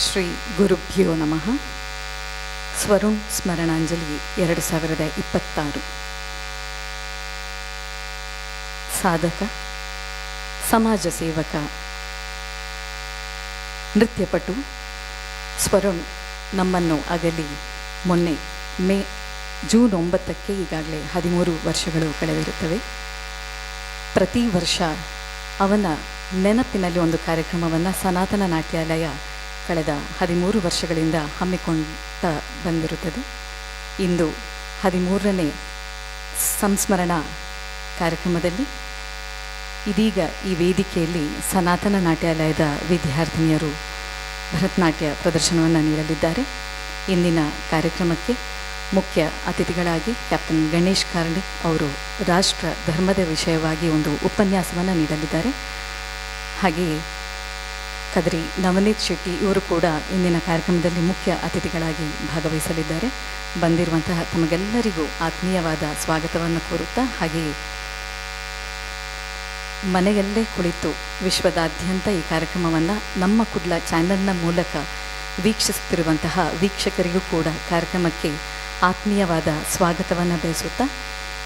ಶ್ರೀ ಗುರುಭ್ಯೋ ನಮಃ. ಸ್ವರುಣ್ ಸ್ಮರಣಾಂಜಲಿ 2026. ಸಾಧಕ, ಸಮಾಜ ಸೇವಕ, ನೃತ್ಯಪಟು ಸ್ವರುಣ್ ನಮ್ಮನ್ನು ಅಗಲಿ ಮೊನ್ನೆ ಜೂನ್ 9ಕ್ಕೆ ಈಗಾಗಲೇ 13 ವರ್ಷಗಳು ಕಳೆದಿರುತ್ತವೆ. ಪ್ರತಿ ವರ್ಷ ಅವನ ನೆನಪಿನಲ್ಲಿ ಒಂದು ಕಾರ್ಯಕ್ರಮವನ್ನು ಸನಾತನ ನಾಟ್ಯಾಲಯ ಕಳೆದ 13 ವರ್ಷಗಳಿಂದ ಹಮ್ಮಿಕೊಂಡ ಬಂದಿರುತ್ತದೆ. ಇಂದು 13ನೇ ಸಂಸ್ಮರಣಾ ಕಾರ್ಯಕ್ರಮದಲ್ಲಿ ಇದೀಗ ಈ ವೇದಿಕೆಯಲ್ಲಿ ಸನಾತನ ನಾಟ್ಯಾಲಯದ ವಿದ್ಯಾರ್ಥಿನಿಯರು ಭರತನಾಟ್ಯ ಪ್ರದರ್ಶನವನ್ನು ನೀಡಲಿದ್ದಾರೆ. ಇಂದಿನ ಕಾರ್ಯಕ್ರಮಕ್ಕೆ ಮುಖ್ಯ ಅತಿಥಿಗಳಾಗಿ ಕ್ಯಾಪ್ಟನ್ ಗಣೇಶ್ ಕಾರ್ಣಿಕ್ ಅವರು ರಾಷ್ಟ್ರ ಧರ್ಮದ ವಿಷಯವಾಗಿ ಒಂದು ಉಪನ್ಯಾಸವನ್ನು ನೀಡಲಿದ್ದಾರೆ. ಹಾಗೆಯೇ ಕದ್ರಿ ನವನೀತ್ ಶೆಟ್ಟಿ ಇವರು ಕೂಡ ಇಂದಿನ ಕಾರ್ಯಕ್ರಮದಲ್ಲಿ ಮುಖ್ಯ ಅತಿಥಿಗಳಾಗಿ ಭಾಗವಹಿಸಲಿದ್ದಾರೆ. ಬಂದಿರುವಂತಹ ತಮಗೆಲ್ಲರಿಗೂ ಆತ್ಮೀಯವಾದ ಸ್ವಾಗತವನ್ನು ಕೋರುತ್ತಾ, ಹಾಗೆಯೇ ಮನೆಯಲ್ಲೇ ಕುಳಿತು ವಿಶ್ವದಾದ್ಯಂತ ಈ ಕಾರ್ಯಕ್ರಮವನ್ನು ನಮ್ಮ ಕುಡ್ಲ ಚಾನೆಲ್ನ ಮೂಲಕ ವೀಕ್ಷಿಸುತ್ತಿರುವಂತಹ ವೀಕ್ಷಕರಿಗೂ ಕೂಡ ಕಾರ್ಯಕ್ರಮಕ್ಕೆ ಆತ್ಮೀಯವಾದ ಸ್ವಾಗತವನ್ನು ಬಯಸುತ್ತಾ,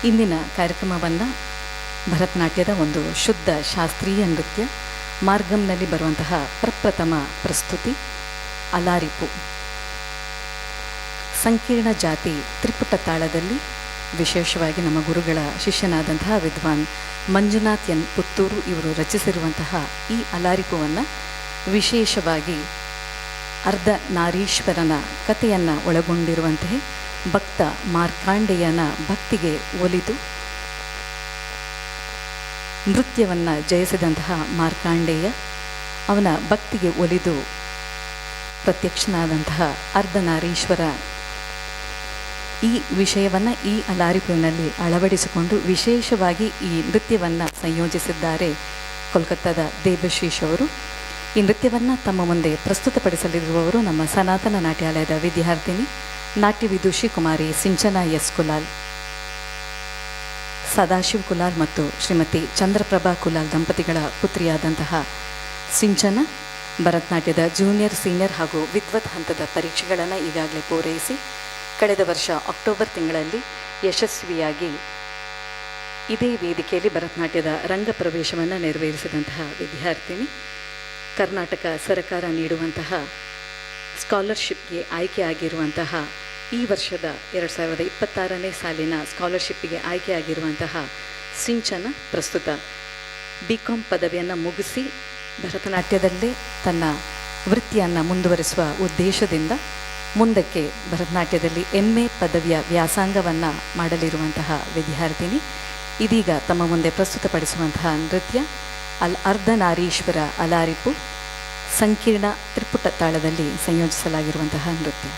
ಇಂದಿನ ಕಾರ್ಯಕ್ರಮವನ್ನು ಭರತನಾಟ್ಯದ ಒಂದು ಶುದ್ಧ ಶಾಸ್ತ್ರೀಯ ನೃತ್ಯ ಮಾರ್ಗಂನಲ್ಲಿ ಬರುವಂತಹ ಪ್ರಪ್ರಥಮ ಪ್ರಸ್ತುತಿ ಅಲಾರಿಪು. ಸಂಕೀರ್ಣ ಜಾತಿ ತ್ರಿಪುಟ ತಾಳದಲ್ಲಿ ವಿಶೇಷವಾಗಿ ನಮ್ಮ ಗುರುಗಳ ಶಿಷ್ಯನಾದಂತಹ ವಿದ್ವಾನ್ ಮಂಜುನಾಥ್ ಎನ್ ಪುತ್ತೂರು ಇವರು ರಚಿಸಿರುವಂತಹ ಈ ಅಲಾರಿಪುವನ್ನು ವಿಶೇಷವಾಗಿ ಅರ್ಧ ನಾರೀಶ್ವರನ ಕಥೆಯನ್ನು ಒಳಗೊಂಡಿರುವಂತಹ ಭಕ್ತ ಮಾರ್ಕಾಂಡೇಯನ ಭಕ್ತಿಗೆ ಒಲಿದು ನೃತ್ಯವನ್ನು ಜಯಿಸಿದಂತಹ ಮಾರ್ಕಾಂಡೇಯ ಅವನ ಭಕ್ತಿಗೆ ಒಲಿದು ಪ್ರತ್ಯಕ್ಷನಾದಂತಹ ಅರ್ಧನಾರೀಶ್ವರ ಈ ವಿಷಯವನ್ನು ಈ ಅಲಾರಿಪುವಿನಲ್ಲಿ ಅಳವಡಿಸಿಕೊಂಡು ವಿಶೇಷವಾಗಿ ಈ ನೃತ್ಯವನ್ನು ಸಂಯೋಜಿಸಿದ್ದಾರೆ ಕೋಲ್ಕತ್ತಾದ ದೇಬಶ್ರೀಶ್ ಅವರು. ಈ ನೃತ್ಯವನ್ನು ತಮ್ಮ ಮುಂದೆ ಪ್ರಸ್ತುತಪಡಿಸಲಿರುವವರು ನಮ್ಮ ಸನಾತನ ನಾಟ್ಯಾಲಯದ ವಿದ್ಯಾರ್ಥಿನಿ ನಾಟ್ಯ ವಿದುಷಿ ಕುಮಾರಿ ಸಿಂಚನಾ ಎಸ್ ಕುಲಾಲ್. ಸದಾಶಿವ್ ಕುಲಾಲ್ ಮತ್ತು ಶ್ರೀಮತಿ ಚಂದ್ರಪ್ರಭಾ ಕುಲಾಲ್ ದಂಪತಿಗಳ ಪುತ್ರಿಯಾದಂತಹ ಸಿಂಚನ ಭರತನಾಟ್ಯದ ಜೂನಿಯರ್, ಸೀನಿಯರ್ ಹಾಗೂ ವಿದ್ವತ್ ಹಂತದ ಪರೀಕ್ಷೆಗಳನ್ನು ಈಗಾಗಲೇ ಪೂರೈಸಿ ಕಳೆದ ವರ್ಷ ಅಕ್ಟೋಬರ್ ತಿಂಗಳಲ್ಲಿ ಯಶಸ್ವಿಯಾಗಿ ಇದೇ ವೇದಿಕೆಯಲ್ಲಿ ಭರತನಾಟ್ಯದ ರಂಗ ಪ್ರವೇಶವನ್ನು ನೆರವೇರಿಸಿದಂತಹ ವಿದ್ಯಾರ್ಥಿನಿ. ಕರ್ನಾಟಕ ಸರ್ಕಾರ ನೀಡುವಂತಹ ಸ್ಕಾಲರ್ಶಿಪ್ಗೆ ಆಯ್ಕೆಯಾಗಿರುವಂತಹ ಈ ವರ್ಷದ 2026ನೇ ಸಾಲಿನ ಸ್ಕಾಲರ್ಶಿಪ್ಪಿಗೆ ಆಯ್ಕೆಯಾಗಿರುವಂತಹ ಸಿಂಚನ ಪ್ರಸ್ತುತ BCom ಪದವಿಯನ್ನು ಮುಗಿಸಿ ಭರತನಾಟ್ಯದಲ್ಲೇ ತನ್ನ ವೃತ್ತಿಯನ್ನು ಮುಂದುವರಿಸುವ ಉದ್ದೇಶದಿಂದ ಮುಂದಕ್ಕೆ ಭರತನಾಟ್ಯದಲ್ಲಿ MA ಪದವಿಯ ವ್ಯಾಸಂಗವನ್ನು ಮಾಡಲಿರುವಂತಹ ವಿದ್ಯಾರ್ಥಿನಿ. ಇದೀಗ ತಮ್ಮ ಮುಂದೆ ಪ್ರಸ್ತುತಪಡಿಸುವಂತಹ ನೃತ್ಯ ಅರ್ಧನಾರೀಶ್ವರ ಅಲಾರಿಪು, ಸಂಕೀರ್ಣ ತ್ರಿಪುಟ ತಾಳದಲ್ಲಿ ಸಂಯೋಜಿಸಲಾಗಿರುವಂತಹ ನೃತ್ಯ.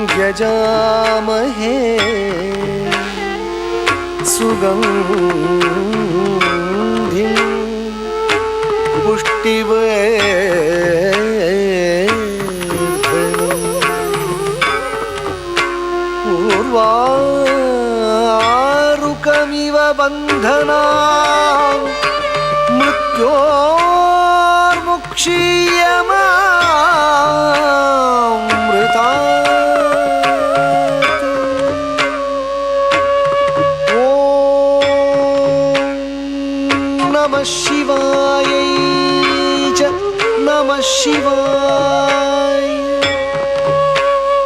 यजामहे सुगन्धिं पुष्टिवर्धनम् उर्वारुकमिव बन्धनान् मृत्योर्मुक्षीयमामृतात्। ॐ नमः शिवायै च नमः शिवाय।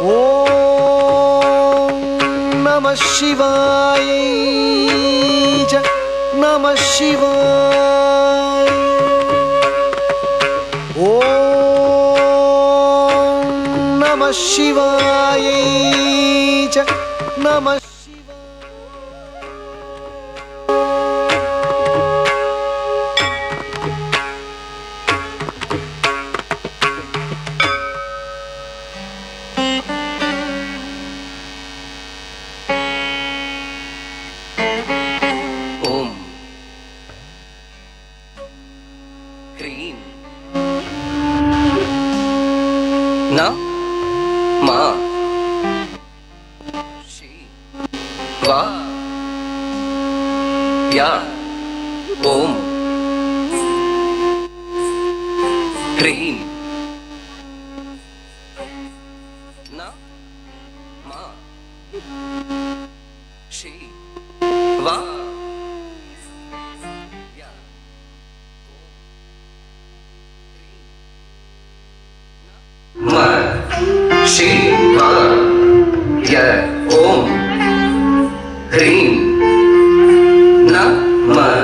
ॐ नमः शिवायै च नमः शिवाय। ॐ नमः शिवायै च नमः ओम ह्रीं नमः शिवाय। शिवाय। ओम ह्रीं नमः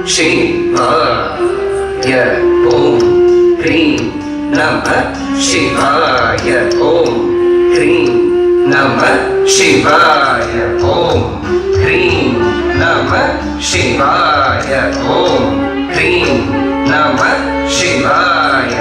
शिवाय। ओम ह्रीं नमः शिवाय। ओम ह्रीं नमः शिवाय। ओम ह्रीं नमः शिवाय। ओम ह्रीं नमः शिवाय।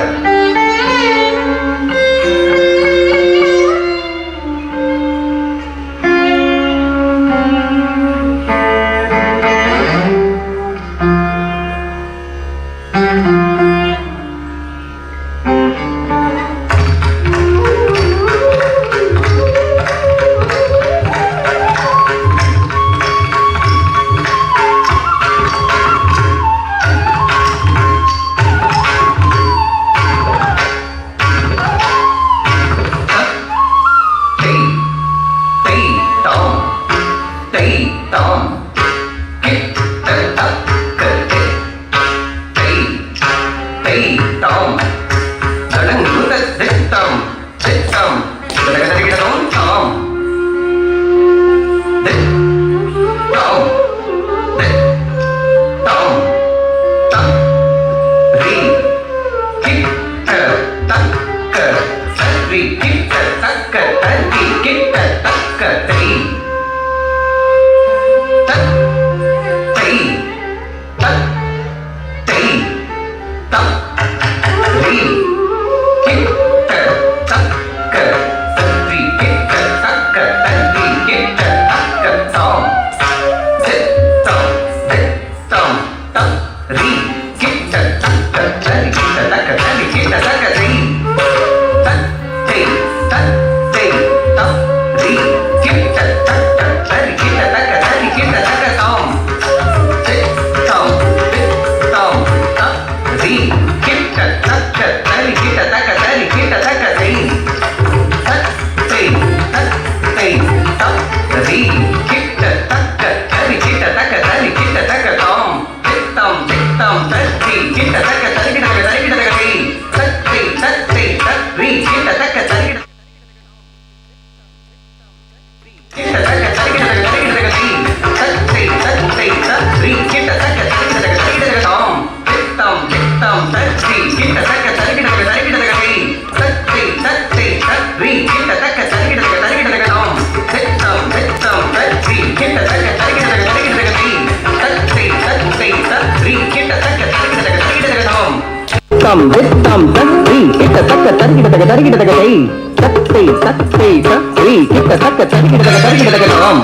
Tam, tam, tam, tari, kita tak tari, kita tak tari, kita tak tari. ತತ್ತೈ ತತ್ತೈ ತತ್ರಿ Kitta ತಕ್ಕ ತರಿಗಿಡದಗ ತರಿಗಿಡದಗ ತಾಂ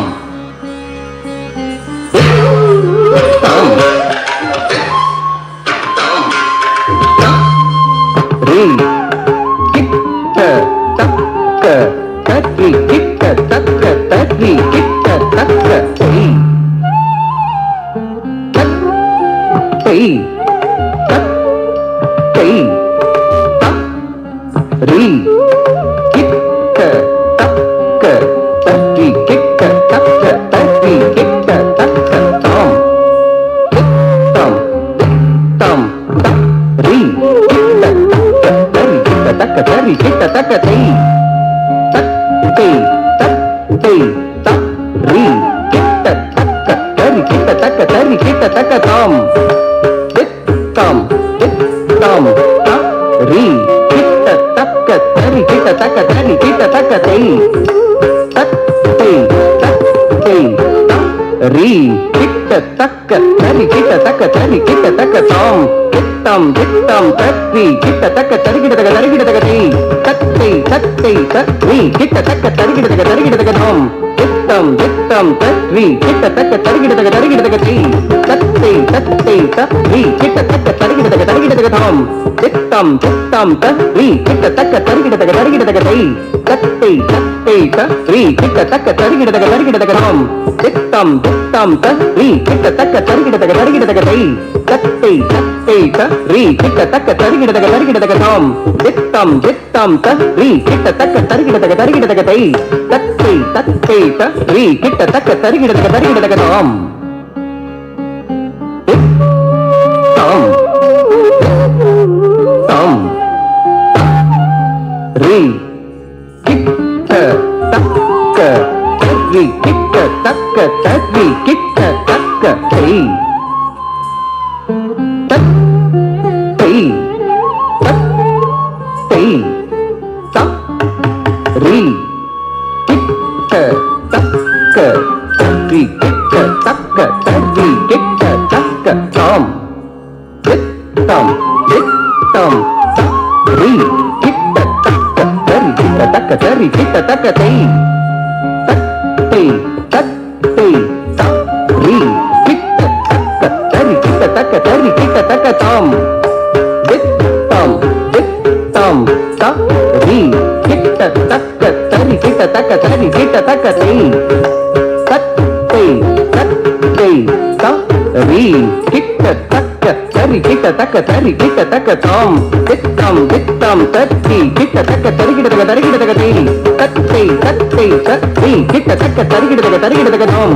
ತಾಂ ರೀ ಕಿಟ್ಟ ತಕ್ಕ ತತ್ರಿ ಕಿಟ್ಟ ತಕ್ಕ ತತ್ರಿ ಕಿಟ್ಟ ತಕ್ಕ ತೈ ತೈ ತೈ ರೀ ಕಿಟ್ಟ ತಕ್ಕ ತತ್ರಿ ಕಿಟ್ಟ ತಕ್ಕ ತತ್ರಿ ಕಿಟ್ಟ ತಕ್ಕ ತಾಂ ತಾಂ ತಾಂ ರೀ ಕಿಟ್ಟ ತಕ್ಕ ತರಿ ಕಿಟ್ಟ ತಕ್ಕ ತರಿ ಕಿಟ್ಟ ತಕ್ಕ ತೈ ತೈ ತೈ ತ ರೀ ಕಿಟ್ಟ ತಕ್ಕ ತರಿ ಕಿಟ್ಟ ತಕ್ಕ ತರಿ ಕಿಟ್ಟ ತಕ್ಕ ತಾಂ ತಾಂ ತಾಂ ತ ರೀ ಕಿಟ್ಟ ತಕ್ಕ ತರಿ ಕಿಟ್ಟ ತಕ್ಕ ತರಿ ಕಿಟ್ಟ ತಕ್ಕ ತೈ ತೈ ತೈ ತ ರೀ ಕಿಟ್ಟ ತಕ್ಕ ತರಿ ಕಿಟ್ಟ ತಕ್ಕ ತರಿ ಕಿಟ್ಟ ತಕ್ಕ ತಾಂ ಕಿಟ್ಟಂ ಕಿಟ್ಟಂ ತತ್ರಿ ಕಿಟ್ಟ ತಕ್ಕ ತರಿಗಿಡದಗ ತರಿಗಿಡದಗ ತೈ ತತ್ತೈ ತತ್ತೈ ತತ್ರಿ ಕಿಟ್ಟ ತಕ್ಕ ತರಿಗಿಡದಗ ತರಿಗಿಡದಗ ತಾಂ ಕಿಟ್ಟಂ ಕಿಟ್ಟಂ ತತ್ರಿ ಕಿಟ್ಟ ತಕ್ಕ ತರಿಗಿಡದಗ ತರಿಗಿಡದಗ ತೈ ತತ್ತೈ ತತ್ತೈ ತತ್ರಿ ಕಿಟ್ಟ ತಕ್ಕ ತರಿಗಿಡದಗ ತರಿಗಿಡದಗ ತಾಂ ಕಿಟ್ಟಂ ಕಿಟ್ಟಂ ತತ್ರಿ ಕಿಟ್ಟ ತಕ್ಕ ತರಿಗಿಡದಗ ತರಿಗಿಡದಗ ತೈ ತತ್ತೈ ತತ್ತೈ ತತ್ರಿ ಕಿಟ್ಟ ತಕ್ಕ ತರಿಗಿಡದಗ ತರಿಗಿಡದಗ ತಾಂ ಕಿಟ್ಟಂ ಕಿಟ್ಟಂ ತತ್ರಿ ಕಿಟ್ಟ ತಕ್ಕ ತರಿಗಿಡದಗ ತರಿಗಿಡದಗ ತೈ ತತ್ತೈ ತತ್ತೈ ತತ್ರಿ ಕಿಟ್ಟ ತಕ್ಕ ತರಿಗಿಡದಗ ತರಿಗಿಡದಗ ತಾಂ ಕಿಟ್ಟಂ ಕಿಟ್ಟಂ ತತ್ರಿ ಕಿಟ್ಟ ತಕ್ಕ ತರಿಗಿಡದಗ ತರಿಗಿಡದಗ ತೈ ತತ್ತೈ ತತ್ತೈ ತತ್ರಿ ಕಿಟ್ಟ ತಕ್ಕ ತರಿಗಿಡದಗ ತರಿಗಿಡದಗ ತಾಂ ತಾಂ ತಾಂ ರೀ ಕಿಟ್ಟ ತಕ್ಕ ತರಿ ಕಿಟ್ಟ ತಕ್ಕ ತರಿ ಕಿಟ್ಟ ತಕ್ಕ ತೈ ತೈ ತೈ ತ ರೀ ಕಿಟ್ಟ ತಕ್ಕ ತರಿ ಕಿಟ್ಟ ತಕ್ಕ ತರಿ ಕಿಟ್ಟ ತಕ್ಕ ತಾಂ ತಾಂ ತಾಂ ರೀ ಕಿಟ್ಟ ತಕ್ಕ ತರಿ ಕಿಟ್ಟ ತಕ್ಕ ತರಿ ಕಿಟ್ಟ ತಕ್ಕ ತೈ ತೈ ತೈ ತ ರೀ ಕಿಟ್ಟ ತಕ್ಕ ತರಿ ಕಿಟ್ಟ ತಕ್ಕ ತರಿ ಕಿಟ್ಟ ತಕ್ಕ ತಾಂ ತಾಂ ತಾಂ ತ ರೀ ಕಿಟ್ಟ ತಕ್ಕ ತರಿ ಕಿಟ್ಟ ತಕ್ಕ ತರಿ ಕಿಟ್ಟ ತಕ್ಕ ತೈ ತೈ ತೈ ತ ರೀ ಕಿಟ್ಟ ತಕ್ಕ ತರಿ ಕಿಟ್ಟ ತಕ್ಕ ತರಿ ಕಿಟ್ಟ ತಕ್ಕ ತಾಂ ತಾಂ ತಾಂ ತತ್ತಿ ಕಿಟ್ಟ ತಕ್ಕ ತರಿಗಿಡದಗ ತರಿಗಿಡದಗ ತೈ ತತ್ತೈ ತತ್ತೈ ತತ್ತಿ ಕಿಟ್ಟ ತಕ್ಕ ತರಿಗಿಡದಗ ತರಿಗಿಡದಗ ತಾಂ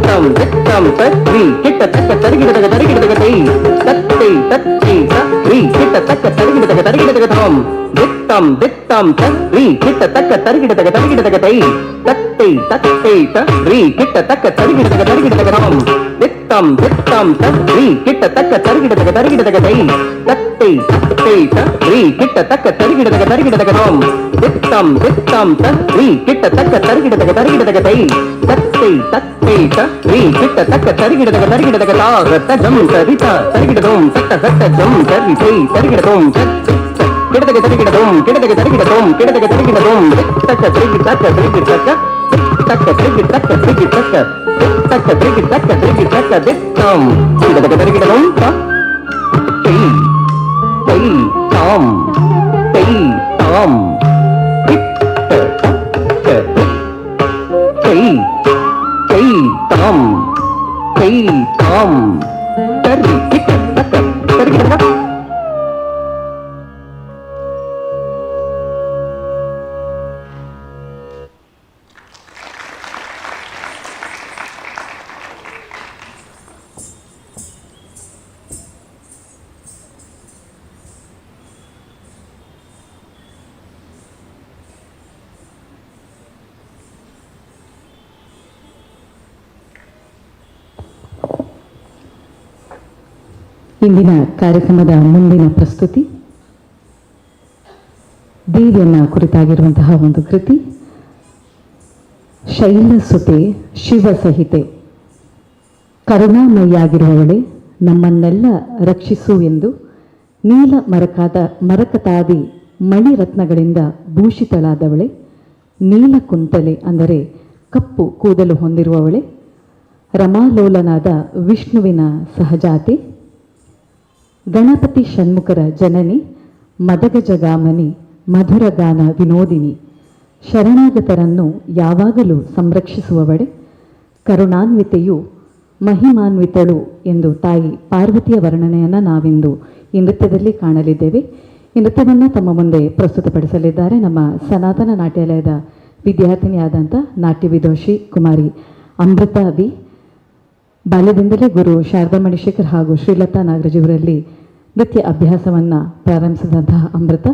ತಾಂ ತಾಂ ತತ್ತಿ ಕಿಟ್ಟ ತಕ್ಕ ತರಿಗಿಡದಗ ತರಿಗಿಡದಗ ತೈ ತತ್ತೈ ತತ್ತೈ ತತ್ತಿ ಕಿಟ್ಟ ತಕ್ಕ ತರಿಗಿಡದಗ ತರಿಗಿಡದಗ ತಾಂ ತಾಂ ತಾಂ ತತ್ತಿ ಕಿಟ್ಟ ತಕ್ಕ ತರಿಗಿಡದಗ ತರಿಗಿಡದಗ ತೈ ತತ್ತೈ ತತ್ತೈ ತತ್ತಿ ಕಿಟ್ಟ ತಕ್ಕ ತರಿಗಿಡದಗ ತರಿಗಿಡದಗ ತಾಂ ತಾಂ ತಾಂ ತತ್ತಿ ಕಿಟ್ಟ ತಕ್ಕ ತರಿಗಿಡದಗ ತರಿಗಿಡದಗ ತೈ ತತ್ತೈ ತತ್ತೈ ತತ್ತಿ ಕಿಟ್ಟ ತಕ್ಕ ತರಿಗಿಡದಗ ತರಿಗಿಡದಗ ತಾಂ ತಾಂ ತಾಂ ತತ್ತಿ ಕಿಟ್ಟ ತಕ್ಕ ತರಿಗಿಡದಗ ತರಿಗಿಡದಗ ತೈ ತತ್ತೈ ತತ್ತೈ ತತ್ತಿ ಕಿಟ್ಟ ತಕ್ಕ ತರಿಗಿಡದಗ ತರಿಗಿಡದಗ ತಾ ರತ ಜಂ ತರಿತ ತರಿಗಿಡದೋಂ ತತ್ತ ಸತ್ತ ಜಂ ತರಿ ತೈ ತರಿಗಿಡದೋಂ ಕಿಡದಗ ತರಿಗಿಡದೋಂ ಕಿಡದಗ ತರಿಗಿಡದೋಂ ಕಿಡದಗ ತರಿಗಿಡದೋಂ ತಕ್ಕ ತರಿಗಿ ತಕ್ಕ ತರಿಗಿ ತಕ್ಕ ತಕ್ಕ ತರಿಗಿ ತಕ್ಕ ತರಿಗಿ ತಕ್ಕ ತಕ್ಕ ತರಿಗಿ ತಕ್ಕ ತರಿಗಿ ತಕ್ಕ ದಿತ್ತಂ ಕಿಡದಗ ತರಿಗಿಡದೋಂ ತೈ ತೈ ತಾಂ ತೈ ತಾಂ ಕಿಟ್ಟ ತಕ್ಕ ತೈ ತೈ ತಾಂ ತೈ ತಾಂ ತರಿ ಕಿಟ್ಟ ತಕ್ಕ ತರಿಗಿಡದಗ ಇಂದಿನ ಕಾರ್ಯಕ್ರಮದ ಮುಂದಿನ ಪ್ರಸ್ತುತಿ ದೇವಿಯನ್ನ ಕುರಿತಾಗಿರುವಂತಹ ಒಂದು ಕೃತಿ ಶೈಲಸುತೆ ಶಿವಸಹಿತೆ. ಕರುಣಾಮಯಿಯಾಗಿರುವವಳೆ ನಮ್ಮನ್ನೆಲ್ಲ ರಕ್ಷಿಸು ಎಂದು ನೀಲ ಮರಕತಾದಿ ಮಣಿರತ್ನಗಳಿಂದ ಭೂಷಿತಳಾದವಳೆ, ನೀಲಕುಂತಲೆ ಅಂದರೆ ಕಪ್ಪು ಕೂದಲು ಹೊಂದಿರುವವಳೆ, ರಮಾಲೋಲನಾದ ವಿಷ್ಣುವಿನ ಸಹಜಾತಿ, ಗಣಪತಿ ಷಣ್ಮುಖರ ಜನನಿ, ಮದಗಜಗಾಮನಿ, ಮಧುರಗಾನ ವಿನೋದಿನಿ, ಶರಣಾಗತರನ್ನು ಯಾವಾಗಲೂ ಸಂರಕ್ಷಿಸುವವಳೆ, ಕರುಣಾನ್ವಿತೆಯು ಮಹಿಮಾನ್ವಿತಳು ಎಂದು ತಾಯಿ ಪಾರ್ವತಿಯ ವರ್ಣನೆಯನ್ನು ನಾವಿಂದು ಈ ನೃತ್ಯದಲ್ಲಿ ಕಾಣಲಿದ್ದೇವೆ. ಈ ನೃತ್ಯವನ್ನು ತಮ್ಮ ಮುಂದೆ ಪ್ರಸ್ತುತಪಡಿಸಲಿದ್ದಾರೆ ನಮ್ಮ ಸನಾತನ ನಾಟ್ಯಾಲಯದ ವಿದ್ಯಾರ್ಥಿನಿಯಾದಂಥ ನಾಟ್ಯ ವಿದೂಷಿ ಕುಮಾರಿ ಅಮೃತ ವಿ. ಬಾಲ್ಯದಿಂದಲೇ ಗುರು ಶಾರದಾ ಮಣಿಶೇಖರ್ ಹಾಗೂ ಶ್ರೀಲತಾ ನಾಗರಾಜ್ ನೃತ್ಯ ಅಭ್ಯಾಸವನ್ನು ಪ್ರಾರಂಭಿಸಿದಂತಹ ಅಮೃತ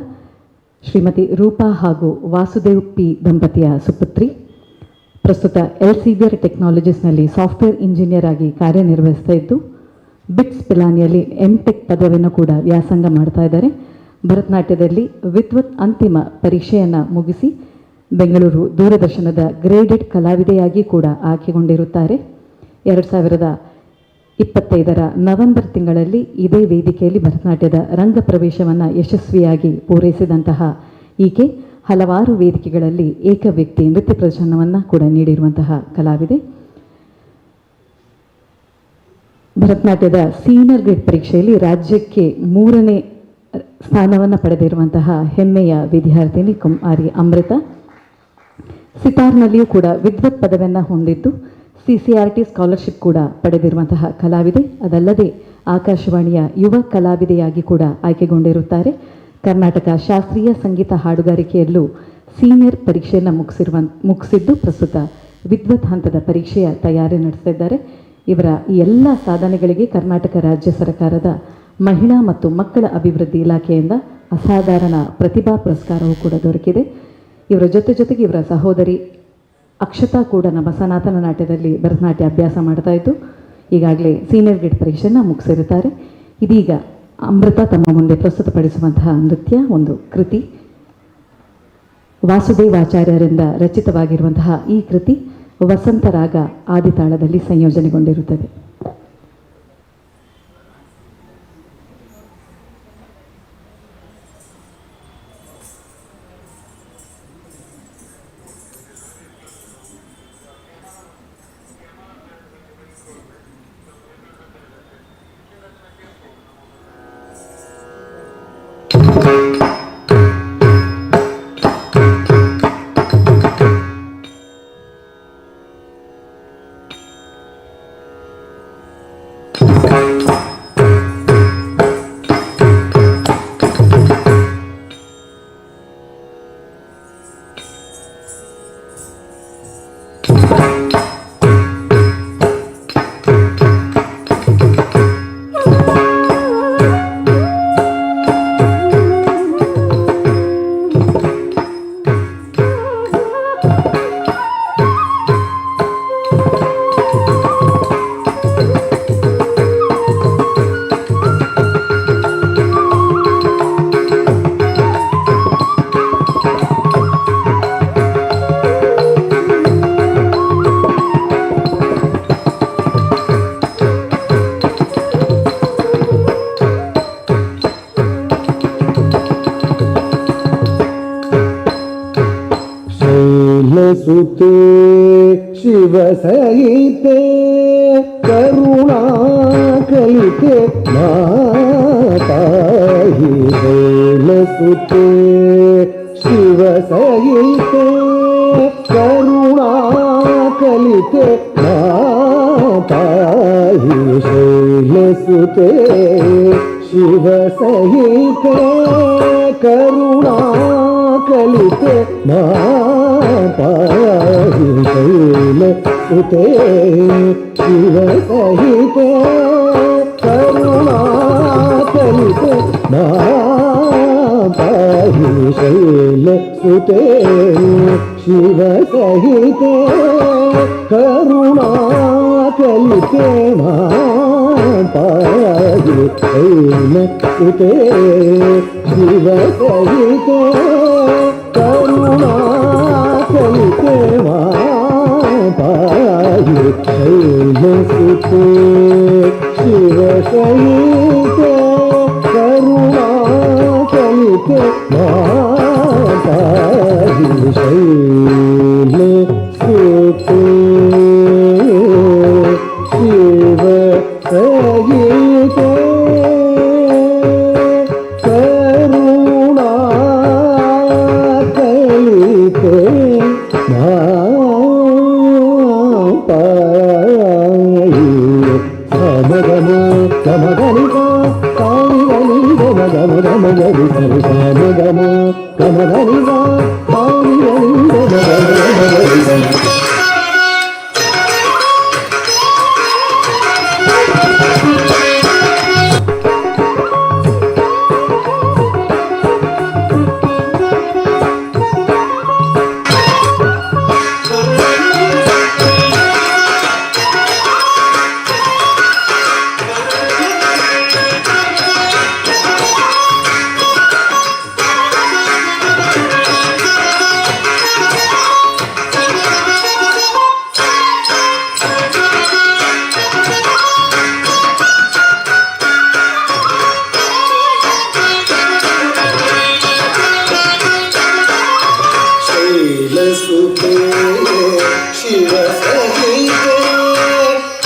ಶ್ರೀಮತಿ ರೂಪಾ ಹಾಗೂ ವಾಸುದೇವ್ ಪಿ ದಂಪತಿಯ ಸುಪುತ್ರಿ. ಪ್ರಸ್ತುತ ಎಲ್ಸೀವಿಯರ್ ಟೆಕ್ನಾಲಜೀಸ್ನಲ್ಲಿ ಸಾಫ್ಟ್ವೇರ್ ಇಂಜಿನಿಯರ್ ಆಗಿ ಕಾರ್ಯನಿರ್ವಹಿಸ್ತಾ ಇದ್ದು ಬಿಟ್ಸ್ ಪಿಲಾನಿಯಲ್ಲಿ ಎಂಟೆಕ್ ಪದವಿಯನ್ನು ಕೂಡ ವ್ಯಾಸಂಗ ಮಾಡ್ತಾ ಇದ್ದಾರೆ. ಭರತನಾಟ್ಯದಲ್ಲಿ ವಿದ್ವತ್ ಅಂತಿಮ ಪರೀಕ್ಷೆಯನ್ನು ಮುಗಿಸಿ ಬೆಂಗಳೂರು ದೂರದರ್ಶನದ ಗ್ರೇಡೆಡ್ ಕಲಾವಿದೆಯಾಗಿ ಕೂಡ ಆಯ್ಕೆಗೊಂಡಿರುತ್ತಾರೆ. 2025 ನವೆಂಬರ್ ತಿಂಗಳಲ್ಲಿ ಇದೇ ವೇದಿಕೆಯಲ್ಲಿ ಭರತನಾಟ್ಯದ ರಂಗ ಪ್ರವೇಶವನ್ನು ಯಶಸ್ವಿಯಾಗಿ ಪೂರೈಸಿದಂತಹ ಈಕೆ ಹಲವಾರು ವೇದಿಕೆಗಳಲ್ಲಿ ಏಕವ್ಯಕ್ತಿ ನೃತ್ಯ ಪ್ರದರ್ಶನವನ್ನು ಕೂಡ ನೀಡಿರುವಂತಹ ಕಲಾವಿದೆ. ಭರತನಾಟ್ಯದ ಸೀನಿಯರ್ ಗ್ರೇಡ್ ಪರೀಕ್ಷೆಯಲ್ಲಿ ರಾಜ್ಯಕ್ಕೆ 3ನೇ ಸ್ಥಾನವನ್ನು ಪಡೆದಿರುವಂತಹ ಹೆಮ್ಮೆಯ ವಿದ್ಯಾರ್ಥಿನಿ ಕುಮಾರಿ ಅಮೃತ. ಸಿತಾರ್ನಲ್ಲಿಯೂ ಕೂಡ ವಿದ್ವತ್ ಪದವಿಯನ್ನು ಹೊಂದಿದ್ದು CCRT ಸ್ಕಾಲರ್ಶಿಪ್ ಕೂಡ ಪಡೆದಿರುವಂತಹ ಕಲಾವಿದೆ. ಅದಲ್ಲದೆ ಆಕಾಶವಾಣಿಯ ಯುವ ಕಲಾವಿದೆಯಾಗಿ ಕೂಡ ಆಯ್ಕೆಗೊಂಡಿರುತ್ತಾರೆ. ಕರ್ನಾಟಕ ಶಾಸ್ತ್ರೀಯ ಸಂಗೀತ ಹಾಡುಗಾರಿಕೆಯಲ್ಲೂ ಸೀನಿಯರ್ ಪರೀಕ್ಷೆಯನ್ನು ಮುಗಿಸಿದ್ದು ಪ್ರಸ್ತುತ ವಿದ್ವತ್ ಹಂತದ ಪರೀಕ್ಷೆಯ ತಯಾರಿ ನಡೆಸ್ತಿದ್ದಾರೆ. ಇವರ ಈ ಎಲ್ಲ ಸಾಧನೆಗಳಿಗೆ ಕರ್ನಾಟಕ ರಾಜ್ಯ ಸರ್ಕಾರದ ಮಹಿಳಾ ಮತ್ತು ಮಕ್ಕಳ ಅಭಿವೃದ್ಧಿ ಇಲಾಖೆಯಿಂದ ಅಸಾಧಾರಣ ಪ್ರತಿಭಾ ಪುರಸ್ಕಾರವೂ ಕೂಡ ದೊರಕಿದೆ. ಇವರ ಜೊತೆಗೆ ಇವರ ಸಹೋದರಿ ಅಕ್ಷತಾ ಕೂಡ ನಮ್ಮ ಸನಾತನ ನಾಟ್ಯದಲ್ಲಿ ಭರತನಾಟ್ಯ ಅಭ್ಯಾಸ ಮಾಡ್ತಾ ಇದ್ದು ಈಗಾಗಲೇ ಸೀನಿಯರ್ ಗ್ರೇಡ್ ಪರೀಕ್ಷೆಯನ್ನು ಮುಗಿಸಿರುತ್ತಾರೆ. ಇದೀಗ ಅಮೃತ ತಮ್ಮ ಮುಂದೆ ಪ್ರಸ್ತುತಪಡಿಸುವಂತಹ ನೃತ್ಯ ಒಂದು ಕೃತಿ. ವಾಸುದೇವಾಚಾರ್ಯರಿಂದ ರಚಿತವಾಗಿರುವಂತಹ ಈ ಕೃತಿ ವಸಂತರಾಗ ಆದಿತಾಳದಲ್ಲಿ ಸಂಯೋಜನೆಗೊಂಡಿರುತ್ತದೆ. सुते शिवसहिते करुणा कलिते माताहि सुते शिवसहिते करुणा कलिते माताहि शैलसुते शिवसहिते करुणा कलिते माताहि शैलसुते शिवसहिते करुणा कलिते माताहि शैलसुते शिवसहिते करुणा कलिते माताहि शैलसुते शिवसहिते करुणा कलिते माताहि शैलसुते शिवसहिते करुणा कलिते ಗಮ ಗಮಗನಿಗ ಕಾಣಿಗನಿ ಗಮ ಗಮ ಗಮ ಗರಿ ಸರಿ ಗಮ ಗಮ ಗಮಗನಿಗ ಕಾಣಿಗನಿ ಗಮ ಗಮ ಗಮ ಗರಿ ಸರಿ. ಶೈಲಸುತೆ ಶಿವಸಹಿತೆ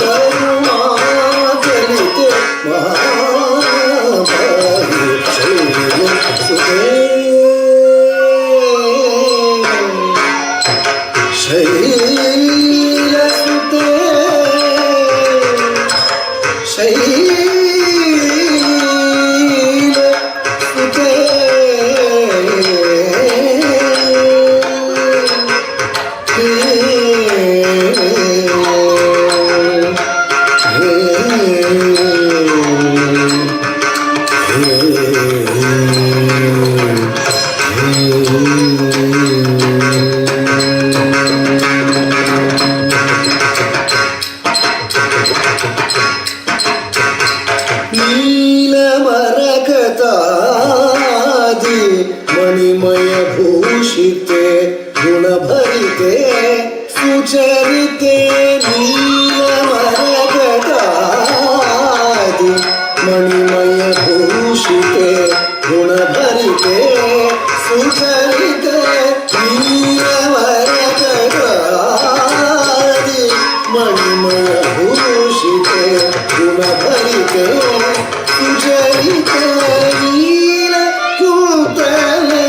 ಕರುಣಾಚಲಿತೆ ಮಹಾಭಾಗಿ ಶೈಲಸುತೆ ಶೈಲಸುತೆ ಶೈಲಸುತೆ ನೀಲಮರಕತಾದಿ ಮಣಿಮಯ ಭೂಷಿತೆ ಗುಣಭರಿತೆ ಸುಚರಿತೆ ನೀಲಮರಕತಾದಿ ಮಣಿಮಯ ಭೂಷಿತೆ ಗುಣಭರಿತೆ ಸುಚರಿತೆ ನೀಲಮರಕತಾದಿ ಮಣಿಮಯ ಭೂಷಿತೆ ಗುಣಭರಿತೆ ಸುಚರಿತೆ ನೀಲ ಕೂತಲೆ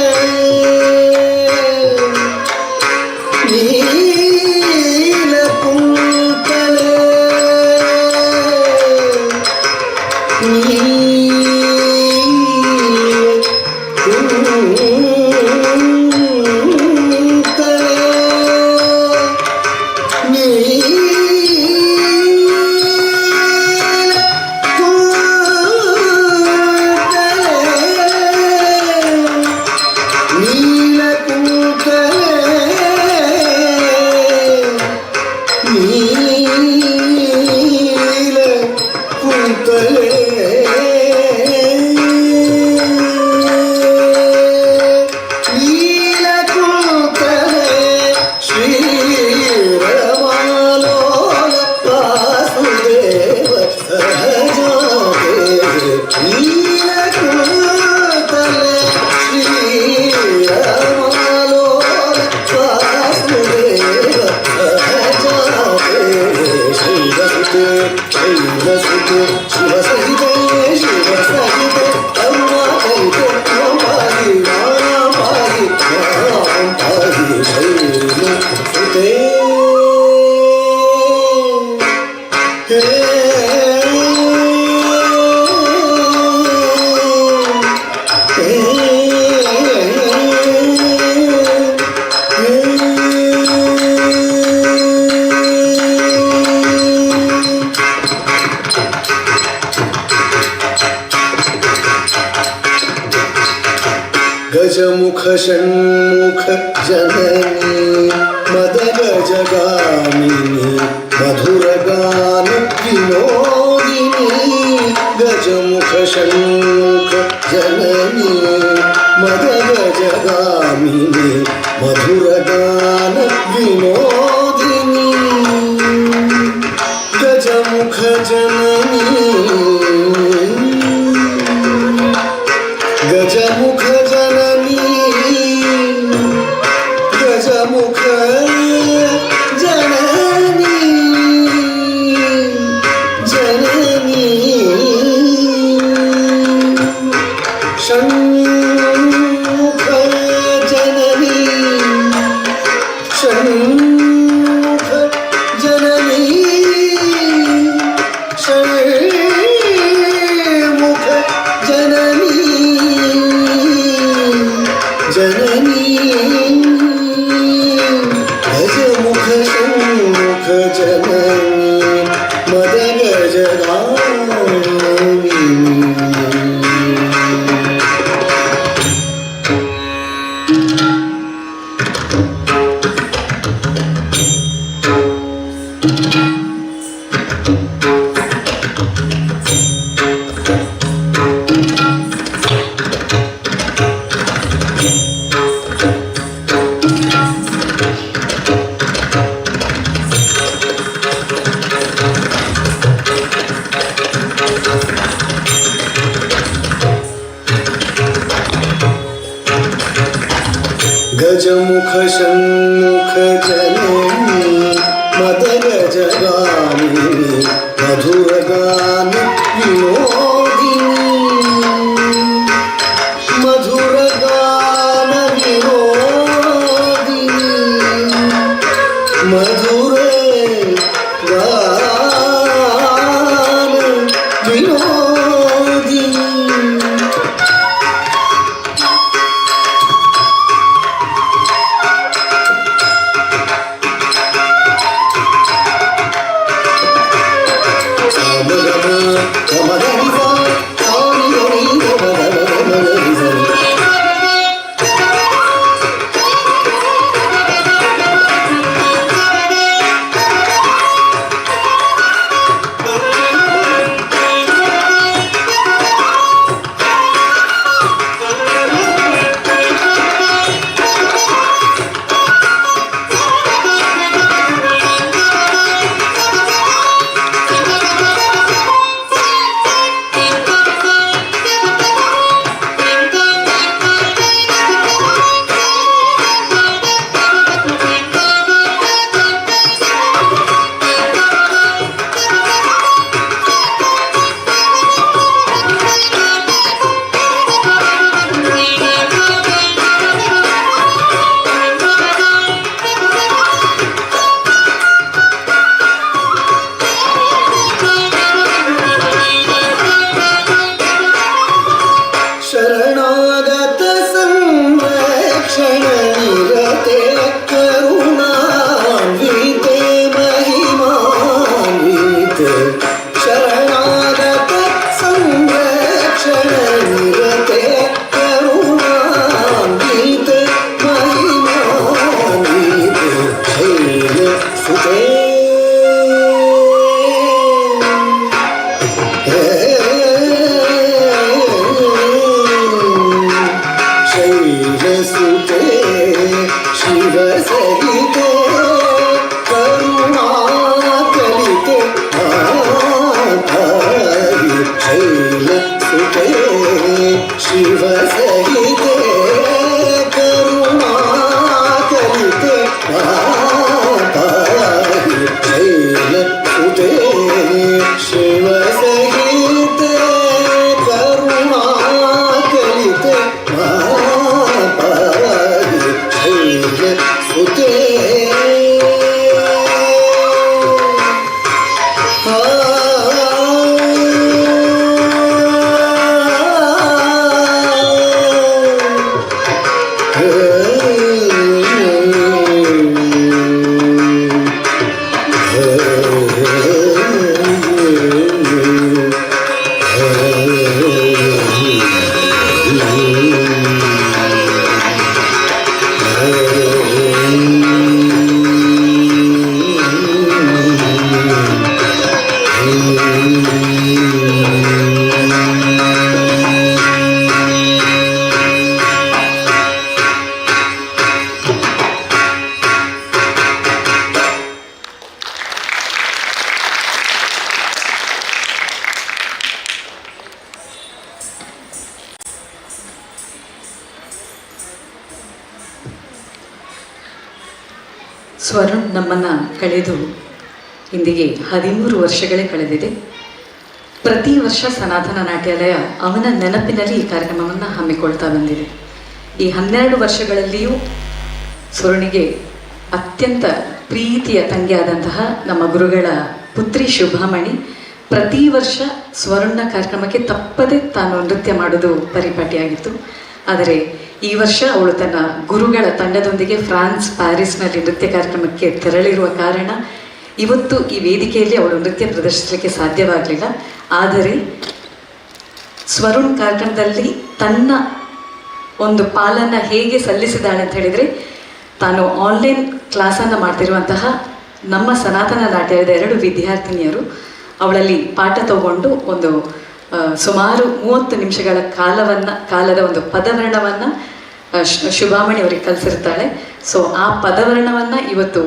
ನೀಲ ಕೂತಲೆ गजमुख षण्मुख जननी मद गजगामिनी मधुरगान विनोदिनी गजमुख षण्मुख जननी मद गजगामिनी मधुरगान विनोदिनी गजमुख जननी गजमुख जननी गजमुख षण्मुख जननी षण्मुख जननी जननी गजमुख षण्मुख जननी मदगजगामिनी गजमुख षण्मुख जननी मदगजगामिनी मधुरगान विनोदिनी मधुरगान विनोदिनी मधुर गान विनोदिनी शरणागत संरक्षण निरते करुणान्विते महिमान्विते शरणागत संरक्षण निरते करुणान्विते महिमान्विते शैलसुते शैलसुते शिवसहिते करुणाकलिते मातारि शैलसुते शिवसहिते करुणाकलिते मातारि शैलसुते शिवसहिते करुणाकलिते शैलसुते ಸ್ವರುಣ್ ನಮ್ಮನ್ನು ಕಳೆದು ಇಂದಿಗೆ 13 ವರ್ಷಗಳೇ ಕಳೆದಿದೆ. ಪ್ರತಿ ವರ್ಷ ಸನಾತನ ನಾಟ್ಯಾಲಯ ಅವನ ನೆನಪಿನಲ್ಲಿ ಈ ಕಾರ್ಯಕ್ರಮವನ್ನು ಹಮ್ಮಿಕೊಳ್ತಾ ಬಂದಿದೆ. ಈ 12 ವರ್ಷಗಳಲ್ಲಿಯೂ ಸ್ವರುಣಿಗೆ ಅತ್ಯಂತ ಪ್ರೀತಿಯ ತಂಗಿಯಾದಂತಹ ನಮ್ಮ ಗುರುಗಳ ಪುತ್ರಿ ಶುಭಾಮಣಿ ಪ್ರತಿ ವರ್ಷ ಸ್ವರ್ಣ ಕಾರ್ಯಕ್ರಮಕ್ಕೆ ತಪ್ಪದೆ ತಾನು ನೃತ್ಯ ಮಾಡೋದು ಪರಿಪಾಟಿಯಾಗಿತ್ತು. ಆದರೆ ಈ ವರ್ಷ ಅವಳು ತನ್ನ ಗುರುಗಳ ತಂಡದೊಂದಿಗೆ ಫ್ರಾನ್ಸ್ ಪ್ಯಾರಿಸ್ನಲ್ಲಿ ನೃತ್ಯ ಕಾರ್ಯಕ್ರಮಕ್ಕೆ ತೆರಳಿರುವ ಕಾರಣ ಇವತ್ತು ಈ ವೇದಿಕೆಯಲ್ಲಿ ಅವಳು ನೃತ್ಯ ಪ್ರದರ್ಶಿಸಲಿಕ್ಕೆ ಸಾಧ್ಯವಾಗಲಿಲ್ಲ. ಆದರೆ ಸ್ವರುಣ್ ಕಾರ್ಯಕ್ರಮದಲ್ಲಿ ತನ್ನ ಒಂದು ಪಾಲನ್ನು ಹೇಗೆ ಸಲ್ಲಿಸಿದ್ದಾಳೆ ಅಂತ ಹೇಳಿದರೆ, ತಾನು ಆನ್ಲೈನ್ ಕ್ಲಾಸನ್ನು ಮಾಡ್ತಿರುವಂತಹ ನಮ್ಮ ಸನಾತನ ನಾಟ್ಯದ 2 ವಿದ್ಯಾರ್ಥಿನಿಯರು ಅವಳಲ್ಲಿ ಪಾಠ ತಗೊಂಡು ಒಂದು ಸುಮಾರು 30 ನಿಮಿಷಗಳ ಕಾಲದ ಒಂದು ಪದವರ್ಣವನ್ನು ಶುಭಾಮಣಿ ಅವರಿಗೆ ಕಲಿಸಿರ್ತಾಳೆ. ಸೊ ಆ ಪದವರ್ಣವನ್ನು ಇವತ್ತು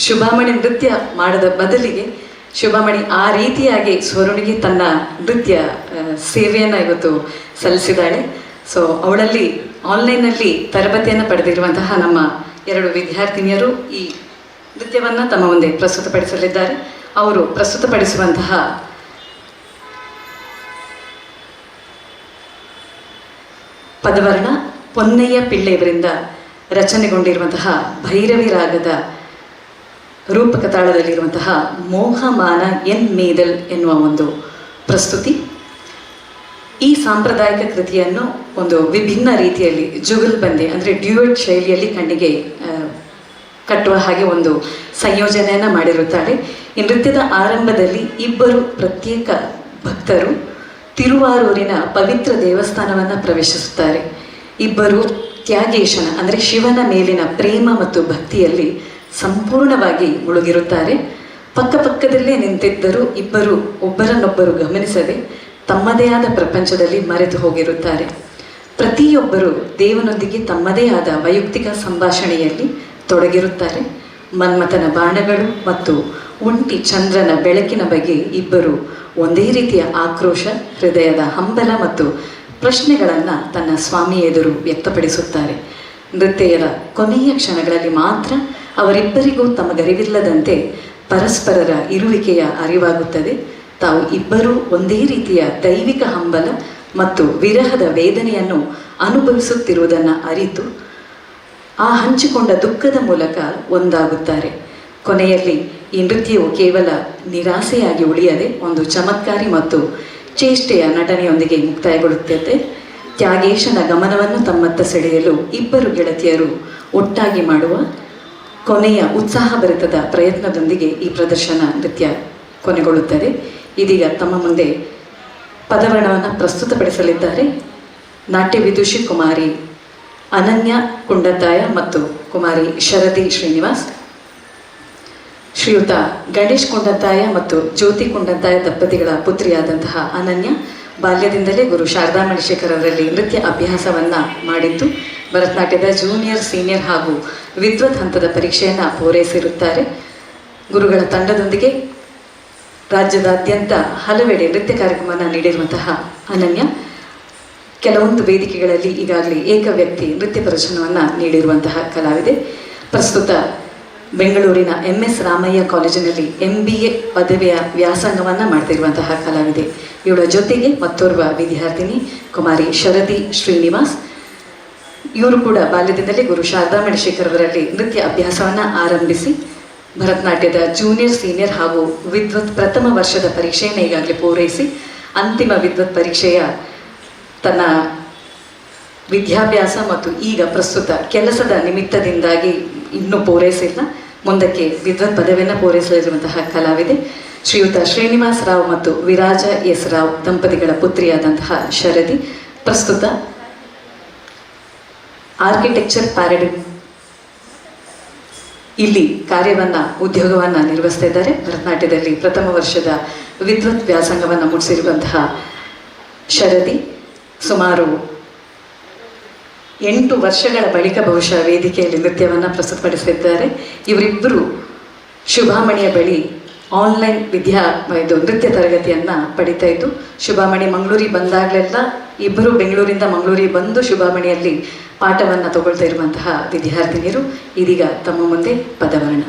ಶುಭಾಮಣಿ ನೃತ್ಯ ಮಾಡದ ಬದಲಿಗೆ ಶುಭಾಮಣಿ ಆ ರೀತಿಯಾಗಿ ಸ್ವರುಣಿಗೆ ತನ್ನ ನೃತ್ಯ ಸೇವೆಯನ್ನು ಇವತ್ತು ಸಲ್ಲಿಸಿದ್ದಾಳೆ. ಸೊ ಅವಳಲ್ಲಿ ಆನ್ಲೈನಲ್ಲಿ ತರಬೇತಿಯನ್ನು ಪಡೆದಿರುವಂತಹ ನಮ್ಮ 2 ವಿದ್ಯಾರ್ಥಿನಿಯರು ಈ ನೃತ್ಯವನ್ನು ತಮ್ಮ ಮುಂದೆ ಪ್ರಸ್ತುತಪಡಿಸಲಿದ್ದಾರೆ. ಅವರು ಪ್ರಸ್ತುತಪಡಿಸುವಂತಹ ಪದವರ್ಣ ಪೊನ್ನಯ್ಯ ಪಿಳ್ಳೆಯವರಿಂದ ರಚನೆಗೊಂಡಿರುವಂತಹ ಭೈರವಿ ರಾಗದ ರೂಪಕ ತಾಳದಲ್ಲಿರುವಂತಹ ಮೋಹಮಾನ ಎನ್ ಮೇದಲ್ ಎನ್ನುವ ಒಂದು ಪ್ರಸ್ತುತಿ. ಈ ಸಾಂಪ್ರದಾಯಿಕ ಕೃತಿಯನ್ನು ಒಂದು ವಿಭಿನ್ನ ರೀತಿಯಲ್ಲಿ ಜುಗಲ್ಬಂದಿ ಅಂದರೆ ಡ್ಯೂಯೆಟ್ ಶೈಲಿಯಲ್ಲಿ ಕಣ್ಣಿಗೆ ಕಟ್ಟುವ ಹಾಗೆ ಒಂದು ಸಂಯೋಜನೆಯನ್ನು ಮಾಡಿರುತ್ತಾಳೆ. ಈ ನೃತ್ಯದ ಆರಂಭದಲ್ಲಿ ಇಬ್ಬರು ಪ್ರತ್ಯೇಕ ಭಕ್ತರು ತಿರುವಾರೂರಿನ ಪವಿತ್ರ ದೇವಸ್ಥಾನವನ್ನು ಪ್ರವೇಶಿಸುತ್ತಾರೆ. ಇಬ್ಬರು ತ್ಯಾಗೇಶನ ಅಂದರೆ ಶಿವನ ಮೇಲಿನ ಪ್ರೇಮ ಮತ್ತು ಭಕ್ತಿಯಲ್ಲಿ ಸಂಪೂರ್ಣವಾಗಿ ಮುಳುಗಿರುತ್ತಾರೆ. ಪಕ್ಕಪಕ್ಕದಲ್ಲೇ ನಿಂತಿದ್ದರೂ ಇಬ್ಬರು ಒಬ್ಬರನ್ನೊಬ್ಬರು ಗಮನಿಸದೆ ತಮ್ಮದೇ ಆದ ಪ್ರಪಂಚದಲ್ಲಿ ಮರೆತು ಹೋಗಿರುತ್ತಾರೆ. ಪ್ರತಿಯೊಬ್ಬರು ದೇವನೊಂದಿಗೆ ತಮ್ಮದೇ ಆದ ವೈಯಕ್ತಿಕ ಸಂಭಾಷಣೆಯಲ್ಲಿ ತೊಡಗಿರುತ್ತಾರೆ. ಮನ್ಮಥನ ಬಾಣಗಳು ಮತ್ತು ಒಂಟಿ ಚಂದ್ರನ ಬೆಳಕಿನ ಬಗ್ಗೆ ಇಬ್ಬರು ಒಂದೇ ರೀತಿಯ ಆಕ್ರೋಶ, ಹೃದಯದ ಹಂಬಲ ಮತ್ತು ಪ್ರಶ್ನೆಗಳನ್ನು ತನ್ನ ಸ್ವಾಮಿ ಎದುರು ವ್ಯಕ್ತಪಡಿಸುತ್ತಾರೆ. ನೃತ್ಯದ ಕೊನೆಯ ಕ್ಷಣಗಳಲ್ಲಿ ಮಾತ್ರ ಅವರಿಬ್ಬರಿಗೂ ತಮಗರಿವಿಲ್ಲದಂತೆ ಪರಸ್ಪರರ ಇರುವಿಕೆಯ ಅರಿವಾಗುತ್ತದೆ. ತಾವು ಇಬ್ಬರೂ ಒಂದೇ ರೀತಿಯ ದೈವಿಕ ಹಂಬಲ ಮತ್ತು ವಿರಹದ ವೇದನೆಯನ್ನು ಅನುಭವಿಸುತ್ತಿರುವುದನ್ನು ಅರಿತು ಆ ಹಂಚಿಕೊಂಡ ದುಃಖದ ಮೂಲಕ ಒಂದಾಗುತ್ತಾರೆ. ಕೊನೆಯಲ್ಲಿ ಈ ನೃತ್ಯವು ಕೇವಲ ನಿರಾಸೆಯಾಗಿ ಉಳಿಯದೆ ಒಂದು ಚಮತ್ಕಾರಿ ಮತ್ತು ಚೇಷ್ಟೆಯ ನಟನೆಯೊಂದಿಗೆ ಮುಕ್ತಾಯಗೊಳ್ಳುತ್ತದೆ. ತ್ಯಾಗೇಶನ ಗಮನವನ್ನು ತಮ್ಮತ್ತ ಸೆಳೆಯಲು ಇಬ್ಬರು ಗೆಳತಿಯರು ಒಟ್ಟಾಗಿ ಮಾಡುವ ಕೊನೆಯ ಉತ್ಸಾಹಭರಿತದ ಪ್ರಯತ್ನದೊಂದಿಗೆ ಈ ಪ್ರದರ್ಶನ ನೃತ್ಯ ಕೊನೆಗೊಳ್ಳುತ್ತದೆ. ಇದೀಗ ತಮ್ಮ ಮುಂದೆ ಪದವರ್ಣವನ್ನು ಪ್ರಸ್ತುತಪಡಿಸಲಿದ್ದಾರೆ ನಾಟ್ಯ ವಿದುಷಿ ಕುಮಾರಿ ಅನನ್ಯ ಕುಂಡತಾಯ ಮತ್ತು ಕುಮಾರಿ ಶರದಿ ಶ್ರೀನಿವಾಸ್. ಶ್ರೀಯುತ ಗಣೇಶ್ ಕುಂಡತಾಯ ಮತ್ತು ಜ್ಯೋತಿ ಕುಂಡತಾಯ ದಂಪತಿಗಳ ಪುತ್ರಿಯಾದಂತಹ ಅನನ್ಯ ಬಾಲ್ಯದಿಂದಲೇ ಗುರು ಶಾರದಾ ಮಣಿಶೇಖರ್ ಅವರಲ್ಲಿ ನೃತ್ಯ ಅಭ್ಯಾಸವನ್ನು ಮಾಡಿದ್ದು ಭರತನಾಟ್ಯದ ಜೂನಿಯರ್, ಸೀನಿಯರ್ ಹಾಗೂ ವಿದ್ವತ್ ಹಂತದ ಪರೀಕ್ಷೆಯನ್ನು ಪೂರೈಸಿರುತ್ತಾರೆ. ಗುರುಗಳ ತಂಡದೊಂದಿಗೆ ರಾಜ್ಯದಾದ್ಯಂತ ಹಲವೆಡೆ ನೃತ್ಯ ಕಾರ್ಯಕ್ರಮವನ್ನು ನೀಡಿರುವಂತಹ ಅನನ್ಯ ಕೆಲವೊಂದು ವೇದಿಕೆಗಳಲ್ಲಿ ಈಗಾಗಲೇ ಏಕವ್ಯಕ್ತಿ ನೃತ್ಯ ಪ್ರದರ್ಶನವನ್ನು ನೀಡಿರುವಂತಹ ಕಲಾವಿದೆ. ಪ್ರಸ್ತುತ ಬೆಂಗಳೂರಿನ MS ರಾಮಯ್ಯ ಕಾಲೇಜಿನಲ್ಲಿ MBA ಪದವಿಯ ವ್ಯಾಸಂಗವನ್ನು ಮಾಡ್ತಿರುವಂತಹ ಕಲಾವಿದೆ. ಇವಳ ಜೊತೆಗೆ ಮತ್ತೋರ್ವ ವಿದ್ಯಾರ್ಥಿನಿ ಕುಮಾರಿ ಶರದಿ ಶ್ರೀನಿವಾಸ್. ಇವರು ಕೂಡ ಬಾಲ್ಯದಿಂದಲೇ ಗುರು ಶಾರದಾ ಮಣಿಶೇಖರ್ ಅವರಲ್ಲಿ ನೃತ್ಯ ಅಭ್ಯಾಸವನ್ನು ಆರಂಭಿಸಿ ಭರತನಾಟ್ಯದ ಜೂನಿಯರ್, ಸೀನಿಯರ್ ಹಾಗೂ ವಿದ್ವತ್ ಪ್ರಥಮ ವರ್ಷದ ಪರೀಕ್ಷೆಯನ್ನು ಈಗಾಗಲೇ ಪೂರೈಸಿ ಅಂತಿಮ ವಿದ್ವತ್ ಪರೀಕ್ಷೆಯ ತನ್ನ ವಿದ್ಯಾಭ್ಯಾಸ ಮತ್ತು ಈಗ ಪ್ರಸ್ತುತ ಕೆಲಸದ ನಿಮಿತ್ತದಿಂದಾಗಿ ಇನ್ನೂ ಪೂರೈಸಿಲ್ಲ. ಮುಂದಕ್ಕೆ ವಿದ್ವತ್ ಪದವಿಯನ್ನು ಪೂರೈಸಲಿರುವಂತಹ ಕಲಾವಿದೆ. ಶ್ರೀಯುತ ಶ್ರೀನಿವಾಸ್ ರಾವ್ ಮತ್ತು ವಿರಾಜ ಎಸ್ ರಾವ್ ದಂಪತಿಗಳ ಪುತ್ರಿಯಾದಂತಹ ಶರದಿ ಪ್ರಸ್ತುತ ಆರ್ಕಿಟೆಕ್ಚರ್ ಪ್ಯಾರಡೈಮ್ ಇಲ್ಲಿ ಉದ್ಯೋಗವನ್ನು ನಿರ್ವಹಿಸ್ತಾ ಇದ್ದಾರೆ. ಭರತನಾಟ್ಯದಲ್ಲಿ ಪ್ರಥಮ ವರ್ಷದ ವಿದ್ವತ್ ವ್ಯಾಸಂಗವನ್ನು ಮುಗಿಸಿರುವಂತಹ ಶರದಿ ಸುಮಾರು 8 ವರ್ಷಗಳ ಬಳಿಕ ಬಹುಶಃ ವೇದಿಕೆಯಲ್ಲಿ ನೃತ್ಯವನ್ನು ಪ್ರಸ್ತುತಪಡಿಸಿದ್ದಾರೆ. ಇವರಿಬ್ಬರು ಶುಭಾಮಣಿಯ ಬಳಿ ಆನ್ಲೈನ್ ನೃತ್ಯ ತರಗತಿಯನ್ನು ಪಡಿತಾ ಇದ್ದು, ಶುಭಾಮಣಿ ಮಂಗಳೂರಿಗೆ ಬಂದಾಗಲೆಲ್ಲ ಇಬ್ಬರು ಬೆಂಗಳೂರಿಂದ ಮಂಗಳೂರಿಗೆ ಬಂದು ಶುಭಾಮಣಿಯಲ್ಲಿ ಪಾಠವನ್ನು ತಗೊಳ್ತಾ ಇರುವಂತಹ ವಿದ್ಯಾರ್ಥಿನಿಯರು. ಇದೀಗ ತಮ್ಮ ಮುಂದೆ ಪದವರ್ಣ.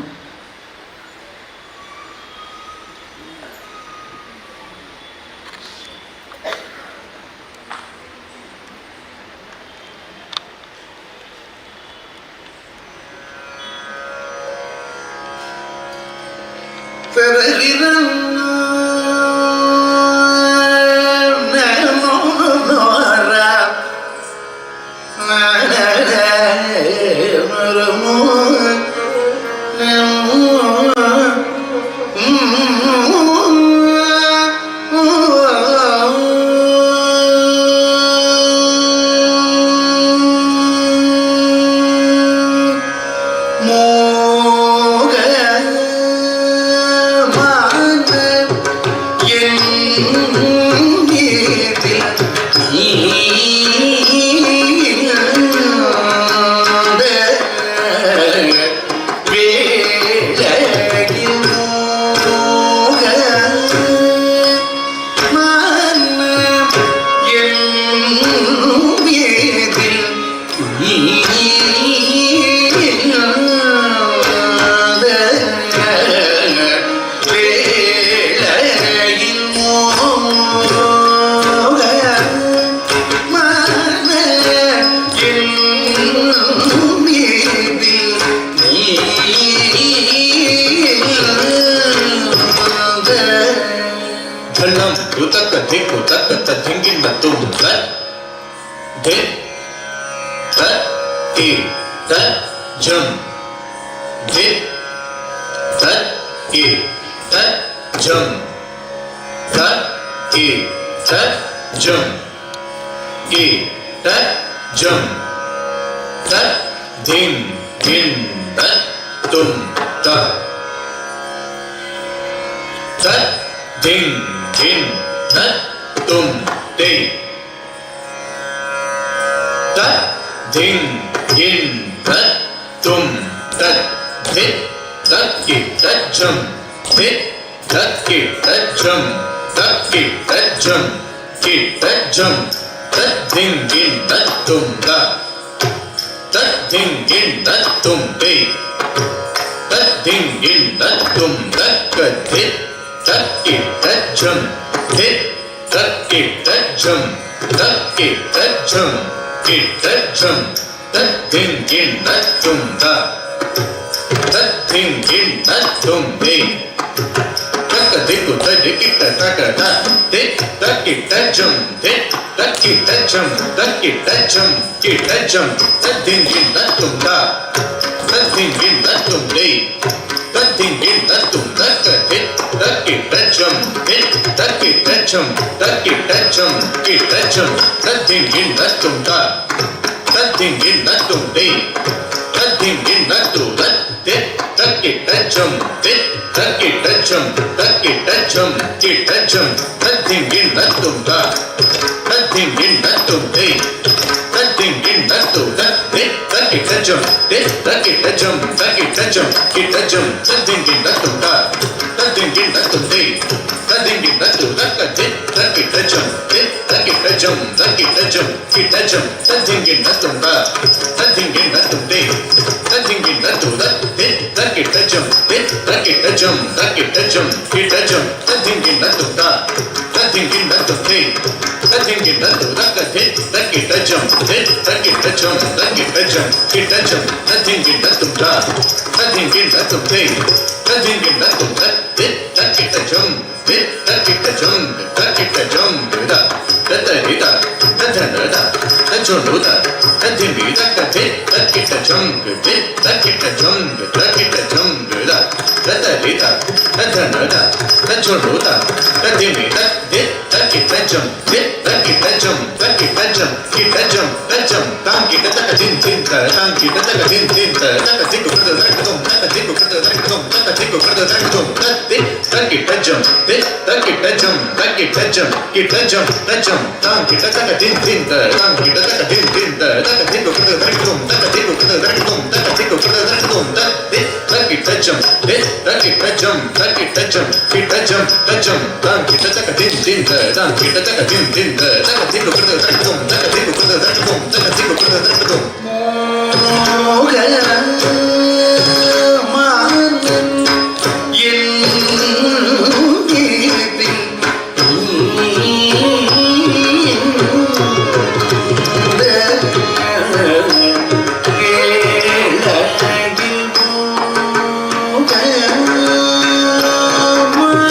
ma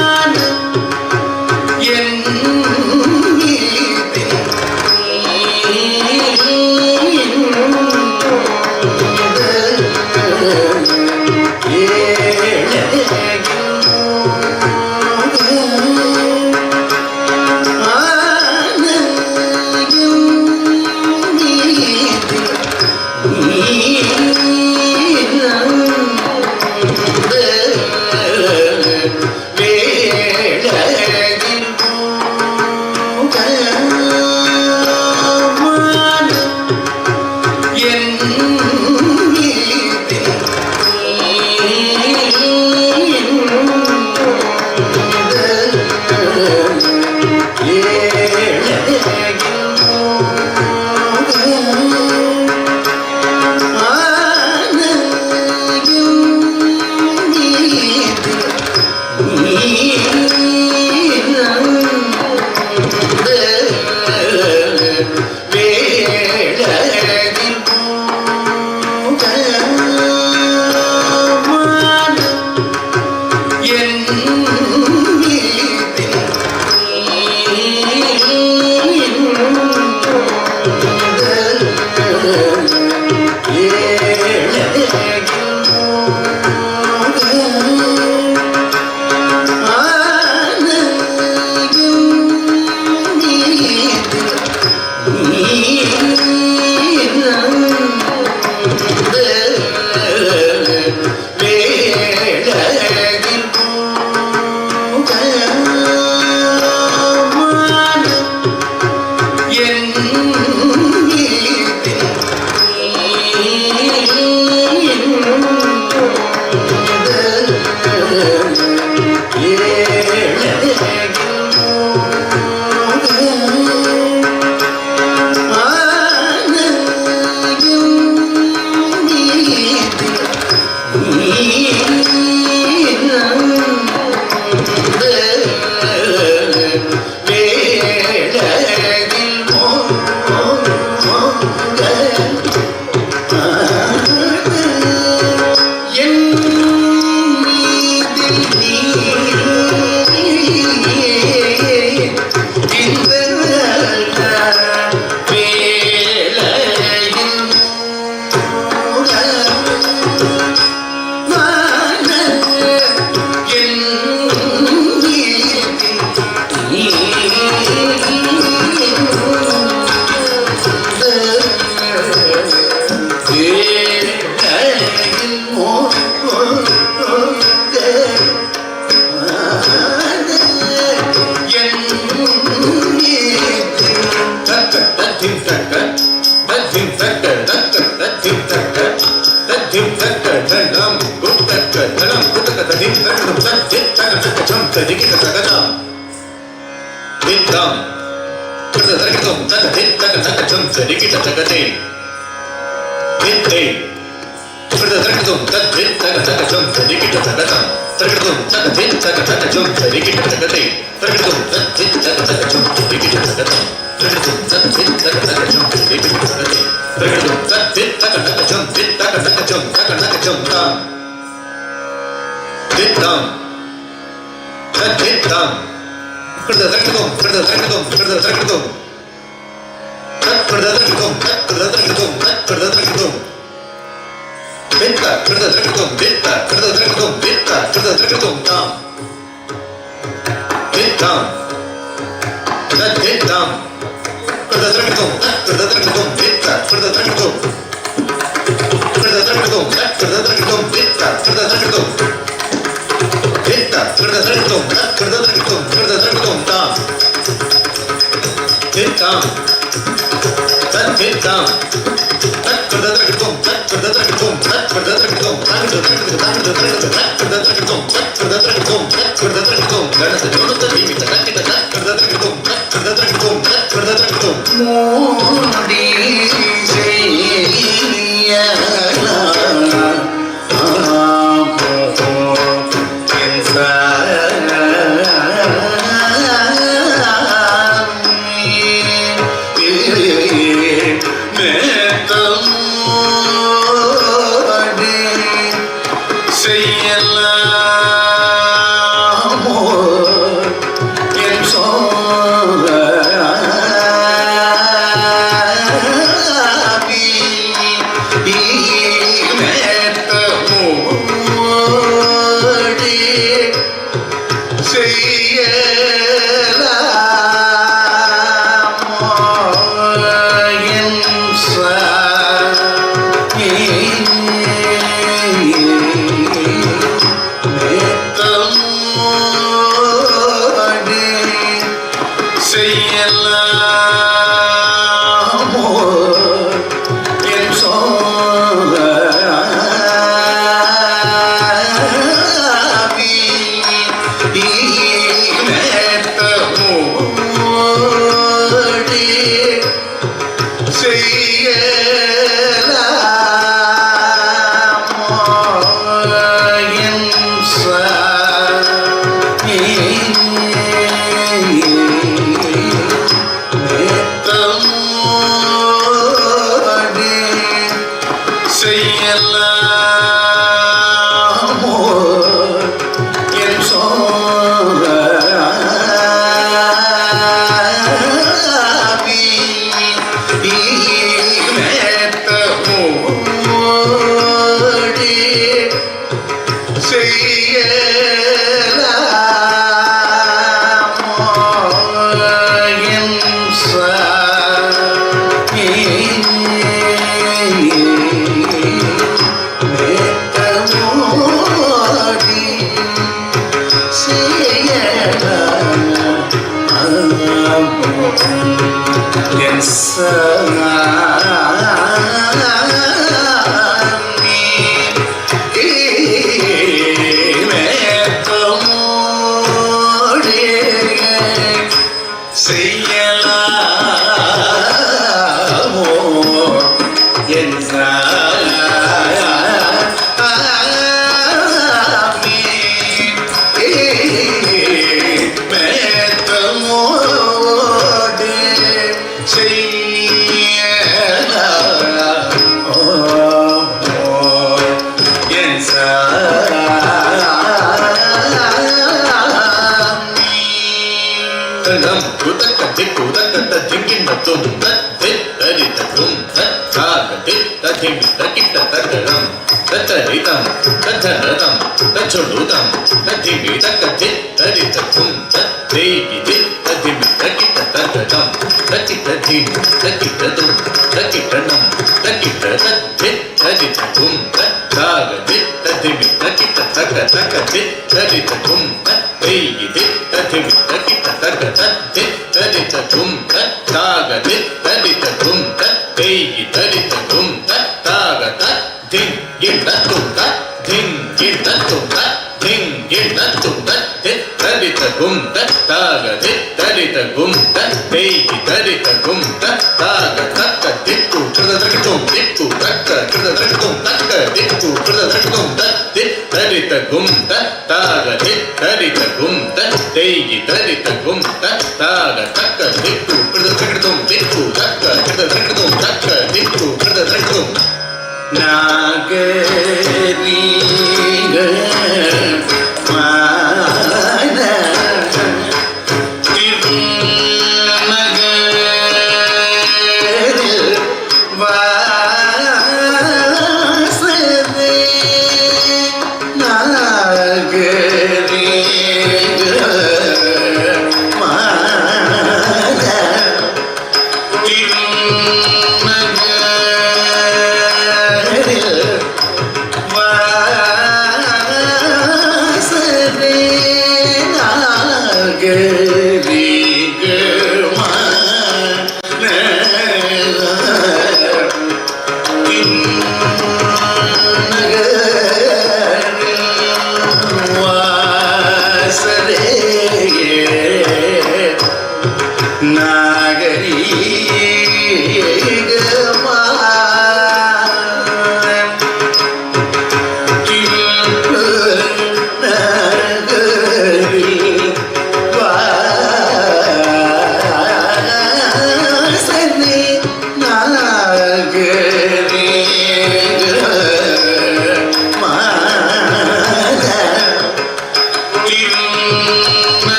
Meta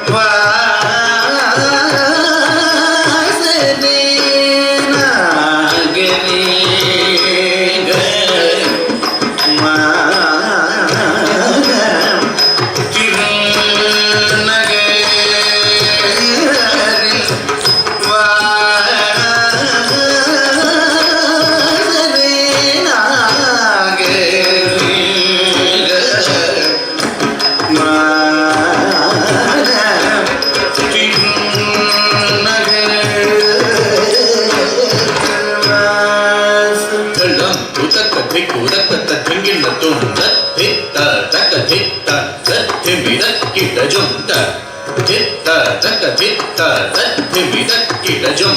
Wow. ಕಿಡಜುಂ ಧಿತ್ತ ತಕ ಧಿತ್ತ ತದ್ಧಿಮಿತ ಕಿಡಜುಂ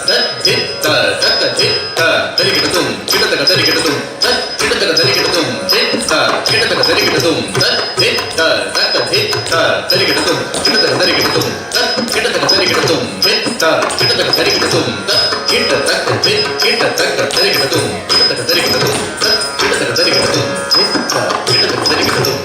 ತದ್ಧಿತ್ತ ತಕ ಧಿತ್ತ ತರಿಗಿಡದುಂ ಕಿಡತಕ ತರಿಗಿಡದುಂ ಕಿಡತಕ ತರಿಗಿಡದುಂ ಧಿತ್ತ ಕಿಡತಕ ತರಿಗಿಡದುಂ ತದ್ಧಿತ್ತ ತಕ ಧಿತ್ತ ತರಿಗಿಡದುಂ ಕಿಡತಕ ತರಿಗಿಡದುಂ ಕಿಡತಕ ತರಿಗಿಡದುಂ ಧಿತ್ತ ಕಿಡತಕ ತರಿಗಿಡದುಂ ಕಿಡತಕ ಕಿಡತಕ ತರಿಗಿಡದುಂ ಕಿಡತಕ ತರಿಗಿಡದುಂ ಕಿಡತಕ ತರಿಗಿಡದುಂ ಧಿತ್ತ ಕಿಡತಕ ತರಿಗಿಡದುಂ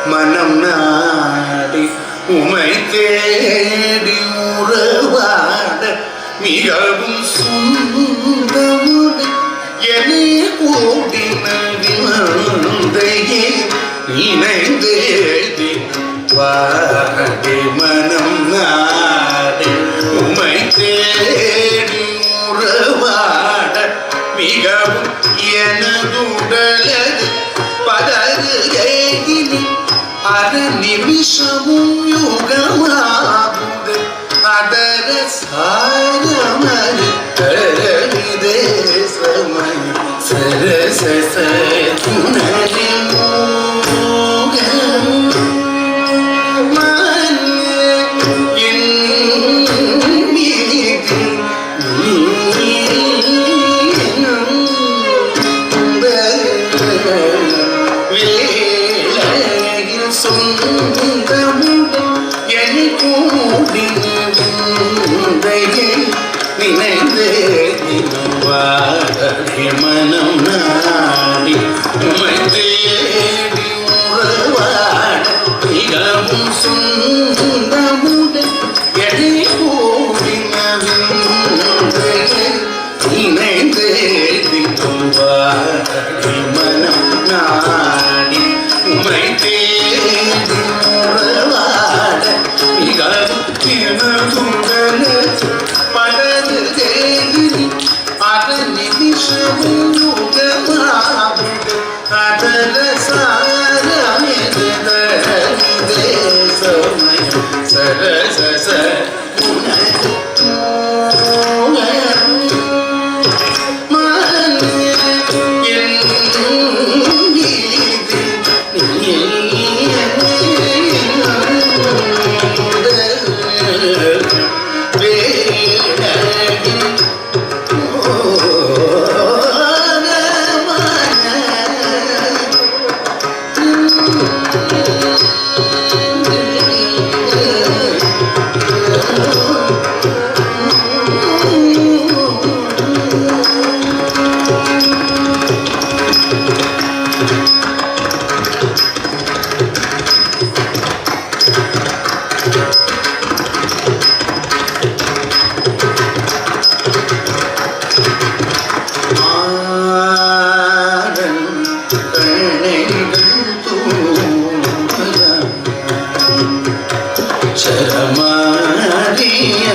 மனம் நாடி உமை தேடி உறவாட மிகவும் சுந்தமுடன் என்னை கூடின விந்தையே நினைந்தேதி வாடி மனம் நாடி உமை தேடி உறவாட மிகவும் எனதுடலது பதறுகையினி அர நிமிஷமும் யுகமாகுது அதர சாரமது தரவிதே சமய சரச துணரி சொந்தமுடன் எனக்கு உன்னையே நினைந்தே தினம் வாழே மனம் நாடி உமை தேடி உறவாட மிகவும் சொந்தமுடன் எடை கூடினவிந்தையே நினைந்தே தினம் வாழே மனம் நாடி உமை தேடி உறவாட மிகவும் மனது தேடி அதன் நிமிஷமும் அதல சாரமிதே சமயம் சரச சரமாரியா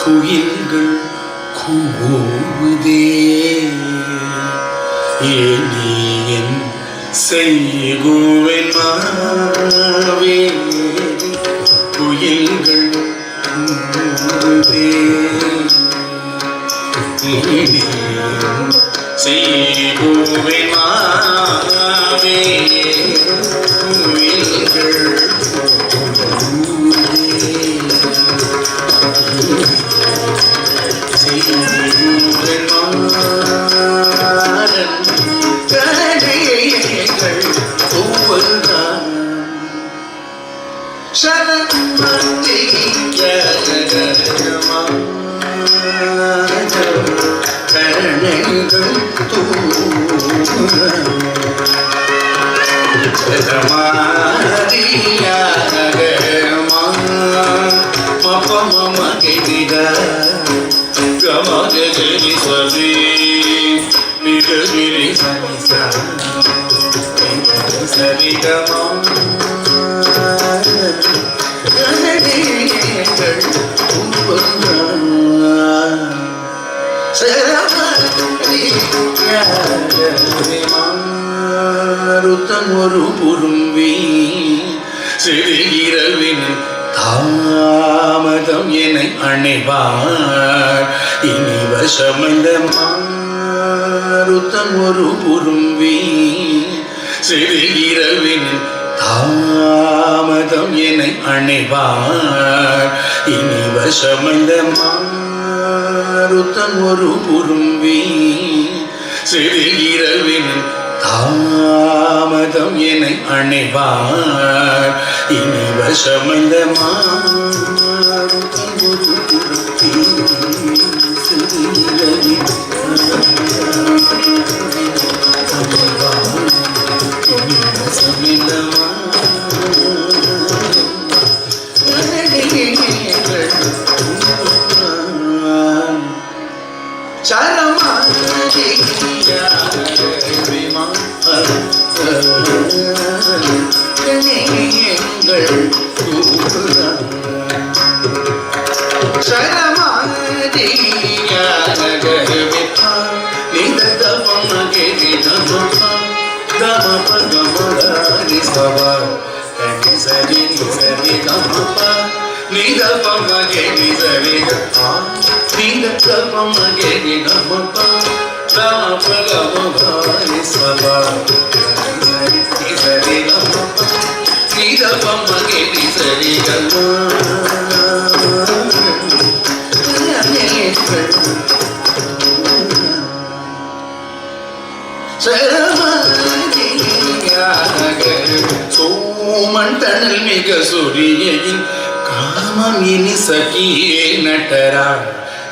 குயில்கள் கூவுதே ஏனியன் செய்குவன் மாவே குயில்கள் கூவுதே ஏனியன் செய்குவன் மாவே குயில்கள் ஒரு புரும்பி சிறு இரவின் தாமதம் என அணைவார் இனி வசமந்த மாருத்தன் ஒரு புரும்பி சிறு இரவின் தாமதம் என அணைவார் இனி வசமந்த மாருத்தன் ஒரு புரும்பி சிறு இரவின் தாமதம் என அணைவார் இனி வசமந்த மாருத்தன் ஒரு புரும்பி சிறு இரவின் சோமண்டனல் மிக சூரியன் காமம் இனி சகியே நட்டரா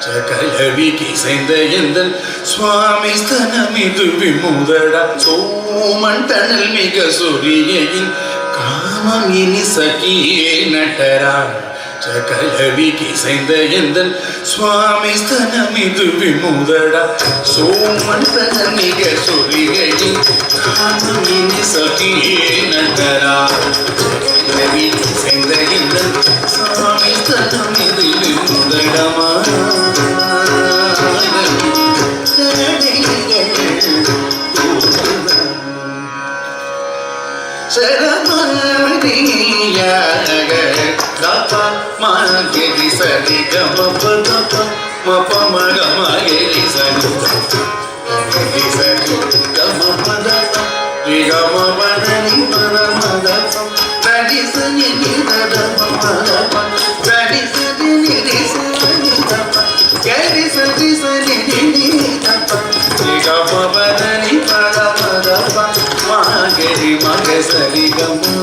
சகலவிக்கு செய்த எந்தன் சுவாமி ஸ்தனமிது விமுதடா சோமண்டனல் மிக சூரியன் காமம் இனி சகியே நட்டரா சகலவிக்கு செய்த எந்தன் சுவாமி ஸ்தனமிது விமுதடா சோமண்டனல் மிக சூரியன் காமம் இனி சகியே நட்டரா சகலவிக்கு செய்த எந்தன் சுவாமி ஸ்தனமிது விமுதடமா Magedi sadi gama pada pa mapa maga magedi sadi magedi sadi gama pada pa gama pada ni pada pada pa sadi sadi ni pada pada pa sadi sadi ni sadi pa gedi sadi sadi ni pa gama pada ni pada pada pa magedi magedi sadi gama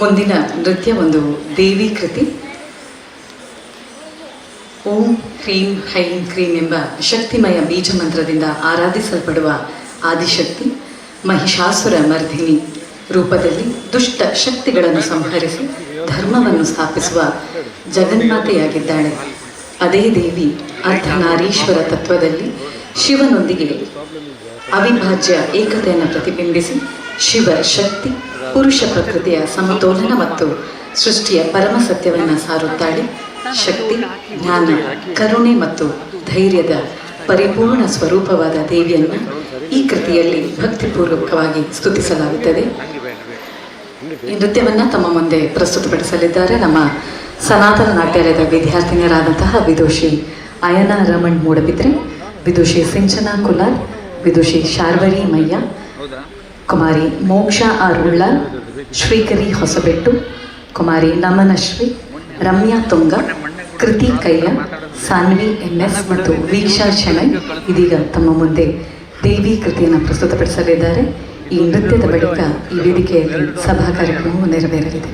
ಮುಂದಿನ ನೃತ್ಯ ಒಂದು ದೇವಿ ಕೃತಿ. ಓಂ ಹ್ರೀಂ ಹೈಂ cream ಎಂಬ ಶಕ್ತಿಮಯ ಬೀಜ ಮಂತ್ರದಿಂದ ಆರಾಧಿಸಲ್ಪಡುವ ಆದಿಶಕ್ತಿ ಮಹಿಷಾಸುರ ಮರ್ಧಿನಿ ರೂಪದಲ್ಲಿ ದುಷ್ಟ ಶಕ್ತಿಗಳನ್ನು ಸಂಹರಿಸಿ ಧರ್ಮವನ್ನು ಸ್ಥಾಪಿಸುವ ಜಗನ್ಮಾತೆಯಾಗಿದ್ದಾಳೆ. ಅದೇ ದೇವಿ ಅರ್ಧನಾರೀಶ್ವರ ತತ್ವದಲ್ಲಿ ಶಿವನೊಂದಿಗೆ ಅವಿಭಾಜ್ಯ ಏಕತೆಯನ್ನು ಪ್ರತಿಬಿಂಬಿಸಿ ಶಿವ ಶಕ್ತಿ ಪುರುಷ ಪ್ರಕೃತಿಯ ಸಮತೋಲನ ಮತ್ತು ಸೃಷ್ಟಿಯ ಪರಮ ಸತ್ಯವನ್ನು ಸಾರುತ್ತಾಳೆ. ಶಕ್ತಿ, ಜ್ಞಾನ, ಕರುಣೆ ಮತ್ತು ಧೈರ್ಯದ ಪರಿಪೂರ್ಣ ಸ್ವರೂಪವಾದ ದೇವಿಯನ್ನು ಈ ಕೃತಿಯಲ್ಲಿ ಭಕ್ತಿಪೂರ್ವಕವಾಗಿ ಸ್ತುತಿಸಲಾಗುತ್ತದೆ. ಈ ನೃತ್ಯವನ್ನು ತಮ್ಮ ಮುಂದೆ ಪ್ರಸ್ತುತಪಡಿಸಲಿದ್ದಾರೆ ನಮ್ಮ ಸನಾತನ ನಾಟ್ಯಾಲಯದ ವಿದ್ಯಾರ್ಥಿನಿಯರಾದಂತಹ ವಿದುಷಿ ಅಯನ ರಮಣ್ ಮೂಡಬಿದ್ರೆ, ವಿದುಷಿ ಸಿಂಚನಾ ಕುಲಾರ್, ವಿದುಷಿ ಶಾರ್ವರಿ ಮಯ್ಯ, ಕುಮಾರಿ ಮೋಕ್ಷಾ ಆರ್ ಉಳ್ಳಾರ್, ಶ್ರೀಕರಿ ಹೊಸಬೆಟ್ಟು, ಕುಮಾರಿ ನಮನಶ್ರೀ, ರಮ್ಯಾ ತುಂಗ, ಕೃತಿ ಕಯ್ಯ, ಸಾನ್ವಿ MS ಮತ್ತು ವೀಕ್ಷಾ ಶೆಣೈ ಇದೀಗ ತಮ್ಮ ಮುಂದೆ ದೇವಿ ಕೃತಿಯನ್ನು ಪ್ರಸ್ತುತಪಡಿಸಲಿದ್ದಾರೆ. ಈ ನೃತ್ಯದ ಬಳಿಕ ಈ ವೇದಿಕೆಯಲ್ಲಿ ಸಭಾ ಕಾರ್ಯಕ್ರಮವು ನೆರವೇರಲಿದೆ.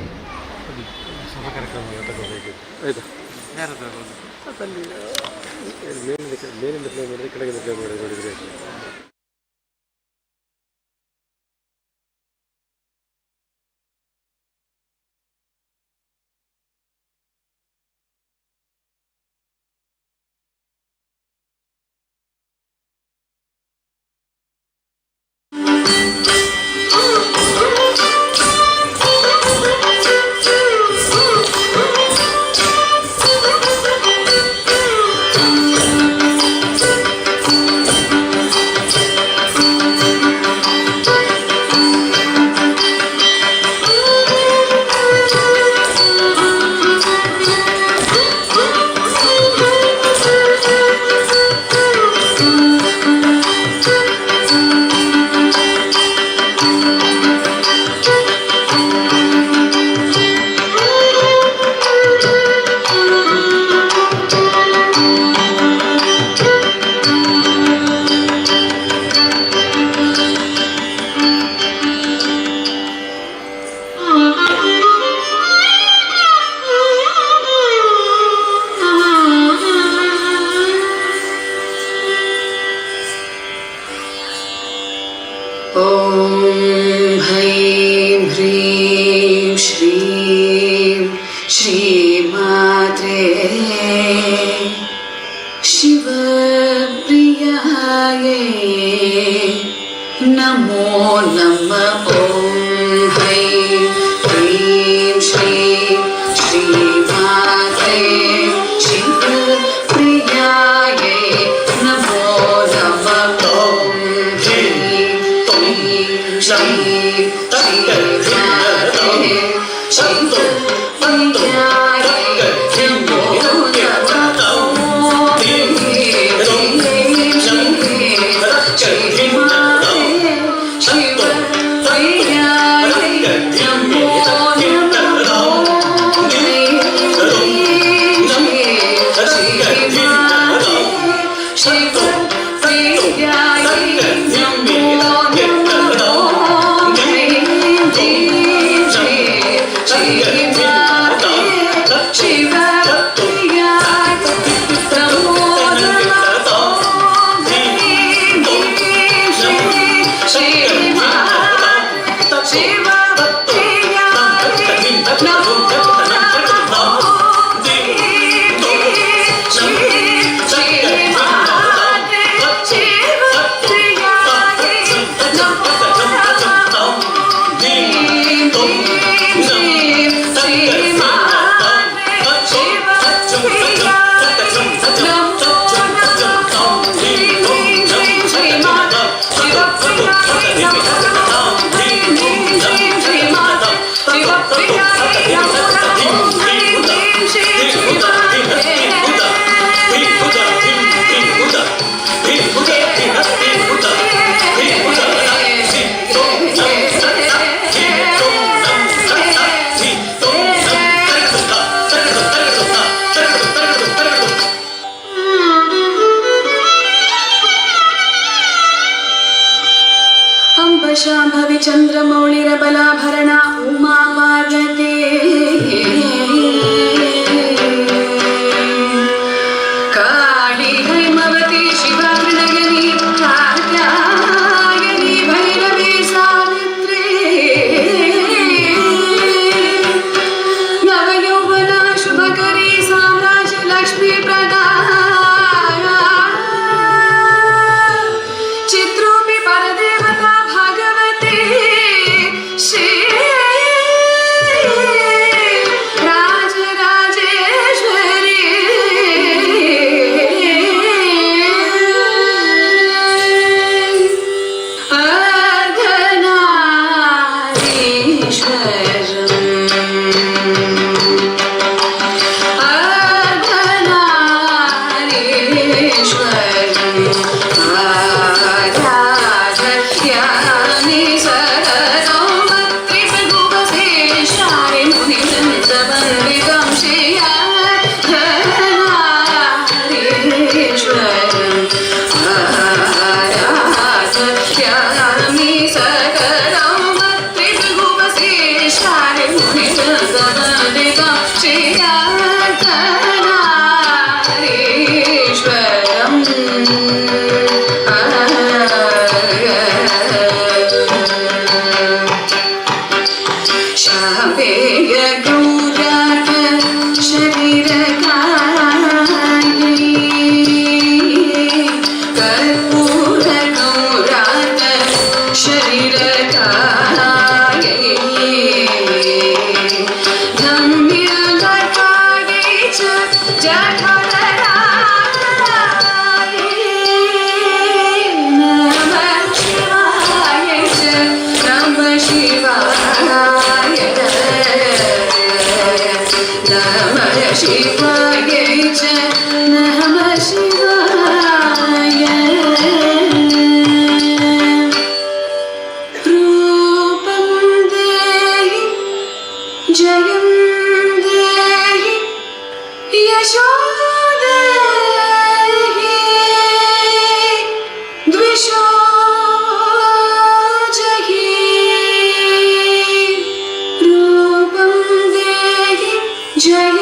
जयं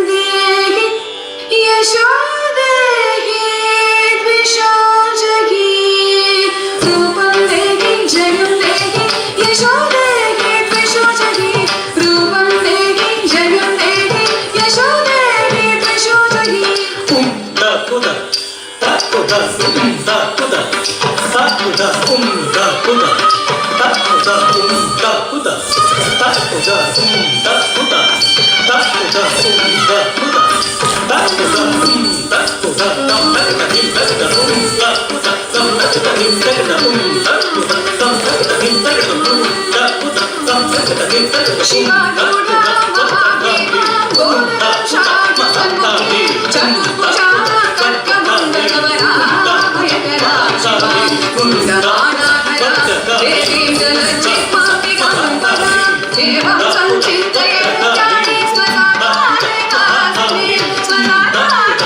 देहि यशोदेहि द्विषोजहि रूपं देहि जयं देहि यशोदेहि द्विषोजहि रूपं देहि जयं देहि यशोदेहि द्विषोजहि शिवारूढा महादेवा गोदं शान्तसन्मुखी चतुर्भुजा खड्गमण्डलवरा भयकरा शिवा कुण्डमालाधरा देवीं जलचित्मापिकाम्बरा देवं सञ्चिन्तये जानि स्वसाधारिकासिनी स्वसाधारिकासिनी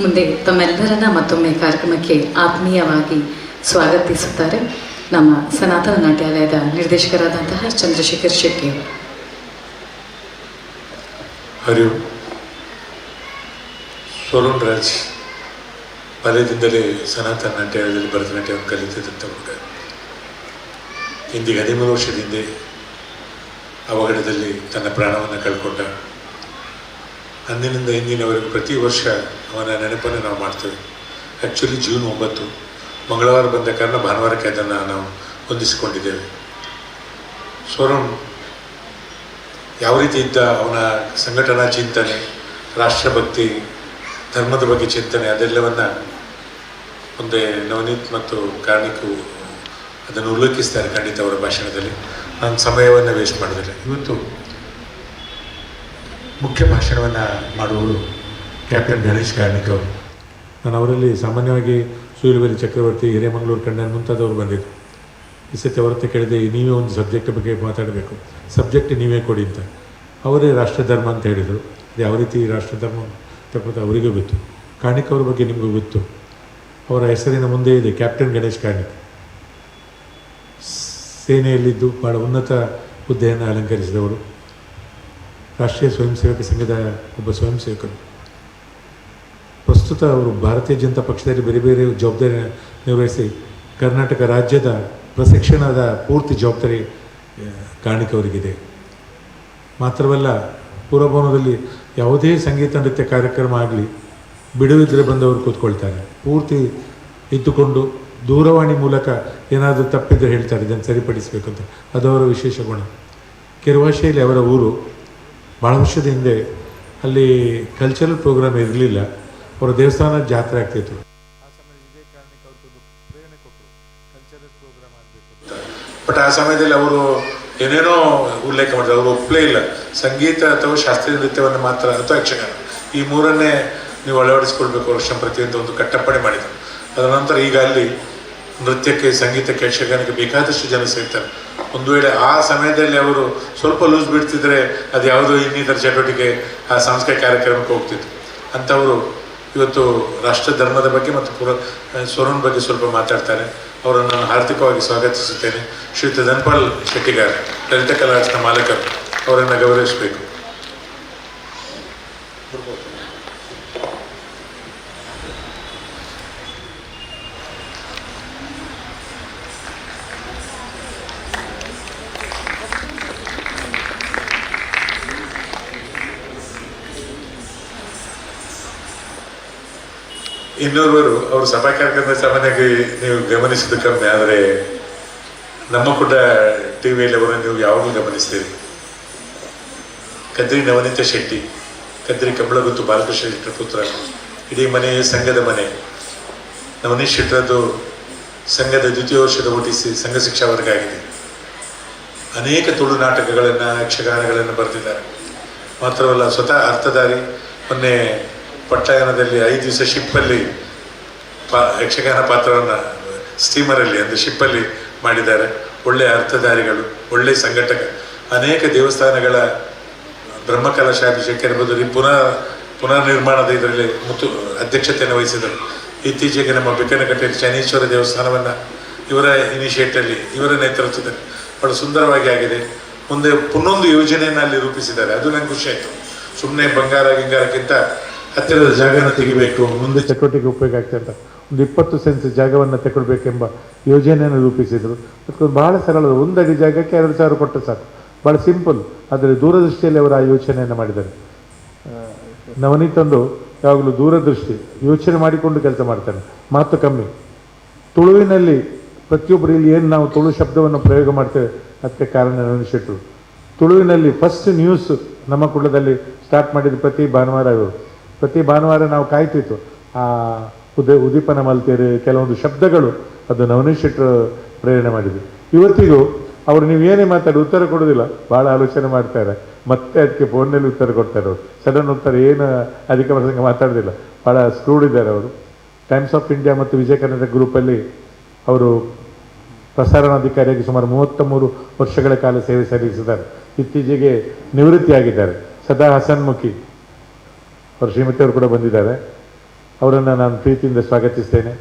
ಮುಂದೆ ತಮ್ಮೆಲ್ಲರನ್ನ ಮತ್ತೊಮ್ಮೆ ಕಾರ್ಯಕ್ರಮಕ್ಕೆ ಆತ್ಮೀಯವಾಗಿ ಸ್ವಾಗತಿಸುತ್ತಾರೆ ನಮ್ಮ ಸನಾತನ ನಾಟ್ಯಾಲಯದ ನಿರ್ದೇಶಕರಾದಂತಹ ಚಂದ್ರಶೇಖರ್ ಶೆಟ್ಟಿ ಅವರು. ಹರಿವು ಸ್ವರುಣ್ ರಾಜ್ ಬಾಲ್ಯದಿಂದಲೇ ಸನಾತನ ನಾಟ್ಯಾಲಯದಲ್ಲಿ ಭರತನಾಟ್ಯವನ್ನು ಕಲಿತಿದ್ದಂಥ ಹುಡುಗ. ಇಂದಿಗೆ 13 ವರ್ಷದ ಹಿಂದೆ ಅವಘಡದಲ್ಲಿ ತನ್ನ ಪ್ರಾಣವನ್ನು ಕಳ್ಕೊಂಡ. ಅಂದಿನಿಂದ ಇಂದಿನವರೆಗೂ ಪ್ರತಿ ವರ್ಷ ಅವನ ನೆನಪನ್ನು ನಾವು ಮಾಡ್ತೇವೆ. ಆ್ಯಕ್ಚುಲಿ ಜೂನ್ 9 ಮಂಗಳವಾರ ಬಂದ ಕಾರಣ ಭಾನುವಾರಕ್ಕೆ ಅದನ್ನು ನಾವು ಹೊಂದಿಸಿಕೊಂಡಿದ್ದೇವೆ. ಸ್ವರುಣ್ ಯಾವ ರೀತಿ ಇದ್ದ, ಅವನ ಸಂಘಟನಾ ಚಿಂತನೆ, ರಾಷ್ಟ್ರಭಕ್ತಿ, ಧರ್ಮದ ಬಗ್ಗೆ ಚಿಂತನೆ, ಅದೆಲ್ಲವನ್ನು ಮುಂದೆ ನವನೀತ್ ಮತ್ತು ಕಾರ್ಣಿಕು ಅದನ್ನು ಉಲ್ಲೇಖಿಸ್ತಾರೆ ಖಂಡಿತ ಅವರ ಭಾಷಣದಲ್ಲಿ. ನಾನು ಸಮಯವನ್ನು ವೇಸ್ಟ್ ಮಾಡೋದಿಲ್ಲ. ಇವತ್ತು ಮುಖ್ಯ ಭಾಷಣವನ್ನು ಮಾಡುವವರು ಕ್ಯಾಪ್ಟನ್ ಗಣೇಶ್ ಕಾರ್ಣಿಕ್ ಅವರು. ನಾನು ಅವರಲ್ಲಿ ಸಾಮಾನ್ಯವಾಗಿ ಸೂರ್ಯಬೆಲೆ ಚಕ್ರವರ್ತಿ, ಹಿರೇಮಂಗಳೂರು ಕಣ್ಣನ್ ಮುಂತಾದವರು ಬಂದಿದ್ದರು. ಈ ಸತಿ ಅವ್ರ ಹತ್ರ ಕೇಳಿದೆ, ನೀವೇ ಒಂದು ಸಬ್ಜೆಕ್ಟ್ ಬಗ್ಗೆ ಮಾತಾಡಬೇಕು, ಸಬ್ಜೆಕ್ಟ್ ನೀವೇ ಕೊಡಿ ಅಂತ. ಅವರೇ ರಾಷ್ಟ್ರಧರ್ಮ ಅಂತ ಹೇಳಿದರು. ಅದು ಯಾವ ರೀತಿ ರಾಷ್ಟ್ರಧರ್ಮ ತಪ್ಪು ಅವರಿಗೂ ಗೊತ್ತು. ಕಾರ್ಣಿಕ್ ಅವ್ರ ಬಗ್ಗೆ ನಿಮಗೂ ಗೊತ್ತು. ಅವರ ಹೆಸರಿನ ಮುಂದೆ ಇದೆ ಕ್ಯಾಪ್ಟನ್ ಗಣೇಶ್ ಕಾರ್ಣಿಕ್. ಸೇನೆಯಲ್ಲಿದ್ದು ಭಾಳ ಉನ್ನತ ಹುದ್ದೆಯನ್ನು ಅಲಂಕರಿಸಿದವರು. ರಾಷ್ಟ್ರೀಯ ಸ್ವಯಂ ಸೇವಕ ಸಂಘದ ಒಬ್ಬ ಸ್ವಯಂ ಸೇವಕರು. ಪ್ರಸ್ತುತ ಅವರು ಭಾರತೀಯ ಜನತಾ ಪಕ್ಷದಲ್ಲಿ ಬೇರೆ ಬೇರೆ ಜವಾಬ್ದಾರಿ ನಿರ್ವಹಿಸಿ ಕರ್ನಾಟಕ ರಾಜ್ಯದ ಪ್ರಶಿಕ್ಷಣದ ಪೂರ್ತಿ ಜವಾಬ್ದಾರಿ ಕಾರ್ಣಿಕ್ ಅವರಿಗಿದೆ. ಮಾತ್ರವಲ್ಲ, ಪೂರ್ವಭವನದಲ್ಲಿ ಯಾವುದೇ ಸಂಗೀತ ನೃತ್ಯ ಕಾರ್ಯಕ್ರಮ ಆಗಲಿ ಬಿಡುವಿದ್ರೆ ಬಂದವರು ಕೂತ್ಕೊಳ್ತಾರೆ. ಪೂರ್ತಿ ಇದ್ದುಕೊಂಡು ದೂರವಾಣಿ ಮೂಲಕ ಏನಾದರೂ ತಪ್ಪಿದ್ರೆ ಹೇಳ್ತಾರೆ, ಇದನ್ನು ಸರಿಪಡಿಸಬೇಕು ಅಂತ. ಅದು ಅವರ ವಿಶೇಷ ಗುಣ. ಕೆರವಾಶೆಯಲ್ಲಿ ಅವರ ಊರು. ಭಾಳ ವರ್ಷದ ಹಿಂದೆ ಅಲ್ಲಿ ಕಲ್ಚರಲ್ ಪ್ರೋಗ್ರಾಮ್ ಇರಲಿಲ್ಲ. ಅವರ ದೇವಸ್ಥಾನದ ಜಾತ್ರೆ ಆಗ್ತಿತ್ತು. ಆ ಸಮಯದಲ್ಲಿ ಇದೇ ಕಾರಣಕ್ಕೆ ಅವ್ರಿಗೊಂದು ಪ್ರೇರಣೆ ಕೊಟ್ಟರು, ಕಲ್ಚರಲ್ ಪ್ರೋಗ್ರಾಮ್ ಆಗಬೇಕು. ಬಟ್ ಆ ಸಮಯದಲ್ಲಿ ಅವರು ಏನೇನೋ ಉಲ್ಲೇಖ ಮಾಡಿದ್ರು. ಅವರು ಒಪ್ಪಲೇ ಇಲ್ಲ. ಸಂಗೀತ ಅಥವಾ ಶಾಸ್ತ್ರೀಯ ನೃತ್ಯವನ್ನು ಮಾತ್ರ ಅಥವಾ ಯಕ್ಷಗಾನ, ಈ ಮೂರನ್ನೇ ನೀವು ಅಳವಡಿಸ್ಕೊಳ್ಬೇಕು ವರ್ಷ ಪ್ರತಿ ಅಂತ ಒಂದು ಕಟ್ಟಪ್ಪಣೆ ಮಾಡಿದರು. ಅದರ ನಂತರ ಈಗ ಅಲ್ಲಿ ನೃತ್ಯಕ್ಕೆ, ಸಂಗೀತಕ್ಕೆ, ಯಕ್ಷಗಾನಕ್ಕೆ ಬೇಕಾದಷ್ಟು ಜನ ಸೇರ್ತಾರೆ. ಒಂದು ವೇಳೆ ಆ ಸಮಯದಲ್ಲಿ ಅವರು ಸ್ವಲ್ಪ ಲೂಸ್ ಬಿಡ್ತಿದ್ರೆ ಅದು ಯಾವುದೋ ಇನ್ನಿತರ ಚಟುವಟಿಕೆ, ಆ ಸಾಂಸ್ಕೃತಿಕ ಕಾರ್ಯಕ್ರಮಕ್ಕೆ ಹೋಗ್ತಿತ್ತು. ಅಂಥವರು ಇವತ್ತು ರಾಷ್ಟ್ರ ಧರ್ಮದ ಬಗ್ಗೆ ಮತ್ತು ಸ್ವರುಣ್ ಬಗ್ಗೆ ಸ್ವಲ್ಪ ಮಾತಾಡ್ತಾರೆ. ಅವರನ್ನು ನಾನು ಹಾರ್ದಿಕವಾಗಿ ಸ್ವಾಗತಿಸುತ್ತೇನೆ. ಶ್ರೀಯುತ ಧನ್ಪಾಲ್ ಶೆಟ್ಟಿಗಾರ್, ಲಲಿತ ಕಲಾವಿದನ ಮಾಲಕರು, ಅವರನ್ನು ಗೌರವಿಸಬೇಕು. ಇನ್ನೋರ್ವರು ಅವರು ಸಭಾ ಕಾರ್ಯಕ್ರಮದ ಸಾಮಾನ್ಯವಾಗಿ ನೀವು ಗಮನಿಸಿದ ಕಮ್ಮಿ, ಆದರೆ ನಮ್ಮ ಕೂಡ ಟಿ ವಿಯಲ್ಲಿ ಅವರನ್ನು ನೀವು ಯಾವಾಗಲೂ ಗಮನಿಸ್ತೀರಿ. ಕದ್ರಿ ನವನೀತ ಶೆಟ್ಟಿ, ಕದ್ರಿ ಕಬ್ಬಳಗುತ್ತು ಬಾಲಕೃಷ್ಣ ಶೆಟ್ಟರ ಪುತ್ರ. ಇಡೀ ಮನೆ ಸಂಘದ ಮನೆ. ನವನೀತ್ ಶೆಟ್ಟರದ್ದು ಸಂಘದ ದ್ವಿತೀಯ ವರ್ಷದ OTC ಸಂಘ ಶಿಕ್ಷಾ ವರ್ಗ ಆಗಿದೆ. ಅನೇಕ ತುಳು ನಾಟಕಗಳನ್ನು, ಯಕ್ಷಗಾನಗಳನ್ನು ಬರೆದಿದ್ದಾರೆ. ಮಾತ್ರವಲ್ಲ, ಸ್ವತಃ ಅರ್ಥಧಾರಿ. ಮೊನ್ನೆ ಪಟ್ಟಣದಲ್ಲಿ 5 ದಿವಸ ಶಿಪ್ಪಲ್ಲಿ ಯಕ್ಷಗಾನ ಪಾತ್ರವನ್ನು ಸ್ಟೀಮರಲ್ಲಿ ಅಂದರೆ ಶಿಪ್ಪಲ್ಲಿ ಮಾಡಿದ್ದಾರೆ. ಒಳ್ಳೆಯ ಅರ್ಥಧಾರಿಗಳು, ಒಳ್ಳೆಯ ಸಂಘಟಕ. ಅನೇಕ ದೇವಸ್ಥಾನಗಳ ಬ್ರಹ್ಮಕಲಶಾಭಿಷೇಕ ಇರ್ಬೋದು, ಪುನರ್ ನಿರ್ಮಾಣದ ಇದರಲ್ಲಿ ಅಧ್ಯಕ್ಷತೆಯನ್ನು ವಹಿಸಿದರು. ಇತ್ತೀಚೆಗೆ ನಮ್ಮ ಬೆಕ್ಕನಕಟ್ಟೆಯಲ್ಲಿ ಶನೀಶ್ವರ ದೇವಸ್ಥಾನವನ್ನು ಇವರ ಇನಿಷಿಯೇಟಲ್ಲಿ, ಇವರ ನೇತೃತ್ವದಲ್ಲಿ ಭಾಳ ಸುಂದರವಾಗಿ ಆಗಿದೆ. ಮುಂದೆ ಪುನೊಂದು ಯೋಜನೆಯನ್ನು ಅಲ್ಲಿ ರೂಪಿಸಿದ್ದಾರೆ. ಅದು ನನಗೆ ಖುಷಿ ಆಯಿತು. ಸುಮ್ಮನೆ ಗಿಂಗಾರಕ್ಕಿಂತ ಹತ್ತಿರದ ಜಾಗನ ತೆಗಿಬೇಕು, ಮುಂದೆ ಚಟುವಟಿಕೆ ಉಪಯೋಗ ಆಗ್ತದೆ ಅಂತ ಒಂದು 20 ಸೆನ್ಸ್ ಜಾಗವನ್ನು ತಗೊಳ್ಬೇಕೆಂಬ ಯೋಜನೆಯನ್ನು ರೂಪಿಸಿದರು. ಅದಕ್ಕೊಂದು ಭಾಳ ಸರಳದ 1 ಅಡಿ ಜಾಗಕ್ಕೆ 2,000 ಕೊಟ್ಟರೆ ಸಾಕು. ಭಾಳ ಸಿಂಪಲ್. ಆದರೆ ದೂರದೃಷ್ಟಿಯಲ್ಲಿ ಅವರು ಆ ಯೋಚನೆಯನ್ನು ಮಾಡಿದ್ದಾರೆ. ನವನೀತ್ ಒಂದು ಯಾವಾಗಲೂ ದೂರದೃಷ್ಟಿ, ಯೋಚನೆ ಮಾಡಿಕೊಂಡು ಕೆಲಸ ಮಾಡ್ತಾನೆ. ಮಾತು ಕಮ್ಮಿ. ತುಳುವಿನಲ್ಲಿ ಪ್ರತಿಯೊಬ್ಬರು ಇಲ್ಲಿ ಏನು ನಾವು ತುಳು ಶಬ್ದವನ್ನು ಪ್ರಯೋಗ ಮಾಡ್ತೇವೆ, ಅದಕ್ಕೆ ಕಾರಣ ನವನೀತ್ ಶೆಟ್ಟರು. ತುಳುವಿನಲ್ಲಿ ಫಸ್ಟ್ ನ್ಯೂಸ್ ನಮ್ಮ ಕುಲದಲ್ಲಿ ಸ್ಟಾರ್ಟ್ ಮಾಡಿದ ಪ್ರತಿ ಭಾನುವಾರ ಇವರು. ಪ್ರತಿ ಭಾನುವಾರ ನಾವು ಕಾಯ್ತಿತ್ತು. ಆ ಉದೀಪನ ಮಲ್ತೇರಿ ಕೆಲವೊಂದು ಶಬ್ದಗಳು ಅದು ನವನೀತ್ ಶೆಟ್ಟರು ಪ್ರೇರಣೆ ಮಾಡಿದ್ವಿ. ಇವತ್ತಿಗೂ ಅವರು ನೀವು ಏನೇ ಮಾತಾಡಿ ಉತ್ತರ ಕೊಡೋದಿಲ್ಲ, ಭಾಳ ಆಲೋಚನೆ ಮಾಡ್ತಾರೆ. ಮತ್ತೆ ಅದಕ್ಕೆ ಫೋನ್ನಲ್ಲಿ ಉತ್ತರ ಕೊಡ್ತಾರೆ. ಅವರು ಸಡನ್ ಉತ್ತರ ಏನು ಅಧಿಕ ಪ್ರಸಂಗ ಮಾತಾಡೋದಿಲ್ಲ. ಭಾಳ ಸ್ಕ್ರೂಡ್ ಇದ್ದಾರೆ ಅವರು. ಟೈಮ್ಸ್ ಆಫ್ ಇಂಡಿಯಾ ಮತ್ತು ವಿಜಯ ಕರ್ನಾಟಕ ಗ್ರೂಪಲ್ಲಿ ಅವರು ಪ್ರಸಾರಣಾಧಿಕಾರಿಯಾಗಿ ಸುಮಾರು 33 ವರ್ಷಗಳ ಕಾಲ ಸೇವೆ ಸಲ್ಲಿಸಿದ್ದಾರೆ. ಇತ್ತೀಚೆಗೆ ನಿವೃತ್ತಿಯಾಗಿದ್ದಾರೆ. ಸದಾ ಹಸನ್ಮುಖಿ ಅವರು ಶ್ರೀಮತಿಯವರು ಕೂಡ ಬಂದಿದ್ದಾರೆ. ಅವರನ್ನು ನಾನು ಪ್ರೀತಿಯಿಂದ ಸ್ವಾಗತಿಸ್ತೇನೆ.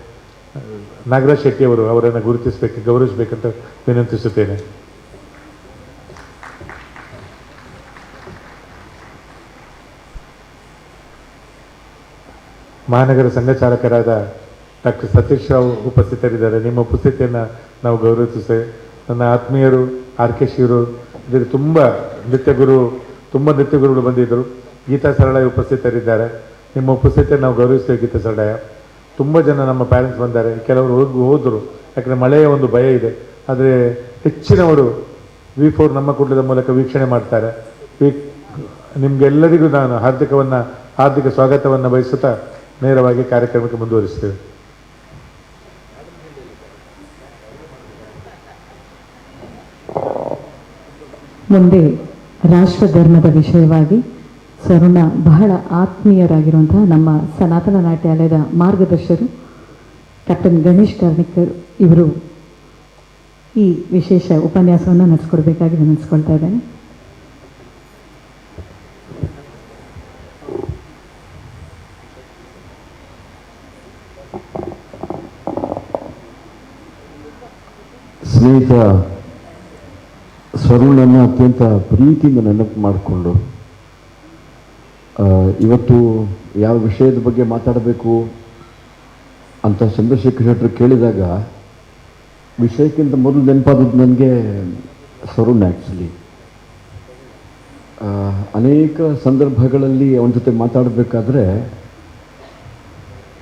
ನಾಗರಾಜ್ ಶೆಟ್ಟಿ ಅವರು ಅವರನ್ನು ಗುರುತಿಸಬೇಕು, ಗೌರವಿಸಬೇಕಂತ ವಿನಂತಿಸುತ್ತೇನೆ. ಮಹಾನಗರ ಸಂಘ ಚಾಲಕರಾದ ಡಾಕ್ಟರ್ ಸತೀಶ್ ರಾವ್ ಉಪಸ್ಥಿತರಿದ್ದಾರೆ. ನಿಮ್ಮ ಉಪಸ್ಥಿತಿಯನ್ನು ನಾವು ಗೌರವಿಸುತ್ತೇವೆ. ನನ್ನ ಆತ್ಮೀಯರು ಆರ್.ಕೆ. ಶಿವರು, ಇದರ ತುಂಬ ನೃತ್ಯಗುರುಗಳು ಬಂದಿದ್ದರು. ಗೀತಾ ಸರಳಾಯ ಉಪಸ್ಥಿತರಿದ್ದಾರೆ. ನಿಮ್ಮ ಉಪಸ್ಥಿತಿಯನ್ನು ನಾವು ಗೌರವಿಸ್ತೇವೆ. ಗೀತಾ ಸರಳಾಯ, ತುಂಬ ಜನ ನಮ್ಮ ಪ್ಯಾರೆಂಟ್ಸ್ ಬಂದ್ದಾರೆ. ಕೆಲವರು ಹೋದರು, ಯಾಕಂದರೆ ಮಳೆಯ ಒಂದು ಭಯ ಇದೆ. ಆದರೆ ಹೆಚ್ಚಿನವರು V4 ನಮ್ಮ ಕುಟುಂಬದ ಮೂಲಕ ವೀಕ್ಷಣೆ ಮಾಡ್ತಾರೆ. ನಿಮಗೆಲ್ಲರಿಗೂ ನಾನು ಹಾರ್ದಿಕ ಸ್ವಾಗತವನ್ನು ಬಯಸುತ್ತಾ ನೇರವಾಗಿ ಕಾರ್ಯಕ್ರಮಕ್ಕೆ ಮುಂದುವರಿಸ್ತೇವೆ. ಮುಂದೆ ರಾಷ್ಟ್ರ ಧರ್ಮದ ವಿಷಯವಾಗಿ ಸ್ವರ್ಣ ಬಹಳ ಆತ್ಮೀಯರಾಗಿರುವಂತಹ ನಮ್ಮ ಸನಾತನ ನಾಟ್ಯಾಲಯದ ಮಾರ್ಗದರ್ಶಕರು ಕ್ಯಾಪ್ಟನ್ ಗಣೇಶ್ ಕಾರ್ಣಿಕರ್ ಇವರು ಈ ವಿಶೇಷ ಉಪನ್ಯಾಸವನ್ನು ನಡೆಸಿಕೊಡ್ಬೇಕಾಗಿ ವಿನಂತಿಸ್ಕೊಳ್ತಾ ಇದ್ದೇನೆ. ಸ್ನೇಹಿತ ಸ್ವರ್ಣನ ಅತ್ಯಂತ ಪ್ರೀತಿಯಿಂದ ನೆನಪು ಮಾಡಿಕೊಂಡು ಇವತ್ತು ಯಾವ ವಿಷಯದ ಬಗ್ಗೆ ಮಾತಾಡಬೇಕು ಅಂತ ಚಂದ್ರಶೇಖರ್ ಶೆಟ್ಟರು ಕೇಳಿದಾಗ ವಿಷಯಕ್ಕಿಂತ ಮೊದಲು ನೆನಪಾದದ್ದು ನನಗೆ ಸ್ವರುಣ್. ಆ್ಯಕ್ಚುಲಿ ಅನೇಕ ಸಂದರ್ಭಗಳಲ್ಲಿ ಅವನ ಜೊತೆ ಮಾತಾಡಬೇಕಾದ್ರೆ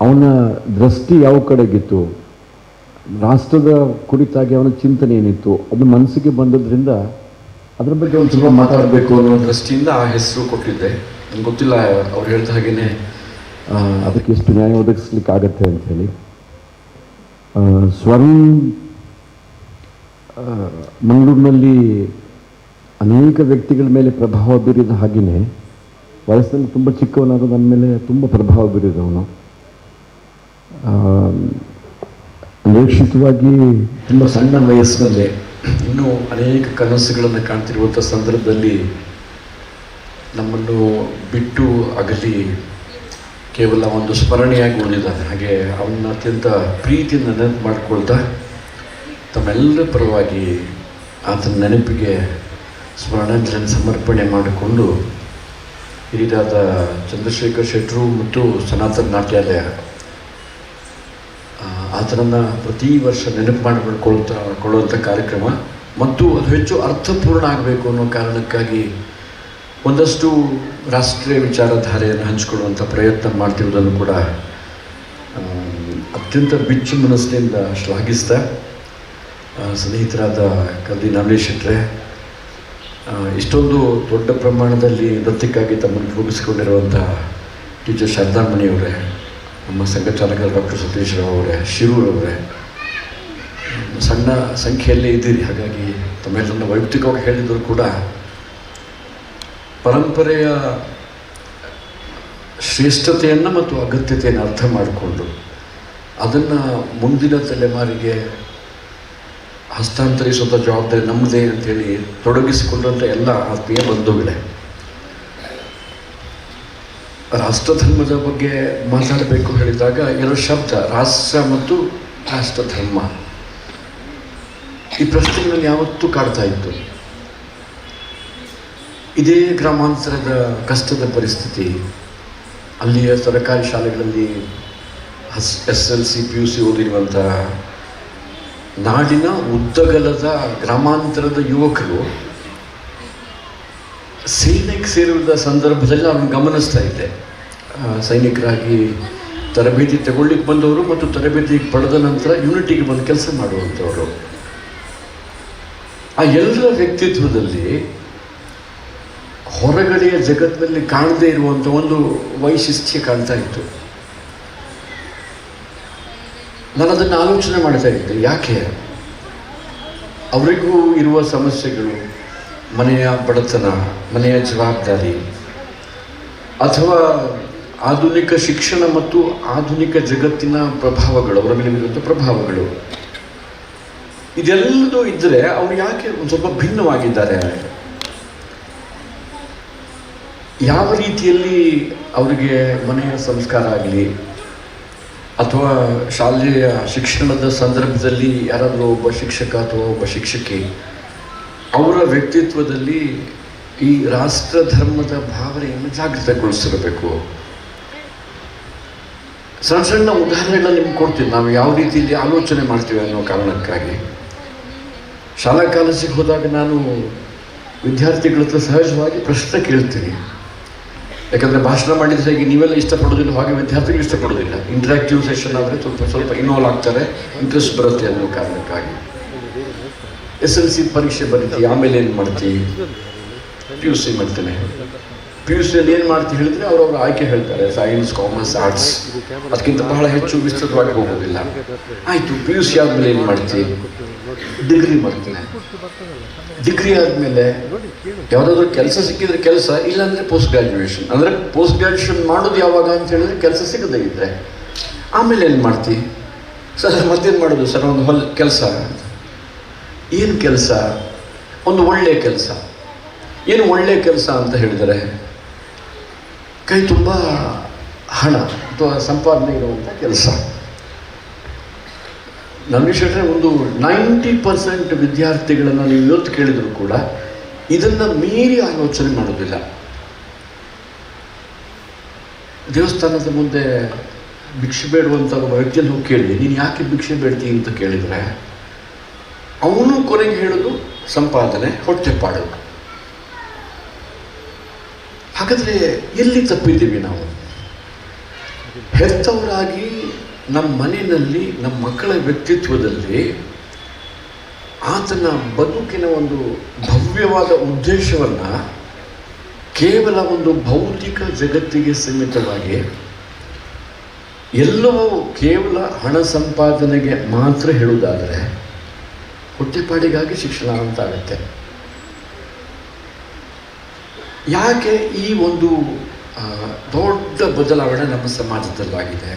ಅವನ ದೃಷ್ಟಿ ಯಾವ ಕಡೆಗಿತ್ತು, ರಾಷ್ಟ್ರದ ಕುರಿತಾಗಿ ಅವನ ಚಿಂತನೆ ಏನಿತ್ತು, ಅದು ಮನಸ್ಸಿಗೆ ಬಂದದ್ರಿಂದ ಅದ್ರ ಬಗ್ಗೆ ಒಂದು ಸ್ವಲ್ಪ ಮಾತಾಡಬೇಕು ಅನ್ನೋ ದೃಷ್ಟಿಯಿಂದ ಆ ಹೆಸರು ಕೊಟ್ಟಿದ್ದೆ. ನನಗೆ ಗೊತ್ತಿಲ್ಲ ಅವ್ರು ಹೇಳಿದ ಹಾಗೆಯೇ ಅದಕ್ಕೆ ಎಷ್ಟು ನ್ಯಾಯ ಒದಗಿಸ್ಲಿಕ್ಕೆ ಆಗತ್ತೆ ಅಂಥೇಳಿ. ಸ್ವರ್ಣ ಮಂಗಳೂರಿನಲ್ಲಿ ಅನೇಕ ವ್ಯಕ್ತಿಗಳ ಮೇಲೆ ಪ್ರಭಾವ ಬೀರಿದ ಹಾಗೆಯೇ ವಯಸ್ಸಿನಲ್ಲಿ ತುಂಬ ಚಿಕ್ಕವನಾದ ನನ್ನ ಮೇಲೆ ತುಂಬ ಪ್ರಭಾವ ಬೀರಿದವನು. ನಿರೀಕ್ಷಿತವಾಗಿ ತುಂಬ ಸಣ್ಣ ವಯಸ್ಸಿನಲ್ಲೇ ಇನ್ನೂ ಅನೇಕ ಕನಸುಗಳನ್ನು ಕಾಣ್ತಿರುವಂಥ ಸಂದರ್ಭದಲ್ಲಿ ನಮ್ಮನ್ನು ಬಿಟ್ಟು ಅಗಲಿ ಕೇವಲ ಒಂದು ಸ್ಮರಣೆಯಾಗಿ ಉಳಿದಿದ್ದಾನೆ. ಹಾಗೆ ಅವನ್ನ ಅತ್ಯಂತ ಪ್ರೀತಿಯಿಂದ ನೆನಪು ಮಾಡಿಕೊಳ್ತಾ ತಮ್ಮೆಲ್ಲರ ಪರವಾಗಿ ಆತನ ನೆನಪಿಗೆ ಸ್ಮರಣಾಂಜಲಿ ಸಮರ್ಪಣೆ ಮಾಡಿಕೊಂಡು ಹಿರಿಯರಾದ ಚಂದ್ರಶೇಖರ್ ಶೆಟ್ಟರು ಮತ್ತು ಸನಾತನ ನಾಟ್ಯಾಲಯ ಆತನನ್ನು ಪ್ರತಿ ವರ್ಷ ನೆನಪು ಮಾಡಿಕೊಳ್ಳುವಂಥ ಕಾರ್ಯಕ್ರಮ ಮತ್ತು ಅದು ಹೆಚ್ಚು ಅರ್ಥಪೂರ್ಣ ಆಗಬೇಕು ಅನ್ನೋ ಕಾರಣಕ್ಕಾಗಿ ಒಂದಷ್ಟು ರಾಷ್ಟ್ರೀಯ ವಿಚಾರಧಾರೆಯನ್ನು ಹಂಚಿಕೊಳ್ಳುವಂಥ ಪ್ರಯತ್ನ ಮಾಡ್ತಿರುವುದನ್ನು ಕೂಡ ಅತ್ಯಂತ ಬಿಚ್ಚು ಮನಸ್ಸಿನಿಂದ ಶ್ಲಾಘಿಸ್ತಾ ಸ್ನೇಹಿತರಾದ ಕಲ್ದಿ ನಾಗೇಶ್ ಶೆಟ್ಟರೆ, ಇಷ್ಟೊಂದು ದೊಡ್ಡ ಪ್ರಮಾಣದಲ್ಲಿ ನೃತ್ಯಕ್ಕಾಗಿ ತಮ್ಮನ್ನು ರೂಪಿಸಿಕೊಂಡಿರುವಂಥ ಟೀಚರ್ ಶಾರದಾಮಣಿಯವರೇ, ನಮ್ಮ ಸಂಘ ಚಾಲಕರ ಡಾಕ್ಟರ್ ಸತೀಶ್ ರಾವ್ ಅವರೇ, ಶಿರೂರವರೇ, ಸಣ್ಣ ಸಂಖ್ಯೆಯಲ್ಲೇ ಇದ್ದೀರಿ. ಹಾಗಾಗಿ ತಮ್ಮೆಲ್ಲರನ್ನ ವೈಯಕ್ತಿಕವಾಗಿ ಹೇಳಿದರೂ ಕೂಡ ಪರಂಪರೆಯ ಶ್ರೇಷ್ಠತೆಯನ್ನು ಮತ್ತು ಅಗತ್ಯತೆಯನ್ನು ಅರ್ಥ ಮಾಡಿಕೊಂಡು ಅದನ್ನು ಮುಂದಿನ ತಲೆಮಾರಿಗೆ ಹಸ್ತಾಂತರಿಸುವಂಥ ಜವಾಬ್ದಾರಿ ನಮ್ಮದೇ ಅಂತೇಳಿ ತೊಡಗಿಸಿಕೊಂಡಂಥ ಎಲ್ಲ ಆತ್ಮೀಯ ಬಂಧುಗಳೇ, ರಾಷ್ಟ್ರಧರ್ಮದ ಬಗ್ಗೆ ಮಾತಾಡಬೇಕು ಹೇಳಿದಾಗ ಎರಡು ಶಬ್ದ, ರಾಷ್ಟ್ರ ಮತ್ತು ರಾಷ್ಟ್ರಧರ್ಮ. ಈ ಪ್ರಶ್ನೆಗಳನ್ನು ಯಾವತ್ತೂ ಕಾಡ್ತಾ ಇತ್ತು. ಇದೇ ಗ್ರಾಮಾಂತರದ ಕಷ್ಟದ ಪರಿಸ್ಥಿತಿ, ಅಲ್ಲಿಯ ಸರ್ಕಾರಿ ಶಾಲೆಗಳಲ್ಲಿ SLC PUC ಓದಿರುವಂಥ ನಾಡಿನ ಉದ್ದಗಲದ ಗ್ರಾಮಾಂತರದ ಯುವಕರು ಸೇನೆಗೆ ಸೇರಿದ ಸಂದರ್ಭದಲ್ಲಿ ಅವನು ಗಮನಿಸ್ತಾ ಇದ್ದೆ. ಸೈನಿಕರಾಗಿ ತರಬೇತಿ ತಗೊಳ್ಳಿಕ್ಕೆ ಬಂದವರು ಮತ್ತು ತರಬೇತಿ ಪಡೆದ ನಂತರ ಯೂನಿಟಿಗೆ ಬಂದು ಕೆಲಸ ಮಾಡುವಂಥವರು. ಆ ಎಲ್ಲರ ವ್ಯಕ್ತಿತ್ವದಲ್ಲಿ ಹೊರಗಡೆಯ ಜಗತ್ತಿನಲ್ಲಿ ಕಾಣದೇ ಇರುವಂಥ ಒಂದು ವೈಶಿಷ್ಟ್ಯ ಕಾಣ್ತಾ ಇತ್ತು. ನಾನು ಅದನ್ನು ಆಲೋಚನೆ ಮಾಡ್ತಾ ಇದ್ದೆ, ಯಾಕೆ ಅವರಿಗೂ ಇರುವ ಸಮಸ್ಯೆಗಳು, ಮನೆಯ ಬಡತನ, ಮನೆಯ ಜವಾಬ್ದಾರಿ, ಅಥವಾ ಆಧುನಿಕ ಶಿಕ್ಷಣ ಮತ್ತು ಆಧುನಿಕ ಜಗತ್ತಿನ ಪ್ರಭಾವಗಳು, ಅವರ ಮೇಲೆ ಇರುವಂಥ ಪ್ರಭಾವಗಳು, ಇದೆಲ್ಲದೂ ಇದ್ದರೆ ಅವರು ಯಾಕೆ ಒಂದು ಸ್ವಲ್ಪ ಭಿನ್ನವಾಗಿದ್ದಾರೆ? ಯಾವ ರೀತಿಯಲ್ಲಿ ಅವರಿಗೆ ಮನೆಯ ಸಂಸ್ಕಾರ ಆಗಲಿ, ಅಥವಾ ಶಾಲೆಯ ಶಿಕ್ಷಣದ ಸಂದರ್ಭದಲ್ಲಿ ಯಾರಾದರೂ ಒಬ್ಬ ಶಿಕ್ಷಕ ಅಥವಾ ಒಬ್ಬ ಶಿಕ್ಷಕಿ ಅವರ ವ್ಯಕ್ತಿತ್ವದಲ್ಲಿ ಈ ರಾಷ್ಟ್ರ ಧರ್ಮದ ಭಾವನೆಯನ್ನು ಜಾಗೃತಗೊಳಿಸಿರಬೇಕು. ಸಣ್ಣ ಸಣ್ಣ ಉದಾಹರಣೆಗಳನ್ನ ನಿಮ್ಗೆ ಕೊಡ್ತೀನಿ. ನಾವು ಯಾವ ರೀತಿಯಲ್ಲಿ ಆಲೋಚನೆ ಮಾಡ್ತೀವಿ ಅನ್ನೋ ಕಾರಣಕ್ಕಾಗಿ ಶಾಲಾ ಕಾಲೇಜಿಗೆ ಹೋದಾಗ ನಾನು ವಿದ್ಯಾರ್ಥಿಗಳ ಹತ್ರ ಸಹಜವಾಗಿ ಪ್ರಶ್ನೆ ಕೇಳ್ತೀನಿ. ಯಾಕಂದರೆ ಭಾಷಣ ಮಾಡಿದರೆ ಈಗ ನೀವೆಲ್ಲ ಇಷ್ಟಪಡೋದಿಲ್ಲ, ಹಾಗೆ ವಿದ್ಯಾರ್ಥಿಗಳು ಇಷ್ಟಪಡೋದಿಲ್ಲ. ಇಂಟ್ರಾಕ್ಟಿವ್ ಸೆಷನ್ ಆದರೆ ಸ್ವಲ್ಪ ಇನ್ವಾಲ್ವ್ ಆಗ್ತಾರೆ, ಇಂಟ್ರೆಸ್ಟ್ ಬರುತ್ತೆ ಅನ್ನೋ ಕಾರಣಕ್ಕಾಗಿ. SLC ಪರೀಕ್ಷೆ ಬರೀತೀವಿ, ಆಮೇಲೆ ಏನು ಮಾಡ್ತೀವಿ? PUC ಮಾಡ್ತೇನೆ. PUCಯಲ್ಲಿ ಏನು ಮಾಡ್ತೀವಿ ಹೇಳಿದರೆ ಅವರವರ ಆಯ್ಕೆ ಹೇಳ್ತಾರೆ, ಸೈನ್ಸ್, ಕಾಮರ್ಸ್, ಆರ್ಟ್ಸ್. ಅದಕ್ಕಿಂತ ಬಹಳ ಹೆಚ್ಚು ವಿಸ್ತೃತವಾಗಿ ಹೋಗೋದಿಲ್ಲ. ಆಯಿತು, PUC ಆದಮೇಲೆ ಏನು ಮಾಡ್ತೀವಿ? ಡಿಗ್ರಿ ಮಾಡ್ತೇನೆ. ಡಿಗ್ರಿ ಆದಮೇಲೆ ಯಾವುದಾದ್ರೂ ಕೆಲಸ ಸಿಕ್ಕಿದ್ರೆ ಕೆಲಸ, ಇಲ್ಲಾಂದರೆ ಪೋಸ್ಟ್ ಗ್ರ್ಯಾಜುಯೇಷನ್. ಅಂದರೆ ಪೋಸ್ಟ್ ಗ್ರ್ಯಾಜುಯೇಷನ್ ಮಾಡೋದು ಯಾವಾಗ ಅಂತ ಹೇಳಿದ್ರೆ ಕೆಲಸ ಸಿಗದೇ ಇದ್ದರೆ ಆಮೇಲೆ ಏನು ಮಾಡ್ತೀವಿ? ಸರ್ ಮತ್ತೇನು ಮಾಡೋದು ಸರ್? ಒಂದು ಕೆಲಸ. ಏನು ಕೆಲಸ? ಒಂದು ಒಳ್ಳೆಯ ಕೆಲಸ. ಏನು ಒಳ್ಳೆಯ ಕೆಲಸ ಅಂತ ಹೇಳಿದರೆ ಕೈ ತುಂಬ ಹಣ ಅಥವಾ ಸಂಪಾದನೆ ಇರುವಂಥ ಕೆಲಸ. ನನಗೆ ಶೆಟ್ರೆ ಒಂದು 90% ವಿದ್ಯಾರ್ಥಿಗಳನ್ನು ನೀವು ಇವತ್ತು ಕೇಳಿದರೂ ಕೂಡ ಇದನ್ನು ಮೀರಿ ಆಲೋಚನೆ ಮಾಡೋದಿಲ್ಲ. ದೇವಸ್ಥಾನದ ಮುಂದೆ ಭಿಕ್ಷೆ ಬೇಡುವಂಥ ಒಬ್ಬ ವ್ಯಕ್ತಿಯನ್ನು ಹೋಗಿ ಕೇಳಿ, ನೀನು ಯಾಕೆ ಭಿಕ್ಷೆ ಬೇಡ್ತೀನಿ ಅಂತ ಕೇಳಿದರೆ ಅವನು ಕೊನೆಗೆ ಹೇಳೋದು ಸಂಪಾದನೆ, ಹೊಟ್ಟೆಪಾಡು. ಹಾಗಾದರೆ ಎಲ್ಲಿ ತಪ್ಪಿದ್ದೀವಿ ನಾವು? ಹೆತ್ತವರಾಗಿ ನಮ್ಮ ಮನೆಯಲ್ಲಿ ನಮ್ಮ ಮಕ್ಕಳ ವ್ಯಕ್ತಿತ್ವದಲ್ಲಿ ಆತನ ಬದುಕಿನ ಒಂದು ಭವ್ಯವಾದ ಉದ್ದೇಶವನ್ನು ಕೇವಲ ಒಂದು ಭೌತಿಕ ಜಗತ್ತಿಗೆ ಸೀಮಿತವಾಗಿ ಎಲ್ಲವೂ ಕೇವಲ ಹಣ ಸಂಪಾದನೆಗೆ ಮಾತ್ರ ಹೇಳುವುದಾದರೆ ಹೊಟ್ಟೆಪಾಡಿಗಾಗಿ ಶಿಕ್ಷಣ ಅಂತಾಗುತ್ತೆ. ಯಾಕೆ ಈ ಒಂದು ದೊಡ್ಡ ಬದಲಾವಣೆ ನಮ್ಮ ಸಮಾಜದಲ್ಲಾಗಿದೆ?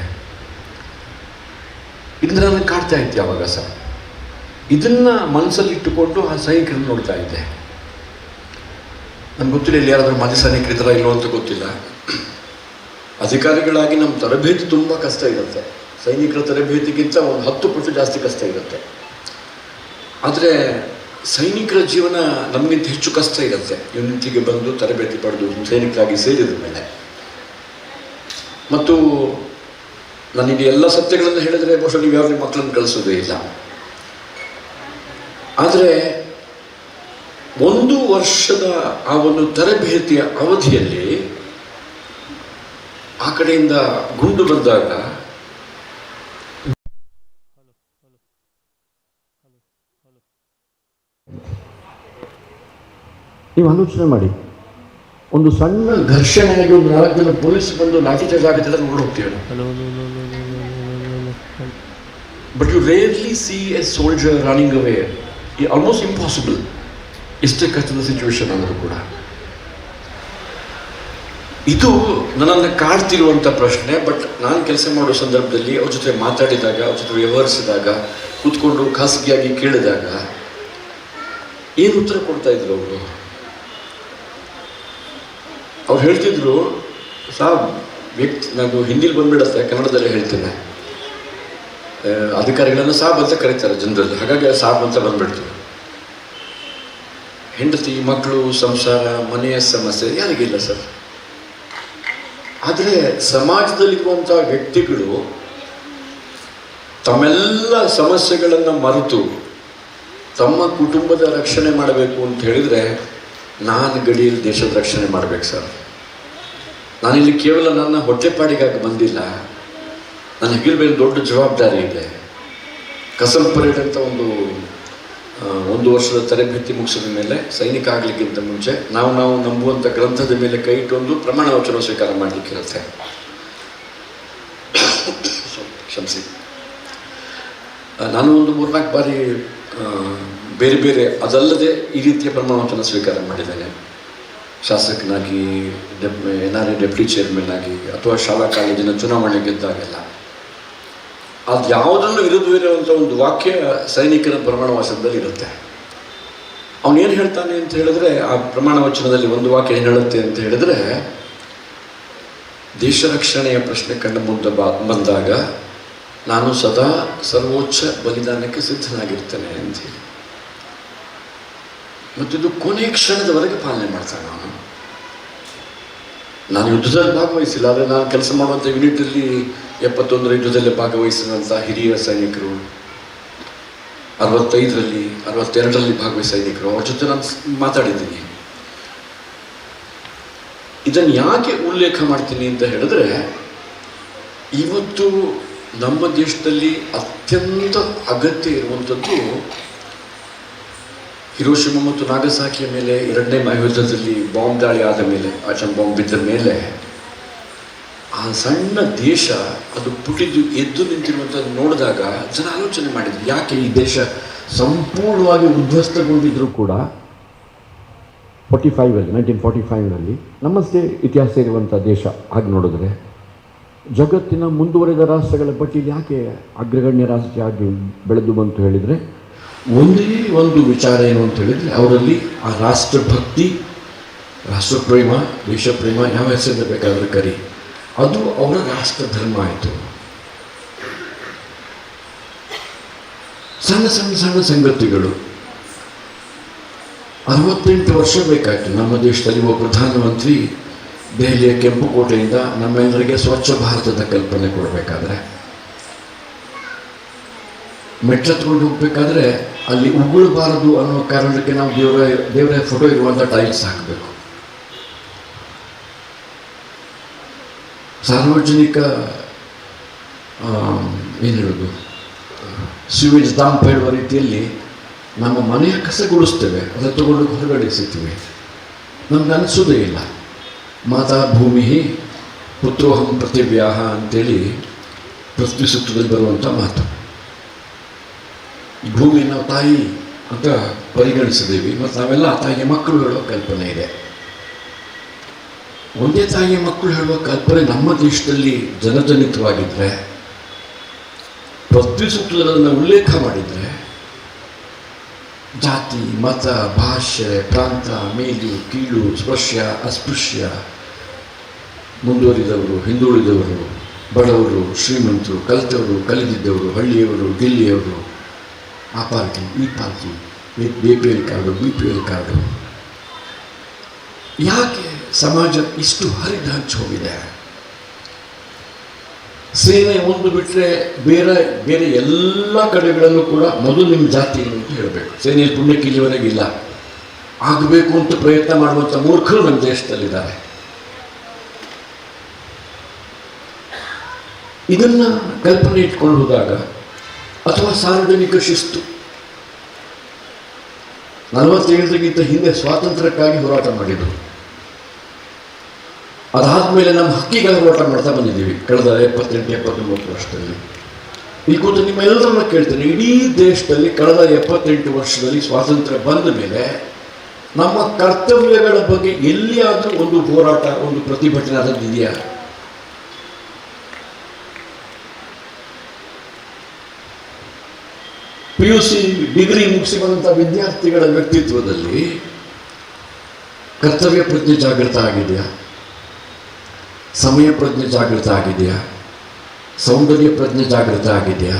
ಇದನ್ನು ನನಗೆ ಕಾಡ್ತಾ ಇತ್ತು ಯಾವಾಗ ಸಹ. ಇದನ್ನು ಮನಸ್ಸಲ್ಲಿಟ್ಟುಕೊಂಡು ಆ ಸೈನಿಕರನ್ನು ನೋಡ್ತಾ ಇದ್ದೆ. ನಮ್ಗೆ ಗೊತ್ತಿಲ್ಲ ಇಲ್ಲಿ ಯಾರಾದರೂ ಮಾಜಿ ಸೈನಿಕರಿದ್ದಾರ ಇಲ್ಲೋ ಅಂತ ಗೊತ್ತಿಲ್ಲ. ಅಧಿಕಾರಿಗಳಾಗಿ ನಮ್ಮ ತರಬೇತಿ ತುಂಬ ಕಷ್ಟ ಇರುತ್ತೆ. ಸೈನಿಕರ ತರಬೇತಿಗಿಂತ ಒಂದು 10% ಜಾಸ್ತಿ ಕಷ್ಟ ಇರುತ್ತೆ. ಆದರೆ ಸೈನಿಕರ ಜೀವನ ನಮಗಿಂತ ಹೆಚ್ಚು ಕಷ್ಟ ಇರುತ್ತೆ. ಯೂನಿಟಿಗೆ ಬಂದು ತರಬೇತಿ ಪಡೆದು ಸೈನಿಕರಾಗಿ ಸೇರಿದ ಮೇಲೆ. ಮತ್ತು ನನಗೆ ಎಲ್ಲ ಸತ್ಯಗಳನ್ನು ಹೇಳಿದರೆ ಬಹುಶಃ ನೀವು ಯಾರು ಮಕ್ಕಳನ್ನು ಕಳಿಸೋದೇ ಇಲ್ಲ. ಆದರೆ 1 ವರ್ಷದ ಆ ಒಂದು ತರಬೇತಿಯ ಅವಧಿಯಲ್ಲಿ ಆ ಕಡೆಯಿಂದ ಗುಂಡು ಬಂದಾಗ ನೀವು ಆಲೋಚನೆ ಮಾಡಿ, ಒಂದು ಸಣ್ಣ ಘರ್ಷಣೆಯಾಗಿ ಒಂದು 4 ಜನ ಪೊಲೀಸ್ ಬಂದು ಲಾಠಿ ಚಾರ್ಜ್ ಆಗುತ್ತೆ ಅಂತ ನೋಡಿ ಹೋಗ್ತೀವಿ. But you rarely see a soldier running away. Almost impossible, ಎಷ್ಟೇ ಕಷ್ಟದ ಸಿಚುವೇಶನ್ ಆದರೂ ಕೂಡ. ಇದು ನನ್ನನ್ನು ಕಾಡ್ತಿರುವಂಥ ಪ್ರಶ್ನೆ. ಬಟ್ ನಾನು ಕೆಲಸ ಮಾಡೋ ಸಂದರ್ಭದಲ್ಲಿ ಅವ್ರ ಜೊತೆ ಮಾತಾಡಿದಾಗ, ಅವ್ರ ಜೊತೆ ವ್ಯವಹರಿಸಿದಾಗ, ಕೂತ್ಕೊಂಡು ಖಾಸಗಿಯಾಗಿ ಕೇಳಿದಾಗ ಏನು ಉತ್ತರ ಕೊಡ್ತಾ ಇದ್ರು ಅವರು? ಅವ್ರು ಹೇಳ್ತಿದ್ರು, ಸಾಬ್ ನಾನು ಹಿಂದಿಲಿ ಬಂದ್ಬಿಡತ್ತೆ, ಕನ್ನಡದಲ್ಲೇ ಹೇಳ್ತೇನೆ. ಅಧಿಕಾರಿಗಳನ್ನು ಸಾಬ್ ಅಂತ ಕರೀತಾರೆ ಜನರಲ್ಲಿ, ಹಾಗಾಗಿ ಸಾಬ್ ಅಂತ ಬಂದ್ಬಿಡ್ತೀವಿ. ಹೆಂಡತಿ, ಮಕ್ಕಳು, ಸಂಸಾರ, ಮನೆಯ ಸಮಸ್ಯೆ ಯಾರಿಗಿಲ್ಲ ಸರ್. ಆದರೆ ಸಮಾಜದಲ್ಲಿರುವಂಥ ವ್ಯಕ್ತಿಗಳು ತಮ್ಮೆಲ್ಲ ಸಮಸ್ಯೆಗಳನ್ನು ಮರೆತು ತಮ್ಮ ಕುಟುಂಬದ ರಕ್ಷಣೆ ಮಾಡಬೇಕು ಅಂತ ಹೇಳಿದರೆ, ನಾನು ಗಡಿಯಲ್ಲಿ ದೇಶದ ರಕ್ಷಣೆ ಮಾಡಬೇಕು ಸರ್. ನಾನಿಲ್ಲಿ ಕೇವಲ ನನ್ನ ಹೊಟ್ಟೆಪಾಡಿಗಾಗಿ ಬಂದಿಲ್ಲ. ನನ್ನ ಹೆಗಲ ಮೇಲೆ ದೊಡ್ಡ ಜವಾಬ್ದಾರಿ ಇದೆ. ಕಸಮ್ ಪರೇಡ್ ಅಂತ ಒಂದು ವರ್ಷದ ತರಬೇತಿ ಮುಗಿಸಿದ ಮೇಲೆ ಸೈನಿಕ ಆಗಲಿಕ್ಕಿಂತ ಮುಂಚೆ ನಾವು ನಂಬುವಂಥ ಗ್ರಂಥದ ಮೇಲೆ ಕೈ ಇಟ್ಟೊಂದು ಪ್ರಮಾಣ ವಚನ ಸ್ವೀಕಾರ ಮಾಡಲಿಕ್ಕಿರುತ್ತೆ. ಕ್ಷಮಿಸಿ. ನಾನು ಒಂದು 3-4 ಬಾರಿ ಬೇರೆ ಬೇರೆ ಅದಲ್ಲದೆ ಈ ರೀತಿಯ ಪ್ರಮಾಣ ವಚನ ಸ್ವೀಕಾರ ಮಾಡಿದ್ದೇನೆ. ಶಾಸಕನಾಗಿ, NRA ಡೆಪ್ಯೂಟಿ ಚೇರ್ಮನ್ ಆಗಿ, ಅಥವಾ ಶಾಲಾ ಕಾಲೇಜಿನ ಚುನಾವಣೆ ಗೆದ್ದಾಗೆಲ್ಲ ಅದು ಯಾವುದನ್ನು ವಿರುದ್ಧವಿರುವಂಥ ಒಂದು ವಾಕ್ಯ ಸೈನಿಕನ ಪ್ರಮಾಣ ವಚನದಲ್ಲಿ ಇರುತ್ತೆ. ಅವನೇನು ಹೇಳ್ತಾನೆ ಅಂತ ಹೇಳಿದ್ರೆ, ಆ ಪ್ರಮಾಣ ವಚನದಲ್ಲಿ ಒಂದು ವಾಕ್ಯ ಏನು ಹೇಳುತ್ತೆ ಅಂತ ಹೇಳಿದ್ರೆ, ದೇಶ ರಕ್ಷಣೆಯ ಪ್ರಶ್ನೆ ಕಂಡು ಮುಂದೆ ಬಂದಾಗ ನಾನು ಸದಾ ಸರ್ವೋಚ್ಚ ಬಲಿದಾನಕ್ಕೆ ಸಿದ್ಧನಾಗಿರ್ತೇನೆ ಅಂತೇಳಿ. ಮತ್ತಿದು ಕೊನೆ ಕ್ಷಣದವರೆಗೆ ಪಾಲನೆ ಮಾಡ್ತಾನೆ ಅವನು. ನಾನು ಯುದ್ಧದಲ್ಲಿ ಭಾಗವಹಿಸಿಲ್ಲ, ಆದರೆ ನಾನು ಕೆಲಸ ಮಾಡುವಂಥ ಯೂನಿಟಲ್ಲಿ 71ರ ಯುದ್ಧದಲ್ಲಿ ಭಾಗವಹಿಸಿದಂಥ ಹಿರಿಯ ಸೈನಿಕರು, 65ರಲ್ಲಿ 62ರಲ್ಲಿ ಭಾಗವಹಿಸಿದ ಸೈನಿಕರು, ಅವ್ರ ಜೊತೆ ನಾನು ಮಾತಾಡಿದ್ದೀನಿ. ಇದನ್ನು ಯಾಕೆ ಉಲ್ಲೇಖ ಮಾಡ್ತೀನಿ ಅಂತ ಹೇಳಿದ್ರೆ, ಇವತ್ತು ನಮ್ಮ ದೇಶದಲ್ಲಿ ಅತ್ಯಂತ ಅಗತ್ಯ ಇರುವಂಥದ್ದು ಹಿರೋಶಿಮಾ ಮತ್ತು ನಾಗಸಾಕಿಯ ಮೇಲೆ 2ನೇ ಮಹಾಯುದ್ಧದಲ್ಲಿ ಬಾಂಬ್ ದಾಳಿ ಆದ ಮೇಲೆ, ಆಟಮ್ ಬಾಂಬ್ ಬಿದ್ದ ಮೇಲೆ ಆ ಸಣ್ಣ ದೇಶ ಅದು ಪುಟಿದು ಎದ್ದು ನಿಂತಿರುವಂಥದ್ದು ನೋಡಿದಾಗ ಜನ ಆಲೋಚನೆ ಮಾಡಿದ್ರು, ಯಾಕೆ ಈ ದೇಶ ಸಂಪೂರ್ಣವಾಗಿ ಉದ್ಧ್ವಸ್ತಗೊಂಡಿದ್ರೂ ಕೂಡ 1945ರಲ್ಲಿ ನಮ್ಮಷ್ಟೇ ಇತಿಹಾಸ ಇರುವಂಥ ದೇಶ ಹಾಗೆ ನೋಡಿದ್ರೆ ಜಗತ್ತಿನ ಮುಂದುವರೆದ ರಾಷ್ಟ್ರಗಳ ಪಟ್ಟಿಯಲ್ಲಿ ಯಾಕೆ ಅಗ್ರಗಣ್ಯ ರಾಷ್ಟ್ರ ಆಗಿ ಬೆಳೆದು ಬಂತು ಹೇಳಿದರೆ, ಒಂದೇ ಒಂದು ವಿಚಾರ ಏನು ಅಂತ ಹೇಳಿದರೆ, ಅವರಲ್ಲಿ ಆ ರಾಷ್ಟ್ರಭಕ್ತಿ, ರಾಷ್ಟ್ರಪ್ರೇಮ, ದೇಶಪ್ರೇಮ, ಯಾವ ಹೆಸರಿಂದ ಬೇಕಾದರೂ ಕರಿ, ಅದು ಅವರ ರಾಷ್ಟ್ರ ಧರ್ಮ ಆಯಿತು. ಸಣ್ಣ ಸಣ್ಣ ಸಣ್ಣ ಸಂಗತಿಗಳು. 68 ವರ್ಷ ಬೇಕಾಯಿತು ನಮ್ಮ ದೇಶದಲ್ಲಿ ಒಬ್ಬ ಪ್ರಧಾನಮಂತ್ರಿ ದೆಹಲಿಯ ಕೆಂಪುಕೋಟೆಯಿಂದ ನಮ್ಮೆಲ್ಲರಿಗೆ ಸ್ವಚ್ಛ ಭಾರತದ ಕಲ್ಪನೆ ಕೊಡಬೇಕಾದ್ರೆ, ಮೆಟ್ಲತ್ಕೊಂಡು ಹೋಗ್ಬೇಕಾದ್ರೆ ಅಲ್ಲಿ ಉಗುಳಬಾರದು ಅನ್ನೋ ಕಾರಣಕ್ಕೆ ನಾವು ದೇವರ ಫೋಟೋ ಇರುವಂಥ ಟೈಲ್ಸ್ ಹಾಕಬೇಕು. ಸಾರ್ವಜನಿಕ ಏನು ಹೇಳೋದು, ಸ್ಯೂವೇಜ್ ಡಂಪ್ ಹೇಳುವ ರೀತಿಯಲ್ಲಿ ನಮ್ಮ ಮನೆಯ ಕಸ ಗುಡಿಸ್ತೇವೆ, ಅದನ್ನು ತಗೊಂಡು ಹೊರಗಡೆ ಎಸಿತೀವಿ. ನಮ್ಗೆ ಅನಿಸೋದೇ ಇಲ್ಲ. ಮಾತಾ ಭೂಮಿ ಪುತ್ರೋಹಂ ಪ್ರತಿವ್ಯಾಹ ಅಂತೇಳಿ ಪೃಥ್ವಿ ಸೂಕ್ತದಲ್ಲಿ ಬರುವಂಥ ಮಾತು. ಭೂಮಿ ನಾವು ತಾಯಿ ಅಂತ ಪರಿಗಣಿಸಿದ್ದೀವಿ, ಮತ್ತು ನಾವೆಲ್ಲ ಆ ತಾಯಿಯ ಮಕ್ಕಳು ಹೇಳುವ ಕಲ್ಪನೆ ಇದೆ. ಒಂದೇ ತಾಯಿಯ ಮಕ್ಕಳು ಹೇಳುವ ಕಲ್ಪನೆ ನಮ್ಮ ದೇಶದಲ್ಲಿ ಜನಜನಿತವಾಗಿದ್ದರೆ, ಪೃಥ್ವಿ ಸೂಕ್ತದಲ್ಲಿ ಉಲ್ಲೇಖ ಮಾಡಿದರೆ, ಜಾತಿ, ಮತ, ಭಾಷೆ, ಪ್ರಾಂತ, ಮೇಲು ಕೀಳು, ಸ್ಪೃಶ್ಯ ಅಸ್ಪೃಶ್ಯ, ಮುಂದುವರಿದವರು, ಹಿಂದುಳಿದವರು, ಬಡವರು, ಶ್ರೀಮಂತರು, ಕಲಿತವರು, ಕಲಿದಿದ್ದವರು, ಹಳ್ಳಿಯವರು, ದಿಲ್ಲಿಯವರು, ಆ ಪಾರ್ಟಿ, ಈ party, APL card, BPL card. ಯಾಕೆ ಸಮಾಜ ಇಷ್ಟು ಹರಿದಾಚಿ ಹೋಗಿದೆ? ಸೇನೆ ಒಂದು ಬಿಟ್ಟರೆ ಬೇರೆ ಬೇರೆ ಎಲ್ಲ ಕಡೆಗಳಲ್ಲೂ ಕೂಡ ಮೊದಲು ನಿಮ್ಮ ಜಾತಿ ಅಂತ ಹೇಳಬೇಕು. ಸೇನೆಯಲ್ಲಿ ಪುಣ್ಯಕ್ಕೆ ಇಲ್ಲಿವರೆಗಿಲ್ಲ, ಆಗಬೇಕು ಅಂತ ಪ್ರಯತ್ನ ಮಾಡುವಂಥ ಮೂರ್ಖರು ನಮ್ಮ ದೇಶದಲ್ಲಿದ್ದಾರೆ. ಇದನ್ನು ಕಲ್ಪನೆ ಇಟ್ಕೊಂಡು ಹೋದಾಗ, ಅಥವಾ ಸಾರ್ವಜನಿಕ ಶಿಸ್ತು, 47ಗಿಂತ ಹಿಂದೆ ಸ್ವಾತಂತ್ರ್ಯಕ್ಕಾಗಿ ಹೋರಾಟ ಮಾಡಿದರು. ಅದಾದಮೇಲೆ ನಮ್ಮ ಹಕ್ಕಿಗಾಗಿ ಹೋರಾಟ ಮಾಡ್ತಾ ಬಂದಿದ್ದೀವಿ ಕಳೆದ 78-79 ವರ್ಷದಲ್ಲಿ. ಈ ಕೂತು ನಿಮ್ಮೆಲ್ಲರನ್ನ ಕೇಳ್ತೇನೆ, ಇಡೀ ದೇಶದಲ್ಲಿ ಕಳೆದ 78 ವರ್ಷದಲ್ಲಿ ಸ್ವಾತಂತ್ರ್ಯ ಬಂದ ಮೇಲೆ ನಮ್ಮ ಕರ್ತವ್ಯಗಳ ಬಗ್ಗೆ ಎಲ್ಲಿಯಾದರೂ ಒಂದು ಹೋರಾಟ, ಒಂದು ಪ್ರತಿಭಟನೆ ಆದದ್ದಿದೆಯಾ? PUC ಡಿಗ್ರಿ ಮುಗಿಸಿ ಬಂದಂಥ ವಿದ್ಯಾರ್ಥಿಗಳ ವ್ಯಕ್ತಿತ್ವದಲ್ಲಿ ಕರ್ತವ್ಯ ಪ್ರಜ್ಞೆ ಜಾಗೃತ ಆಗಿದೆಯಾ? ಸಮಯ ಪ್ರಜ್ಞೆ ಜಾಗೃತ ಆಗಿದೆಯಾ? ಸೌಂದರ್ಯ ಪ್ರಜ್ಞೆ ಜಾಗೃತ ಆಗಿದೆಯಾ?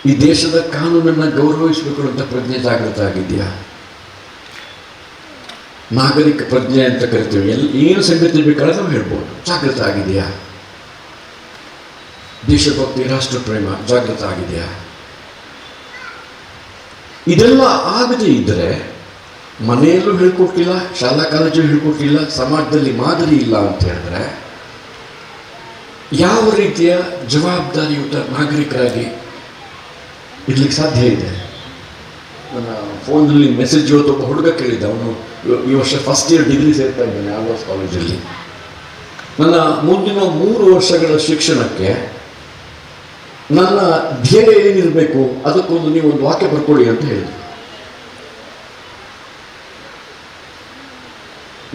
ಈ ದೇಶದ ಕಾನೂನನ್ನು ಗೌರವಿಸಬೇಕು ಅಂತ ಪ್ರಜ್ಞೆ ಜಾಗೃತ ಆಗಿದೆಯಾ? ನಾಗರಿಕ ಪ್ರಜ್ಞೆ ಅಂತ ಕರಿತೀವಿ, ಏನು ಸಂಗತಿ ಬೇಕಾದ್ರೆ ನಾವು ಹೇಳ್ಬೋದು, ಜಾಗೃತ ಆಗಿದೆಯಾ? ದೇಶಭಕ್ತಿ, ರಾಷ್ಟ್ರಪ್ರೇಮ ಜಾಗೃತ ಆಗಿದೆಯಾ? ಇದೆಲ್ಲ ಆಗದೇ ಇದ್ದರೆ, ಮನೆಯಲ್ಲೂ ಹೇಳ್ಕೊಟ್ಟಿಲ್ಲ, ಶಾಲಾ ಕಾಲೇಜಲ್ಲಿ ಹೇಳ್ಕೊಟ್ಟಿಲ್ಲ, ಸಮಾಜದಲ್ಲಿ ಮಾದರಿ ಇಲ್ಲ ಅಂತ ಹೇಳಿದ್ರೆ ಯಾವ ರೀತಿಯ ಜವಾಬ್ದಾರಿಯುತ ನಾಗರಿಕರಾಗಿ ಇರ್ಲಿಕ್ಕೆ ಸಾಧ್ಯ ಇದೆ? ನನ್ನ ಫೋನಲ್ಲಿ ಮೆಸೇಜ್ ಇವತ್ತು ಒಬ್ಬ ಹುಡುಗ ಕೇಳಿದ್ದ, ಅವನು ಈ ವರ್ಷ ಫಸ್ಟ್ ಇಯರ್ ಡಿಗ್ರಿ ಸೇರ್ತಾ ಇದ್ದಾನೆ ಆಳ್ವಾಸ್ ಕಾಲೇಜಲ್ಲಿ. ನನ್ನ ಮುಂದಿನ 3 ವರ್ಷಗಳ ಶಿಕ್ಷಣಕ್ಕೆ ನನ್ನ ಧ್ಯೇಯ ಏನಿರಬೇಕು ಅದಕ್ಕೊಂದು ನೀವೊಂದು ವಾಕ್ಯ ಬರ್ಕೊಳ್ಳಿ ಅಂತ ಹೇಳಿದ್ರು.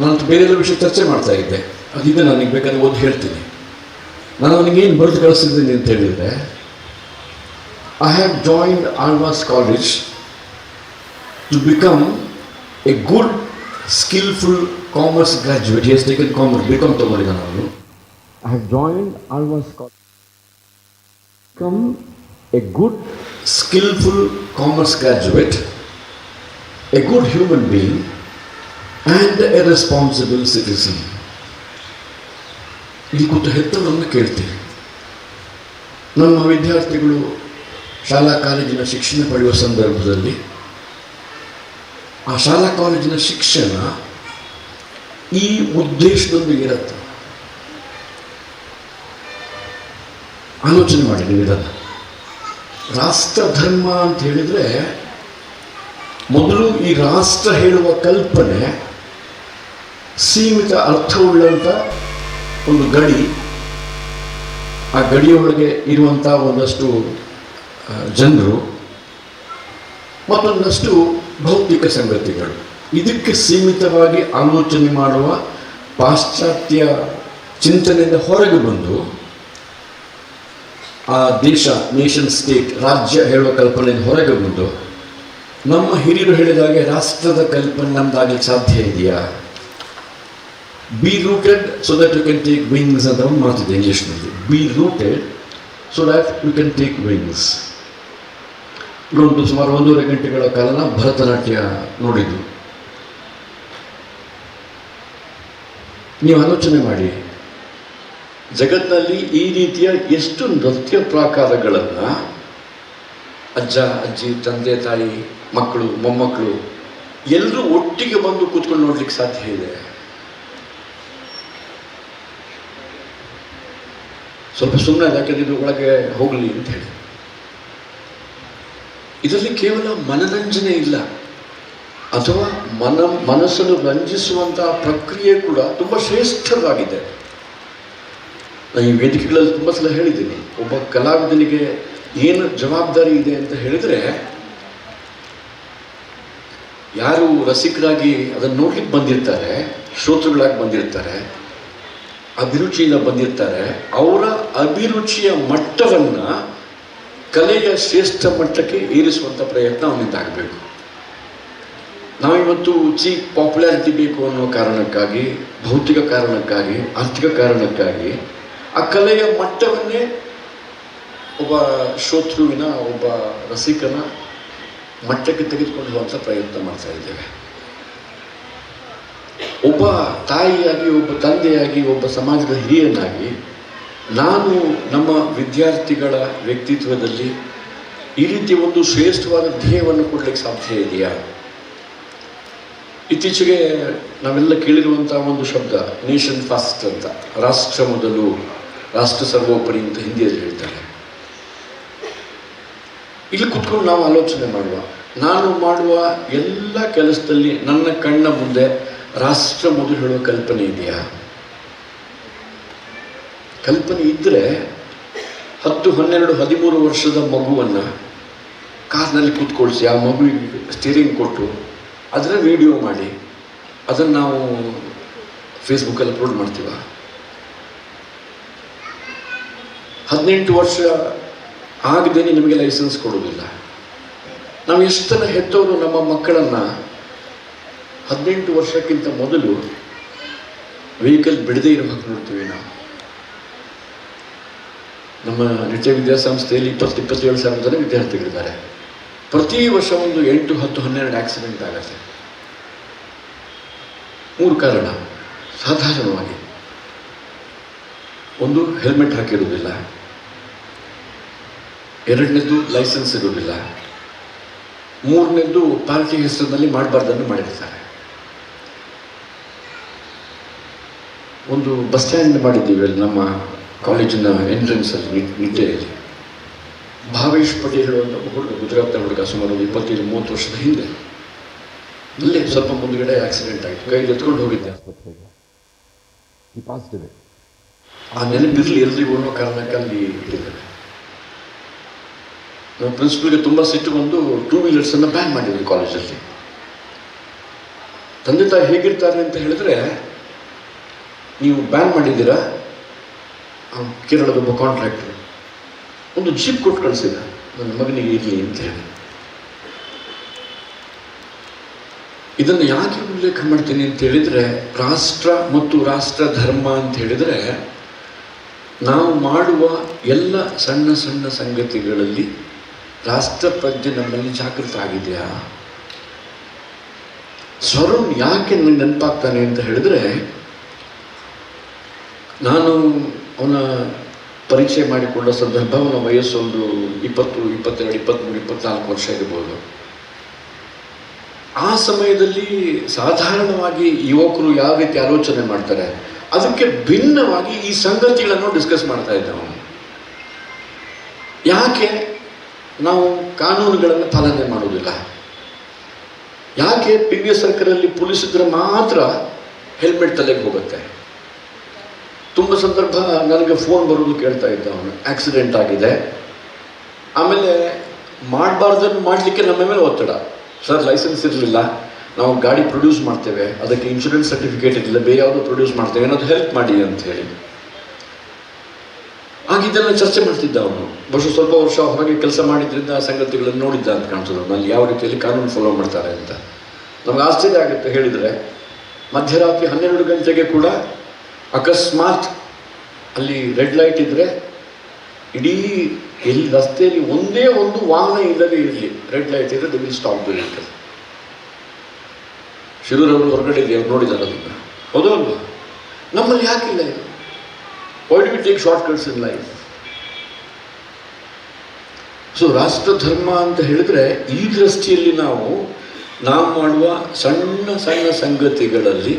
ನಾನು ಬೇರೆಲ್ಲ ವಿಷಯ ಚರ್ಚೆ ಮಾಡ್ತಾ ಇದ್ದೆ, ಅದಿದೆ, ನನಗೆ ಬೇಕಾದ್ರೆ ಓದಿ ಹೇಳ್ತೀನಿ. ನಾನು ಅವನಿಗೇನು ಬರೆದು ಕಳಿಸಿದ್ದೀನಿ ಅಂತ ಹೇಳಿದರೆ, I have joined Alva's college to become a good skilful commerce graduate. He has taken commerce, BCom ತಗೊಂಡಿದ್ದಾನೆ ಅವನು. I have joined Alva's college from a good, skillful commerce graduate, a good human being, and a responsible citizen. ಇಲ್ಲಿ ಕೂತು ಹೆತ್ತವರನ್ನು ಕೇಳ್ತೀವಿ. ನಮ್ಮ ವಿದ್ಯಾರ್ಥಿಗಳು ಶಾಲಾ ಕಾಲೇಜಿನ ಶಿಕ್ಷಣ ಪಡೆಯುವ ಸಂದರ್ಭದಲ್ಲಿ ಆ ಶಾಲಾ ಕಾಲೇಜಿನ ಶಿಕ್ಷಣ ಈ ಉದ್ದೇಶದೊಂದಿಗೆ ಇರುತ್ತೆ. ಆಲೋಚನೆ ಮಾಡಿ ನೀವು ಇದನ್ನು. ರಾಷ್ಟ್ರ ಧರ್ಮ ಅಂತ ಹೇಳಿದರೆ ಮೊದಲು ಈ ರಾಷ್ಟ್ರ ಹೇಳುವ ಕಲ್ಪನೆ ಸೀಮಿತ ಅರ್ಥವುಳ್ಳಂಥ ಒಂದು ಗಡಿ, ಆ ಗಡಿಯೊಳಗೆ ಇರುವಂಥ ಒಂದಷ್ಟು ಜನರು, ಮತ್ತೊಂದಷ್ಟು ಭೌತಿಕ ಸಂಗತಿಗಳು. ಇದಕ್ಕೆ ಸೀಮಿತವಾಗಿ ಆಲೋಚನೆ ಮಾಡುವ ಪಾಶ್ಚಾತ್ಯ ಚಿಂತನೆಯಿಂದ ಹೊರಗೆ ಬಂದು ಆ ದೇಶ, ನೇಷನ್ ಸ್ಟೇಟ್, ರಾಜ್ಯ ಹೇಳುವ ಕಲ್ಪನೆಯಿಂದ ಹೊರಗೆ ಬಂದು ನಮ್ಮ ಹಿರಿಯರು ಹೇಳಿದಾಗೆ ರಾಷ್ಟ್ರದ ಕಲ್ಪನೆ ನಮ್ದಾಗಲಿಕ್ಕೆ ಸಾಧ್ಯ ಇದೆಯಾ? Be rooted so that you can take wings ಅಂತ ಒಂದು ಮಾತಿದೆ ಇಂಗ್ಲೀಷ್ನಲ್ಲಿ. Be rooted so that you can take wings. ಇಲ್ಲೊಂದು ಸುಮಾರು 1.5 ಗಂಟೆಗಳ ಕಾಲ ಭರತನಾಟ್ಯ ನೋಡಿದ್ದು. ನೀವು ಆಲೋಚನೆ ಮಾಡಿ, ಜಗತ್ತಿನಲ್ಲಿ ಈ ರೀತಿಯ ಎಷ್ಟು ನೃತ್ಯ ಪ್ರಾಕಾರಗಳನ್ನು ಅಜ್ಜ ಅಜ್ಜಿ, ತಂದೆ ತಾಯಿ, ಮಕ್ಕಳು, ಮೊಮ್ಮಕ್ಕಳು ಎಲ್ಲರೂ ಒಟ್ಟಿಗೆ ಬಂದು ಕೂತ್ಕೊಂಡು ನೋಡ್ಲಿಕ್ಕೆ ಸಾಧ್ಯ ಇದೆ. ಸ್ವಲ್ಪ ಸುಮ್ಮನೆ ಯಾಕೆಂದ್ರೆ ಇದು ಒಳಗೆ ಹೋಗಲಿ ಅಂತ ಹೇಳಿ. ಇದರಲ್ಲಿ ಕೇವಲ ಮನರಂಜನೆ ಇಲ್ಲ, ಅಥವಾ ಮನಸ್ಸನ್ನು ರಂಜಿಸುವಂತಹ ಪ್ರಕ್ರಿಯೆ ಕೂಡ ತುಂಬ ಶ್ರೇಷ್ಠವಾಗಿದೆ. ನಾನು ಈ ವೇದಿಕೆಗಳಲ್ಲಿ ತುಂಬ ಸಲ ಹೇಳಿದ್ದೀನಿ, ಒಬ್ಬ ಕಲಾವಿದನಿಗೆ ಏನು ಜವಾಬ್ದಾರಿ ಇದೆ ಅಂತ ಹೇಳಿದರೆ, ಯಾರು ರಸಿಕರಾಗಿ ಅದನ್ನು ನೋಡ್ಲಿಕ್ಕೆ ಬಂದಿರ್ತಾರೆ, ಶ್ರೋತೃಗಳಾಗಿ ಬಂದಿರ್ತಾರೆ, ಅಭಿರುಚಿಯಿಂದ ಬಂದಿರ್ತಾರೆ, ಅವರ ಅಭಿರುಚಿಯ ಮಟ್ಟವನ್ನು ಕಲೆಯ ಶ್ರೇಷ್ಠ ಮಟ್ಟಕ್ಕೆ ಏರಿಸುವಂಥ ಪ್ರಯತ್ನ ಅವನಿಂದಾಗಬೇಕು. ನಾವಿವತ್ತು ಚೀಪ್ ಪಾಪ್ಯುಲಾರಿಟಿ ಬೇಕು ಅನ್ನೋ ಕಾರಣಕ್ಕಾಗಿ, ಭೌತಿಕ ಕಾರಣಕ್ಕಾಗಿ, ಆರ್ಥಿಕ ಕಾರಣಕ್ಕಾಗಿ ಆ ಕಲೆಯ ಮಟ್ಟವನ್ನೇ ಒಬ್ಬ ಶ್ರೋತೃವಿನ, ಒಬ್ಬ ರಸಿಕನ ಮಟ್ಟಕ್ಕೆ ತೆಗೆದುಕೊಂಡು ಹೋಗುವಂಥ ಪ್ರಯತ್ನ ಮಾಡ್ತಾ ಇದ್ದೇವೆ. ಒಬ್ಬ ತಾಯಿಯಾಗಿ, ಒಬ್ಬ ತಂದೆಯಾಗಿ, ಒಬ್ಬ ಸಮಾಜದ ಹಿರಿಯನಾಗಿ ನಾನು ನಮ್ಮ ವಿದ್ಯಾರ್ಥಿಗಳ ವ್ಯಕ್ತಿತ್ವದಲ್ಲಿ ಈ ರೀತಿ ಒಂದು ಶ್ರೇಷ್ಠವಾದ ಧ್ಯೇಯವನ್ನು ಕೊಡಲಿಕ್ಕೆ ಸಾಧ್ಯ ಇದೆಯಾ? ಇತ್ತೀಚೆಗೆ ನಾವೆಲ್ಲ ಕೇಳಿರುವಂಥ ಒಂದು ಶಬ್ದ ನೇಷನ್ ಫಸ್ಟ್ ಅಂತ, ರಾಷ್ಟ್ರ ಮೊದಲು, ರಾಷ್ಟ್ರ ಸರ್ವೋಪರಿ ಅಂತ ಹಿಂದಿಯಲ್ಲಿ ಹೇಳ್ತಾರೆ. ಇಲ್ಲಿ ಕುತ್ಕೊಂಡು ನಾವು ಆಲೋಚನೆ ಮಾಡುವ, ನಾನು ಮಾಡುವ ಎಲ್ಲ ಕೆಲಸದಲ್ಲಿ ನನ್ನ ಕಣ್ಣ ಮುಂದೆ ರಾಷ್ಟ್ರ ಮೊದಲು ಹೇಳುವ ಕಲ್ಪನೆ ಇದೆಯಾ? ಕಲ್ಪನೆ ಇದ್ದರೆ 10, 12, 13 ವರ್ಷದ ಮಗುವನ್ನು ಕಾರ್ನಲ್ಲಿ ಕೂತ್ಕೊಳಿಸಿ, ಆ ಮಗುವಿಗೆ ಸ್ಟೀರಿಂಗ್ ಕೊಟ್ಟು ಅದರ ವಿಡಿಯೋ ಮಾಡಿ ಅದನ್ನು ನಾವು ಫೇಸ್ಬುಕ್ಕಲ್ಲಿ ಅಪ್ಲೋಡ್ ಮಾಡ್ತೀವ? 18 ವರ್ಷ ಆಗದೇನೆ ನಿಮಗೆ ಲೈಸೆನ್ಸ್ ಕೊಡೋದಿಲ್ಲ. ನಾವು ಎಷ್ಟನ ಹೆತ್ತವರು ನಮ್ಮ ಮಕ್ಕಳನ್ನು 18 ವರ್ಷಕ್ಕಿಂತ ಮೊದಲು ವೆಹಿಕಲ್ ಬಿಡದೇ ಇರೋ ಹಾಗೆ ನೋಡ್ತೀವಿ. ನಾವು ನಮ್ಮ ನಿತ್ಯ ವಿದ್ಯಾಸಂಸ್ಥೆಯಲ್ಲಿ 20-27 ಸಾವಿರ ಜನ ವಿದ್ಯಾರ್ಥಿಗಳಿದ್ದಾರೆ. ಪ್ರತಿ ವರ್ಷ ಒಂದು 8, 10, 12 ಆಕ್ಸಿಡೆಂಟ್ ಆಗುತ್ತೆ. 3 ಕಾರಣ. ಸಾಧಾರಣವಾಗಿ ಒಂದು, ಹೆಲ್ಮೆಟ್ ಹಾಕಿರೋದಿಲ್ಲ. 2ನೇದು ಲೈಸೆನ್ಸ್ ಇರೋದಿಲ್ಲ. 3ನೇದು ಪಾರ್ಟಿ ಹೆಸರಿನಲ್ಲಿ ಮಾಡಬಾರ್ದನ್ನು ಮಾಡಿರ್ತಾರೆ. ಒಂದು ಬಸ್ ಸ್ಟ್ಯಾಂಡ್ ಮಾಡಿದ್ದೀವಿ ಅಲ್ಲಿ ನಮ್ಮ ಕಾಲೇಜಿನ ಎಂಟ್ರೆನ್ಸಲ್ಲಿ, ನಿಟ್ಟೆಯಲ್ಲಿ. ಭಾವೇಶ್ ಪಟೇಲ್ ಹೇಳುವಂಥ ಹುಡುಗ, ಗುಜರಾತ್ನ ಹುಡುಗ, ಸುಮಾರು 25-30 ವರ್ಷದ ಹಿಂದೆ ಅಲ್ಲೇ ಸ್ವಲ್ಪ ಮುಂದುಗಡೆ ಆಕ್ಸಿಡೆಂಟ್ ಆಯಿತು. ಕೈಲಿ ಎತ್ಕೊಂಡು ಹೋಗಿದ್ದೆ ಆಸ್ಪತ್ರೆಗೆ. ಆ ನೆನಪಿರಲಿ ಎಲ್ರಿಗೂ ಅನ್ನೋ ಕಾರಣಕ್ಕೆ ಅಲ್ಲಿ ಇಟ್ಟಿದ್ದಾರೆ. ನಮ್ಮ ಪ್ರಿನ್ಸಿಪಲ್ಗೆ ತುಂಬ ಸಿಟ್ಟು ಬಂದು 2 ವೀಲರ್ಸನ್ನು ಬ್ಯಾನ್ ಮಾಡಿದ್ವಿ ಕಾಲೇಜಲ್ಲಿ. ತಂದೆ ತಾಯಿ ಹೇಗಿರ್ತಾರೆ ಅಂತ ಹೇಳಿದ್ರೆ, ನೀವು ಬ್ಯಾನ್ ಮಾಡಿದ್ದೀರಾ, ಕೇರಳದ ಒಬ್ಬ ಕಾಂಟ್ರಾಕ್ಟರ್ ಒಂದು ಜೀಪ್ ಕೊಟ್ಟು ಕಳಿಸಿದ ನನ್ನ ಮಗನಿಗೆ ಇರಲಿ ಅಂತ ಹೇಳಿ. ಇದನ್ನು ಯಾಕೆ ಉಲ್ಲೇಖ ಮಾಡ್ತೀನಿ ಅಂತ ಹೇಳಿದರೆ, ರಾಷ್ಟ್ರ ಮತ್ತು ರಾಷ್ಟ್ರ ಧರ್ಮ ಅಂತ ಹೇಳಿದರೆ ನಾವು ಮಾಡುವ ಎಲ್ಲ ಸಣ್ಣ ಸಣ್ಣ ಸಂಗತಿಗಳಲ್ಲಿ ರಾಷ್ಟ್ರಪ್ರಜ್ಞೆ ನಮ್ಮಲ್ಲಿ ಜಾಗೃತ ಆಗಿದೆಯಾ? ಸ್ವರುಣ್ ಯಾಕೆ ನನಗೆ ನೆನಪಾಗ್ತಾನೆ ಅಂತ ಹೇಳಿದ್ರೆ, ನಾನು ಅವನ ಪರಿಚಯ ಮಾಡಿಕೊಂಡ ಸಂದರ್ಭ ಅವನ ವಯಸ್ಸು ಒಂದು 20, 22, 23, 24 ವರ್ಷ ಇರ್ಬೋದು. ಆ ಸಮಯದಲ್ಲಿ ಸಾಧಾರಣವಾಗಿ ಯುವಕರು ಯಾವ ರೀತಿ ಆಲೋಚನೆ ಮಾಡ್ತಾರೆ ಅದಕ್ಕೆ ಭಿನ್ನವಾಗಿ ಈ ಸಂಗತಿಗಳನ್ನು ಡಿಸ್ಕಸ್ ಮಾಡ್ತಾ ಇದ್ದ ಅವನು. ಯಾಕೆ ನಾವು ಕಾನೂನುಗಳನ್ನು ಪಾಲನೆ ಮಾಡೋದಿಲ್ಲ? ಯಾಕೆ PV ಸರ್ಕಲಲ್ಲಿ ಪೊಲೀಸ್ ಇದ್ರೆ ಮಾತ್ರ ಹೆಲ್ಮೆಟ್ ತಲೆಗೆ ಹೋಗುತ್ತೆ? ತುಂಬ ಸಂದರ್ಭ ನನಗೆ ಫೋನ್ ಬರೋದು ಕೇಳ್ತಾ ಇದ್ದ ಅವನು, ಆಕ್ಸಿಡೆಂಟ್ ಆಗಿದೆ, ಆಮೇಲೆ ಮಾಡಬಾರ್ದನ್ನು ಮಾಡಲಿಕ್ಕೆ ನಮ್ಮ ಮೇಲೆ ಒತ್ತಡ. ಸರ್, ಲೈಸೆನ್ಸ್ ಇರಲಿಲ್ಲ, ನಾವು ಗಾಡಿ ಪ್ರೊಡ್ಯೂಸ್ ಮಾಡ್ತೇವೆ, ಅದಕ್ಕೆ ಇನ್ಶೂರೆನ್ಸ್ ಸರ್ಟಿಫಿಕೇಟ್ ಇರಲಿಲ್ಲ, ಬೇರೆ ಯಾವುದೋ ಪ್ರೊಡ್ಯೂಸ್ ಮಾಡ್ತೇವೆ, ಏನಾದ್ರು ಹೆಲ್ಪ್ ಮಾಡಿ ಅಂತ ಹೇಳಿ. ಆಗ ಇದೆಲ್ಲ ಚರ್ಚೆ ಮಾಡ್ತಿದ್ದ ಅವನು. ಬಹುಶಃ ಸ್ವಲ್ಪ ವರ್ಷ ಹೊರಗೆ ಕೆಲಸ ಮಾಡಿದ್ರಿಂದ ಆ ಸಂಗತಿಗಳನ್ನು ನೋಡಿದ್ದ ಅಂತ ಕಾಣಿಸೋದು, ಅಲ್ಲಿ ಯಾವ ರೀತಿಯಲ್ಲಿ ಕಾನೂನು ಫಾಲೋ ಮಾಡ್ತಾರೆ ಅಂತ. ನಮ್ಗೆ ಆಶ್ಚರ್ಯ ಆಗುತ್ತೆ ಹೇಳಿದರೆ, ಮಧ್ಯರಾತ್ರಿ 12 ಗಂಟೆಗೆ ಕೂಡ ಅಕಸ್ಮಾತ್ ಅಲ್ಲಿ ರೆಡ್ ಲೈಟ್ ಇದ್ದರೆ ಇಡೀ ಎಲ್ಲಿ ರಸ್ತೆಯಲ್ಲಿ ಒಂದೇ ಒಂದು ವಾಹನ ಇಲ್ಲದೇ ಇರಲಿ, ರೆಡ್ ಲೈಟ್ ಇದ್ದರೆ they will stop the vehicle. ಶಿರೂರವರು ಹೊರಗಡೆ ಇದೆ, ಅವ್ರು ನೋಡಿದ್ದಾರೆ ಅದನ್ನು. ಹೌದು ಅಲ್ವಾ? ನಮ್ಮಲ್ಲಿ ಯಾಕಿಲ್ಲ ಇದು? Why do we take short cuts in life? So ರಾಷ್ಟ್ರ ಧರ್ಮ ಅಂತ ಹೇಳಿದ್ರೆ ಈ ದೃಷ್ಟಿಯಲ್ಲಿ ನಾವು ಮಾಡುವ ಸಣ್ಣ ಸಣ್ಣ ಸಂಗತಿಗಳಲ್ಲಿ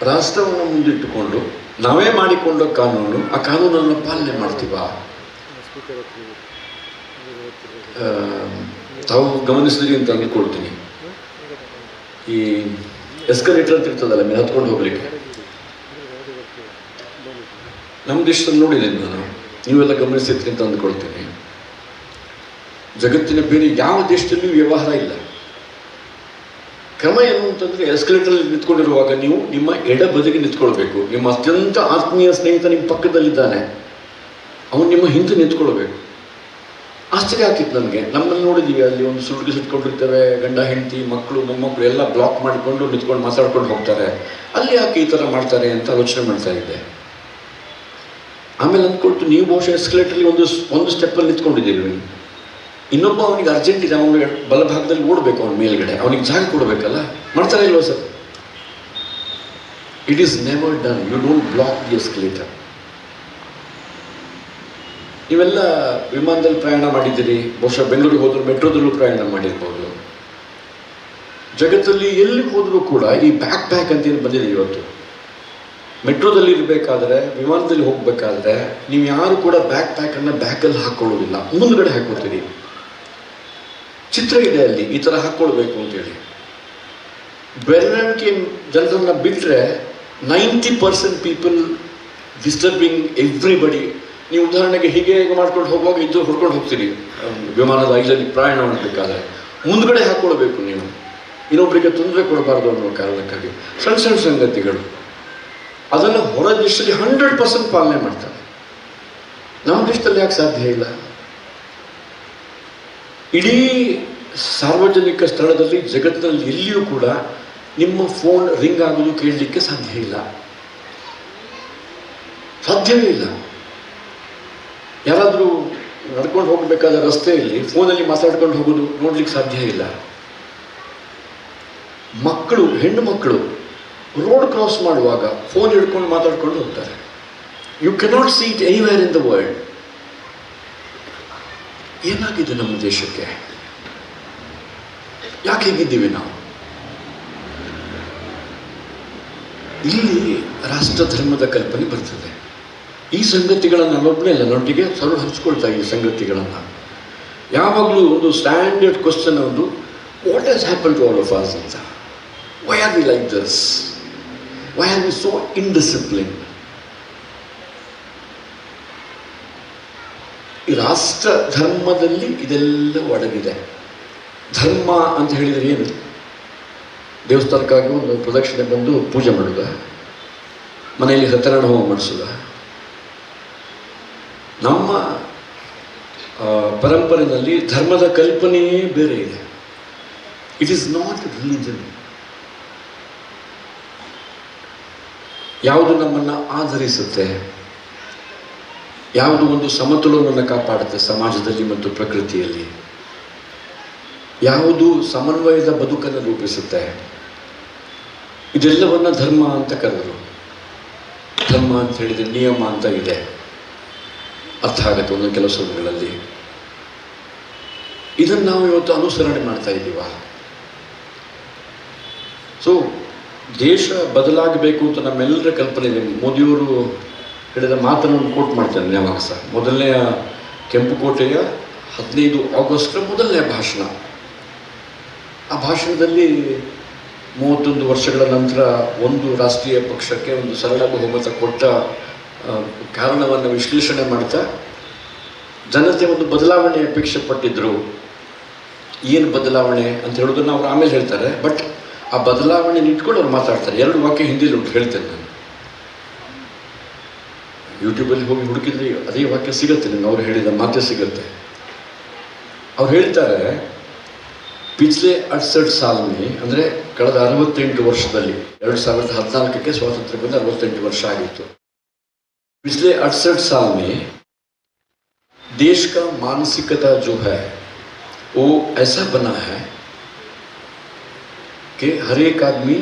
ರಾಷ್ಟ್ರವನ್ನು ಮುಂದಿಟ್ಟುಕೊಂಡು ನಾವೇ ಮಾಡಿಕೊಂಡ ಕಾನೂನು, ಆ ಕಾನೂನನ್ನು ಪಾಲನೆ ಮಾಡ್ತೀವ? ತಾವು ಗಮನಿಸಿದ್ರಿ ಅಂತ ಅಂದ್ಕೊಳ್ತೀನಿ. ಈ ಎಸ್ಕಲೇಟರ್ ಅಂತ ಇರ್ತದಲ್ಲ ಮೇಲೆ ಹತ್ಕೊಂಡು ಹೋಗ್ಲಿಕ್ಕೆ, ನಮ್ಮ ದೇಶದಲ್ಲಿ ನೋಡಿದ್ದೀನಿ ನಾನು, ನೀವೆಲ್ಲ ಗಮನಿಸಿದ್ರಿ ಅಂತ ಅಂದ್ಕೊಳ್ತೀನಿ. ಜಗತ್ತಿನ ಬೇರೆ ಯಾವ ದೇಶದಲ್ಲಿಯೂ ವ್ಯವಹಾರ ಇಲ್ಲ. ಕ್ರಮ ಏನು ಅಂತಂದರೆ, ಎಸ್ಕಲೇಟರಲ್ಲಿ ನಿಂತ್ಕೊಂಡಿರುವಾಗ ನೀವು ನಿಮ್ಮ ಎಡ ಬದಿಗೆ ನಿಂತ್ಕೊಳ್ಬೇಕು. ನಿಮ್ಮ ಅತ್ಯಂತ ಆತ್ಮೀಯ ಸ್ನೇಹಿತ ನಿಮ್ಮ ಪಕ್ಕದಲ್ಲಿದ್ದಾನೆ, ಅವನು ನಿಮ್ಮ ಹಿಂದೆ ನಿಂತ್ಕೊಳ್ಬೇಕು. ಆಶ್ಚರ್ಯ ಆಗ್ತಿತ್ತು ನನಗೆ. ನಮ್ಮಲ್ಲಿ ನೋಡಿದ್ದೀವಿ, ಅಲ್ಲಿ ಒಂದು ಸುಡುಗೆ ಸುಟ್ಕೊಂಡಿರ್ತೇವೆ, ಗಂಡ ಹೆಂಡತಿ ಮಕ್ಕಳು ಮೊಮ್ಮಕ್ಕಳು ಎಲ್ಲ ಬ್ಲಾಕ್ ಮಾಡಿಕೊಂಡು ನಿಂತ್ಕೊಂಡು ಮಾತಾಡ್ಕೊಂಡು ಹೋಗ್ತಾರೆ. ಅಲ್ಲಿ ಯಾಕೆ ಈ ಥರ ಮಾಡ್ತಾರೆ ಅಂತ ಆಲೋಚನೆ ಮಾಡ್ತಾ ಇದ್ದೆ. ಆಮೇಲೆ ಅಂದ್ಕೊಳ್ತು, ನೀವು ಬಹುಶಃ ಎಸ್ಕಲೇಟರ್ಲಿ ಒಂದು ಸ್ಟೆಪ್ಪಲ್ಲಿ ನಿಂತ್ಕೊಂಡಿದ್ದೀರಿ, ಇನ್ನೊಬ್ಬ ಅವನಿಗೆ ಅರ್ಜೆಂಟ್ ಇದೆ, ಅವನಿಗೆ ಬಲಭಾಗದಲ್ಲಿ ಓಡಬೇಕು, ಅವನ ಮೇಲ್ಗಡೆ ಅವನಿಗೆ ಜಾಗ ಕೊಡಬೇಕಲ್ಲ, ಮಾಡ್ತಾರೆ ಇಲ್ವ sir? It is never done. You don't block the escalator. ನೀವೆಲ್ಲ ವಿಮಾನದಲ್ಲಿ ಪ್ರಯಾಣ ಮಾಡಿದ್ದೀರಿ, ಬಹುಶಃ ಬೆಂಗಳೂರಿಗೆ ಹೋದರೂ ಮೆಟ್ರೋದಲ್ಲೂ ಪ್ರಯಾಣ ಮಾಡಿರ್ಬೋದು. ಜಗತ್ತಲ್ಲಿ ಎಲ್ಲಿ ಹೋದರೂ ಕೂಡ ಈ ಬ್ಯಾಕ್ ಅಂತ ಏನು ಬಂದಿದೆ ಇವತ್ತು. ಮೆಟ್ರೋದಲ್ಲಿ ಇರಬೇಕಾದ್ರೆ, ವಿಮಾನದಲ್ಲಿ ಹೋಗಬೇಕಾದ್ರೆ ನೀವು ಯಾರು ಕೂಡ ಬ್ಯಾಕನ್ನು ಬ್ಯಾಕಲ್ಲಿ ಹಾಕ್ಕೊಳ್ಳೋದಿಲ್ಲ, ಮುಂದುಗಡೆ ಹಾಕ್ಕೊಳ್ತೀರಿ. ಚಿತ್ರ ಇದೆ ಅಲ್ಲಿ ಈ ಥರ ಹಾಕ್ಕೊಳ್ಬೇಕು ಅಂತೇಳಿ. ಬೆರಳಿಕೆ ಜನರನ್ನು ಬಿಟ್ಟರೆ 90% ಪೀಪಲ್ ಡಿಸ್ಟರ್ಬಿಂಗ್ ಎವ್ರಿಬಡಿ. ನೀವು ಉದಾಹರಣೆಗೆ ಹೀಗೆ ಮಾಡ್ಕೊಂಡು ಹೋಗುವಾಗ ಇದು ಹೊಡ್ಕೊಂಡು ಹೋಗ್ತೀರಿ, ವಿಮಾನದ ಐಲಲ್ಲಿ ಪ್ರಯಾಣ ಮಾಡಬೇಕಾದ್ರೆ ಮುಂದುಗಡೆ ಹಾಕ್ಕೊಳ್ಬೇಕು. ನೀವು ಇನ್ನೊಬ್ಬರಿಗೆ ತೊಂದರೆ ಕೊಡಬಾರ್ದು ಅನ್ನೋ ಕಾರಣಕ್ಕಾಗಿ ಸಣ್ಣ ಸಣ್ಣ ಸಂಗತಿಗಳು, ಅದನ್ನು ಹೊರ ದೇಶದಲ್ಲಿ 100% ಪಾಲನೆ ಮಾಡ್ತಾರೆ. ನಮ್ಮ ದೇಶದಲ್ಲಿ ಯಾಕೆ ಸಾಧ್ಯ ಇಲ್ಲ? ಇಡೀ ಸಾರ್ವಜನಿಕ ಸ್ಥಳದಲ್ಲಿ ಜಗತ್ತಿನಲ್ಲಿ ಎಲ್ಲಿಯೂ ಕೂಡ ನಿಮ್ಮ ಫೋನ್ ರಿಂಗ್ ಆಗೋದು ಕೇಳಲಿಕ್ಕೆ ಸಾಧ್ಯ ಇಲ್ಲ, ಸಾಧ್ಯವೇ ಇಲ್ಲ. ಯಾರಾದರೂ ನಡ್ಕೊಂಡು ಹೋಗಬೇಕಾದ ರಸ್ತೆಯಲ್ಲಿ ಫೋನಲ್ಲಿ ಮಾತಾಡ್ಕೊಂಡು ಹೋಗೋದು ನೋಡ್ಲಿಕ್ಕೆ ಸಾಧ್ಯ ಇಲ್ಲ. ಮಕ್ಕಳು, ಹೆಣ್ಣು ಮಕ್ಕಳು ರೋಡ್ ಕ್ರಾಸ್ ಮಾಡುವಾಗ ಫೋನ್ ಹಿಡ್ಕೊಂಡು ಮಾತಾಡ್ಕೊಂಡು ಹೋಗ್ತಾರೆ. You cannot see it anywhere in the world. ಏನಾಗಿದೆ ನಮ್ಮ ದೇಶಕ್ಕೆ? ಯಾಕೆ ಹೇಗಿದ್ದೀವಿ ನಾವು? ಇಲ್ಲಿ ರಾಷ್ಟ್ರ ಧರ್ಮದ ಕಲ್ಪನೆ ಬರ್ತದೆ. ಈ ಸಂಗತಿಗಳನ್ನು ನಾನೊಬ್ಬನೇ ಅಲ್ಲ, ನನ್ನೊಟ್ಟಿಗೆ ಸರ್ವ ಹಂಚ್ಕೊಳ್ತಾ ಈ ಸಂಗತಿಗಳನ್ನು. ಯಾವಾಗಲೂ ಒಂದು ಸ್ಟ್ಯಾಂಡರ್ಡ್ ಕ್ವಶನ್ ಒಂದು, what has happen to all of us ಅಂತ. Why are we like this? Why are we so indiscipline? ಈ ರಾಷ್ಟ್ರ ಧರ್ಮದಲ್ಲಿ ಇದೆಲ್ಲ ಒಡಗಿದೆ. ಧರ್ಮ ಅಂತ ಹೇಳಿದರೆ ಏನು? ದೇವಸ್ಥಾನಕ್ಕಾಗಿ ಒಂದು ಪ್ರದಕ್ಷಿಣೆ ಬಂದು ಪೂಜೆ ಮಾಡೋದ, ಮನೆಯಲ್ಲಿ ಸತ್ಯನಾರಾಯಣ ಹೋಮ ಮಾಡಿಸೋದ? ನಮ್ಮ ಪರಂಪರೆಯಲ್ಲಿ ಧರ್ಮದ ಕಲ್ಪನೆಯೇ ಬೇರೆ ಇದೆ. It is not religion. ಯಾವುದು ನಮ್ಮನ್ನು ಆಧರಿಸುತ್ತೆ, ಯಾವುದು ಒಂದು ಸಮತೋಲನವನ್ನು ಕಾಪಾಡುತ್ತೆ ಸಮಾಜದಲ್ಲಿ ಮತ್ತು ಪ್ರಕೃತಿಯಲ್ಲಿ, ಯಾವುದು ಸಮನ್ವಯದ ಬದುಕನ್ನು ರೂಪಿಸುತ್ತೆ, ಇದೆಲ್ಲವನ್ನ ಧರ್ಮ ಅಂತ ಕರೆದರು. ಧರ್ಮ ಅಂತ ಹೇಳಿದರೆ ನಿಯಮ ಅಂತ ಇದೆ, ಅರ್ಥ ಆಗುತ್ತೆ ಒಂದು ಕೆಲಸಗಳಲ್ಲಿ. ಇದನ್ನು ನಾವು ಇವತ್ತು ಅನುಸರಣೆ ಮಾಡ್ತಾ ಇದ್ದೀವ? ಸೊ ದೇಶ ಬದಲಾಗಬೇಕು ಅಂತ ನಮ್ಮೆಲ್ಲರ ಕಲ್ಪನೆ ಇದೆ. ಮೋದಿಯವರು ಹೇಳಿದ ಮಾತನ್ನು ಕೋಟ್ ಮಾಡ್ತೇನೆ ಯಾವಾಗ ಸಹ. ಮೊದಲನೆಯ ಕೆಂಪುಕೋಟೆಯ 15 ಆಗಸ್ಟ್ರ ಮೊದಲನೆಯ ಭಾಷಣ. ಆ ಭಾಷಣದಲ್ಲಿ 31 ವರ್ಷಗಳ ನಂತರ ಒಂದು ರಾಷ್ಟ್ರೀಯ ಪಕ್ಷಕ್ಕೆ ಒಂದು ಸರಳ ಬಹುಮತ ಕೊಟ್ಟ ಕಾರಣವನ್ನು ವಿಶ್ಲೇಷಣೆ ಮಾಡ್ತಾ ಜನತೆ ಒಂದು ಬದಲಾವಣೆ ಅಪೇಕ್ಷೆ ಪಟ್ಟಿದ್ರು. ಏನು ಬದಲಾವಣೆ ಅಂತ ಹೇಳೋದನ್ನು ಅವ್ರು ಆಮೇಲೆ ಹೇಳ್ತಾರೆ. ಬಟ್ ಆ ಬದಲಾವಣೆ ಇಟ್ಕೊಂಡು ಅವ್ರು ಮಾತಾಡ್ತಾರೆ. 2 ವಾಕ್ಯ ಹಿಂದಿಲಿ ಉಂಟು, ಹೇಳ್ತೇನೆ ನಾನು. ಯೂಟ್ಯೂಬಲ್ಲಿ ಹೋಗಿ ಹುಡುಕಿದ್ರೆ ಅದೇ ವಾಕ್ಯ ಸಿಗುತ್ತೆ ನಿಮ್ಗೆ, ಅವ್ರು ಹೇಳಿದ ಮಾತೇ ಸಿಗುತ್ತೆ. ಅವ್ರು ಹೇಳ್ತಾರೆ, ಪಿಚ್ಲೆ 68 ಸಾಲಲ್ಲಿ, ಅಂದರೆ ಕಳೆದ 68 ವರ್ಷದಲ್ಲಿ, 2014ಕ್ಕೆ ಸ್ವಾತಂತ್ರ್ಯ ಬಂದು 68 ವರ್ಷ ಆಗಿತ್ತು. पिछले 68 साल में देश का मानसिकता जो है वो ऐसा बना है कि हर एक आदमी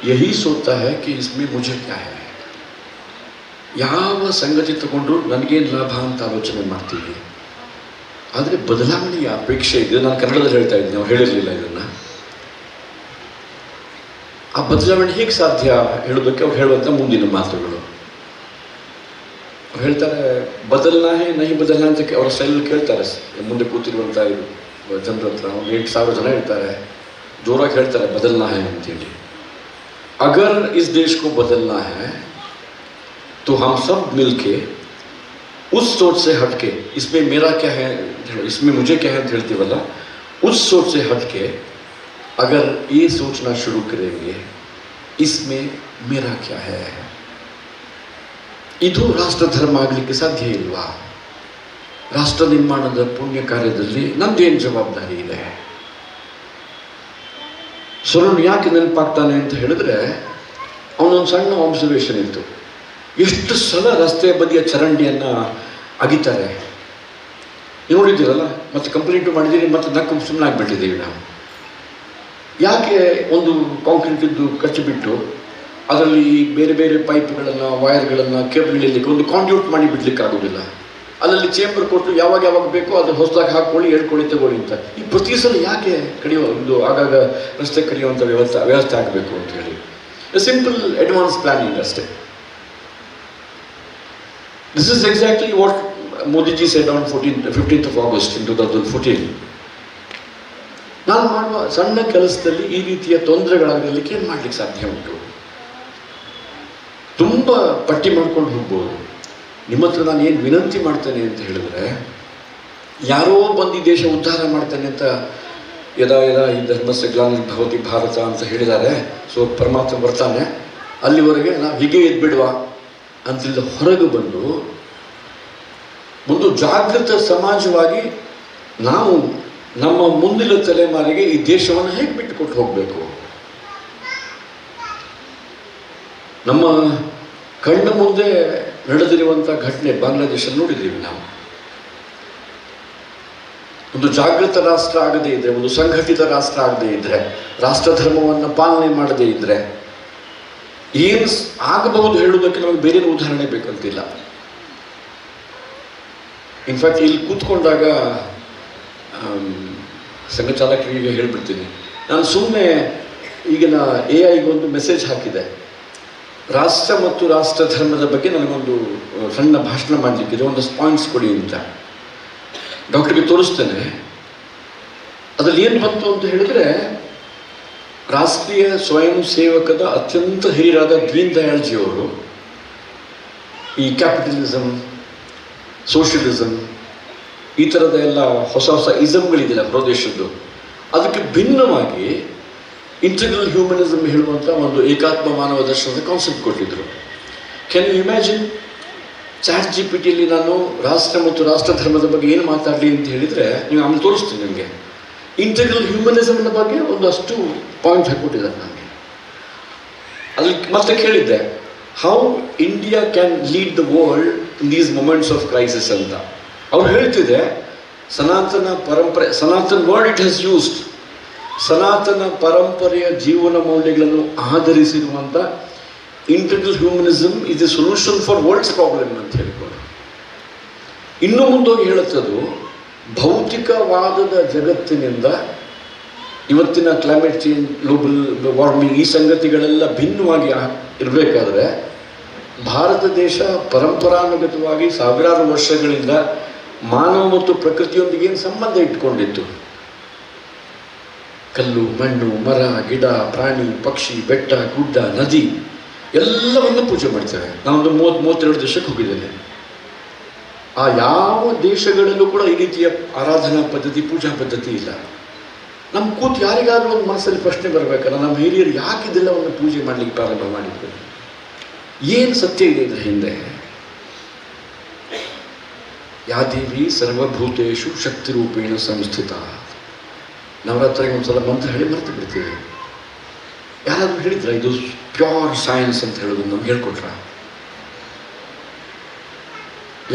यही सोचता है कि इसमें मुझे क्या है, ಯಾವ ಸಂಗತಿ ತಗೊಂಡು ನನಗೇನು ಲಾಭ ಅಂತ ಆಲೋಚನೆ ಮಾಡ್ತೀವಿ. ಆದರೆ ಬದಲಾವಣೆಯ ಅಪೇಕ್ಷೆ ಇದೆ. ನಾನು ಕನ್ನಡದಲ್ಲಿ ಹೇಳ್ತಾ ಇದ್ದೀನಿ, ನಾವು ಹೇಳಿರಲಿಲ್ಲ ಇದನ್ನು. ಆ ಬದಲಾವಣೆ ಹೇಗೆ ಸಾಧ್ಯ ಹೇಳೋದಕ್ಕೆ ಅವ್ರು ಹೇಳುವಂಥ ಮುಂದಿನ ಮಾತುಗಳು. ಅವ್ರು ಹೇಳ್ತಾರೆ, ಬದಲ್ನಾ ಹೇ ನಹಿ ಬದಲ್ನಾ ಅಂತ ಅವರ ಸ್ಟೈಲಲ್ಲಿ ಕೇಳ್ತಾರೆ ಮುಂದೆ ಕೂತಿರುವಂಥ ಜನರ ಹತ್ರ. ಒಂದು 8,000 ಜನ ಇರ್ತಾರೆ, ಜೋರಾಗಿ ಹೇಳ್ತಾರೆ ಬದಲ್ನಾ ಹೇ ಅಂತೇಳಿ. ಅಗರ್ ಇಸ್ ದೇಶ್ ಕೋ ಬದಲ್ನಾ ಹೇ तो हम सब मिलके उस सोच से हटके, इसमें मेरा क्या है, इसमें मुझे क्या है ಹೇಳ್ತೀವಲ್ಲ, उस सोच से हटके अगर ये सोचना शुरू करेंगे इसमें मेरा क्या है, ಇದು ರಾಷ್ಟ್ರ ಧರ್ಮ ಆಗಲಿಕ್ಕೆ ಸಾಧ್ಯ ಇಲ್ವಾ? ರಾಷ್ಟ್ರ ನಿರ್ಮಾಣದ ಪುಣ್ಯ ಕಾರ್ಯದಲ್ಲಿ ನಮ್ದೇನು ಜವಾಬ್ದಾರಿ ಇದೆ? ಸೊಲೊನ್ ಯಾಕೆ ನೆನಪಾಗ್ತಾನೆ ಅಂತ ಹೇಳಿದ್ರೆ, ಅವನೊಂದು ಸಣ್ಣ ಆಬ್ಸರ್ವೇಷನ್ ಇತ್ತು. ಎಷ್ಟು ಸಲ ರಸ್ತೆ ಬದಿಯ ಚರಂಡಿಯನ್ನು ಅಗಿತಾರೆ ನೋಡಿದ್ದೀರಲ್ಲ, ಮತ್ತು ಕಂಪ್ಲೇಂಟು ಮಾಡಿದ್ದೀರಿ, ಮತ್ತು ನಕ್ಕು ಸುಮ್ಮನೆ ಆಗಿಬಿಟ್ಟಿದ್ದೀವಿ ನಾವು. ಯಾಕೆ ಒಂದು ಕಾಂಕ್ರೀಟ್ ಇದ್ದು ಕಚ್ಚಿಬಿಟ್ಟು ಅದರಲ್ಲಿ ಬೇರೆ ಬೇರೆ ಪೈಪ್ಗಳನ್ನು, ವೈರ್ಗಳನ್ನು, ಕೇಬಲ್ಗಳಿಗೆ ಒಂದು ಕಾಂಡ್ಯೂಟ್ ಮಾಡಿ ಬಿಡ್ಲಿಕ್ಕೆ ಆಗೋದಿಲ್ಲ. ಅದರಲ್ಲಿ ಚೇಂಬರ್ ಕೊಟ್ಟು ಯಾವಾಗ ಯಾವಾಗ ಬೇಕೋ ಅದು ಹೊಸದಾಗಿ ಹಾಕ್ಕೊಳ್ಳಿ, ಹೇಳ್ಕೊಳ್ಳಿ, ತಗೊಳ್ಳಿ ಅಂತ. ಈ ಪ್ರತಿ ಸಲ ಯಾಕೆ ಕಡಿಯೋ ಇದು ಆಗಾಗ ರಸ್ತೆ ಕಡಿಯುವಂಥ ವ್ಯವಸ್ಥೆ ಆಗಬೇಕು ಅಂತ ಹೇಳಿ ಸಿಂಪಲ್ ಅಡ್ವಾನ್ಸ್ ಪ್ಲಾನಿಂಗ್ ಅಷ್ಟೇ. This is exactly what Modi ji said on 15th of August in 2014. ನಾನು ಮಾಡುವ ಸಣ್ಣ ಕೆಲಸದಲ್ಲಿ ಈ ರೀತಿಯ ತೊಂದರೆಗಳಾಗಲಿಕ್ಕೆ ಏನು ಮಾಡಲಿಕ್ಕೆ ಸಾಧ್ಯ ಉಂಟು? ತುಂಬ ಪಟ್ಟಿ ಮಾಡ್ಕೊಂಡು ಹೋಗ್ಬೋದು. ನಿಮ್ಮ ಹತ್ರ ನಾನು ಏನು ವಿನಂತಿ ಮಾಡ್ತೇನೆ ಅಂತ ಹೇಳಿದ್ರೆ, ಯಾರೋ ಬಂದು ಈ ದೇಶ ಉದ್ಧಾರ ಮಾಡ್ತೇನೆ ಅಂತ ಯದಾ ಈ ಧರ್ಮಸ್ಯ ಗ್ಲಾನಿರ್ಭವತಿ ಭಾರತ ಅಂತ ಹೇಳಿದ್ದಾರೆ. ಸೊ ಪರಮಾತ್ಮ ಬರ್ತಾನೆ, ಅಲ್ಲಿವರೆಗೆ ನಾವು ಹೀಗೆ ಇದ್ಬಿಡುವ ಅಂತೇಳಿದ ಹೊರಗೆ ಬಂದು ಒಂದು ಜಾಗೃತ ಸಮಾಜವಾಗಿ ನಾವು ನಮ್ಮ ಮುಂದಿನ ತಲೆಮಾರಿಗೆ ಈ ದೇಶವನ್ನು ಹೇಗೆ ಬಿಟ್ಟುಕೊಟ್ಟು ಹೋಗಬೇಕು? ನಮ್ಮ ಕಣ್ಣ ಮುಂದೆ ನಡೆದಿರುವಂಥ ಘಟನೆ ಬಾಂಗ್ಲಾದೇಶಲ್ಲಿ ನೋಡಿದ್ದೀವಿ ನಾವು. ಒಂದು ಜಾಗೃತ ರಾಷ್ಟ್ರ ಆಗದೇ ಇದ್ದರೆ, ಒಂದು ಸಂಘಟಿತ ರಾಷ್ಟ್ರ ಆಗದೇ ಇದ್ದರೆ, ರಾಷ್ಟ್ರ ಧರ್ಮವನ್ನು ಪಾಲನೆ ಮಾಡದೇ ಇದ್ದರೆ ಏನು ಆಗಬಹುದು ಹೇಳುವುದಕ್ಕೆ ನಮಗೆ ಬೇರೆ ಉದಾಹರಣೆ ಬೇಕಂತಿಲ್ಲ. ಇನ್ಫ್ಯಾಕ್ಟ್ ಇಲ್ಲಿ ಕೂತ್ಕೊಂಡಾಗ ಸಂಘ ಚಾಲಕರಿಗೆ ಹೇಳಿಬಿಡ್ತೀನಿ, ನಾನು ಸುಮ್ಮನೆ ಈಗಿನ AI-ಗೊಂದು ಮೆಸೇಜ್ ಹಾಕಿದೆ, ರಾಷ್ಟ್ರ ಮತ್ತು ರಾಷ್ಟ್ರ ಧರ್ಮದ ಬಗ್ಗೆ ನನಗೊಂದು ಸಣ್ಣ ಭಾಷಣ ಮಾಡಲಿಕ್ಕಿದೆ, ಒಂದು ಪಾಯಿಂಟ್ಸ್ ಕೊಡಿ ಅಂತ. ಡಾಕ್ಟರ್ಗೆ ತೋರಿಸ್ತೇನೆ. ಅದರಲ್ಲಿ ಏನು ಬಂತು ಅಂತ ಹೇಳಿದ್ರೆ, ರಾಷ್ಟ್ರೀಯ ಸ್ವಯಂ ಸೇವಕದ ಅತ್ಯಂತ ಹಿರಿಯರಾದ ದೀನ್ ದಯಾಳ್ಜಿಯವರು ಈ ಕ್ಯಾಪಿಟಲಿಸಮ್, ಸೋಷಿಯಲಿಸಮ್, ಈ ಥರದ ಎಲ್ಲ ಹೊಸ ಹೊಸ ಇಸಮ್ಗಳಿದೆಯಲ್ಲ ಪ್ರದೇಶದ್ದು, ಅದಕ್ಕೆ ಭಿನ್ನವಾಗಿ ಇಂಟಿಗ್ರಲ್ ಹ್ಯೂಮನಿಸಮ್ ಹೇಳುವಂಥ ಒಂದು ಏಕಾತ್ಮ ಮಾನವ ದರ್ಶನದ ಕಾನ್ಸೆಪ್ಟ್ ಕೊಟ್ಟಿದ್ದರು. Can you imagine? ChatGPT-ಯಲ್ಲಿ ನಾನು ರಾಷ್ಟ್ರ ಮತ್ತು ರಾಷ್ಟ್ರ ಧರ್ಮದ ಬಗ್ಗೆ ಏನು ಮಾತಾಡಲಿ ಅಂತ ಹೇಳಿದರೆ, ನೀವು ಆಮೇಲೆ ತೋರಿಸ್ತೀನಿ ನಿಮಗೆ, ಇಂಟಿಗ್ರಲ್ ಹ್ಯೂಮನಿಸಮ್ನ ಬಗ್ಗೆ ಒಂದಷ್ಟು ಪಾಯಿಂಟ್ ಹಾಕ್ಕೊಟ್ಟಿದ್ದಾರೆ ನನಗೆ. ಅಲ್ಲಿ ಮತ್ತೆ ಕೇಳಿದ್ದೆ, how India can lead the world in these moments of crisis ಅಂತ. ಅವ್ರು ಹೇಳ್ತಿದೆ ಸನಾತನ ಪರಂಪರೆ, ಸನಾತನ ವರ್ಡ್ ಇಟ್ ಹ್ಯಾಸ್ ಯೂಸ್ಡ್, ಸನಾತನ ಪರಂಪರೆಯ ಜೀವನ ಮೌಲ್ಯಗಳನ್ನು ಆಧರಿಸಿರುವಂಥ internal humanism is the solution for world's problem ಅಂತ ಹೇಳಿಕೊಂಡು ಇನ್ನು ಮುಂದೋಗಿ ಹೇಳುತ್ತದು ಭೌತಿಕವಾದದ ಜಗತ್ತಿನಿಂದ ಇವತ್ತಿನ ಕ್ಲೈಮೇಟ್ ಚೇಂಜ್, ಗ್ಲೋಬಲ್ ವಾರ್ಮಿಂಗ್, ಈ ಸಂಗತಿಗಳೆಲ್ಲ ಭಿನ್ನವಾಗಿ ಇರಬೇಕಾದ್ರೆ ಭಾರತ ದೇಶ ಪರಂಪರಾನುಗತವಾಗಿ ಸಾವಿರಾರು ವರ್ಷಗಳಿಂದ ಮಾನವ ಮತ್ತು ಪ್ರಕೃತಿಯೊಂದಿಗೆ ಏನು ಸಂಬಂಧ ಇಟ್ಕೊಂಡಿತ್ತು. ಕಲ್ಲು, ಮಣ್ಣು, ಮರ, ಗಿಡ, ಪ್ರಾಣಿ, ಪಕ್ಷಿ, ಬೆಟ್ಟ, ಗುಡ್ಡ, ನದಿ ಎಲ್ಲವನ್ನು ಪೂಜೆ ಮಾಡ್ತೇವೆ. ನಾನೊಂದು 32 ದೇಶಕ್ಕೆ ಹೋಗಿದ್ದೇನೆ. ಆ ಯಾವ ದೇಶಗಳಲ್ಲೂ ಕೂಡ ಈ ರೀತಿಯ ಆರಾಧನಾ ಪದ್ಧತಿ, ಪೂಜಾ ಪದ್ಧತಿ ಇಲ್ಲ. ನಮ್ಮ ಕೂತು ಯಾರಿಗಾದ್ರೂ ಒಂದು ಮನಸ್ಸಲ್ಲಿ ಪ್ರಶ್ನೆ ಬರಬೇಕಲ್ಲ, ನಮ್ಮ ಹಿರಿಯರು ಯಾಕೆ ಇದೆಲ್ಲವನ್ನು ಪೂಜೆ ಮಾಡಲಿಕ್ಕೆ ಪ್ರಾರಂಭ ಮಾಡಿದ್ರು? ಏನು ಸತ್ಯ ಇದೆ ಇದರ ಹಿಂದೆ? ಯಾ ದೇವಿ ಸರ್ವಭೂತೇಶು ಶಕ್ತಿ ರೂಪೇಣ ಸಂಸ್ಥಿತ. ನವರಾತ್ರಿಗೆ ಒಂದ್ಸಲ ಮಂತ್ರ ಹೇಳಿ ಮರೆತು ಬಿಡ್ತೀವಿ. ಯಾರಾದ್ರೂ ಹೇಳಿದ್ರ ಇದು ಪ್ಯೂರ್ ಸೈನ್ಸ್ ಅಂತ ಹೇಳೋದು ನಮ್ಗೆ ಹೇಳ್ಕೊಟ್ರ?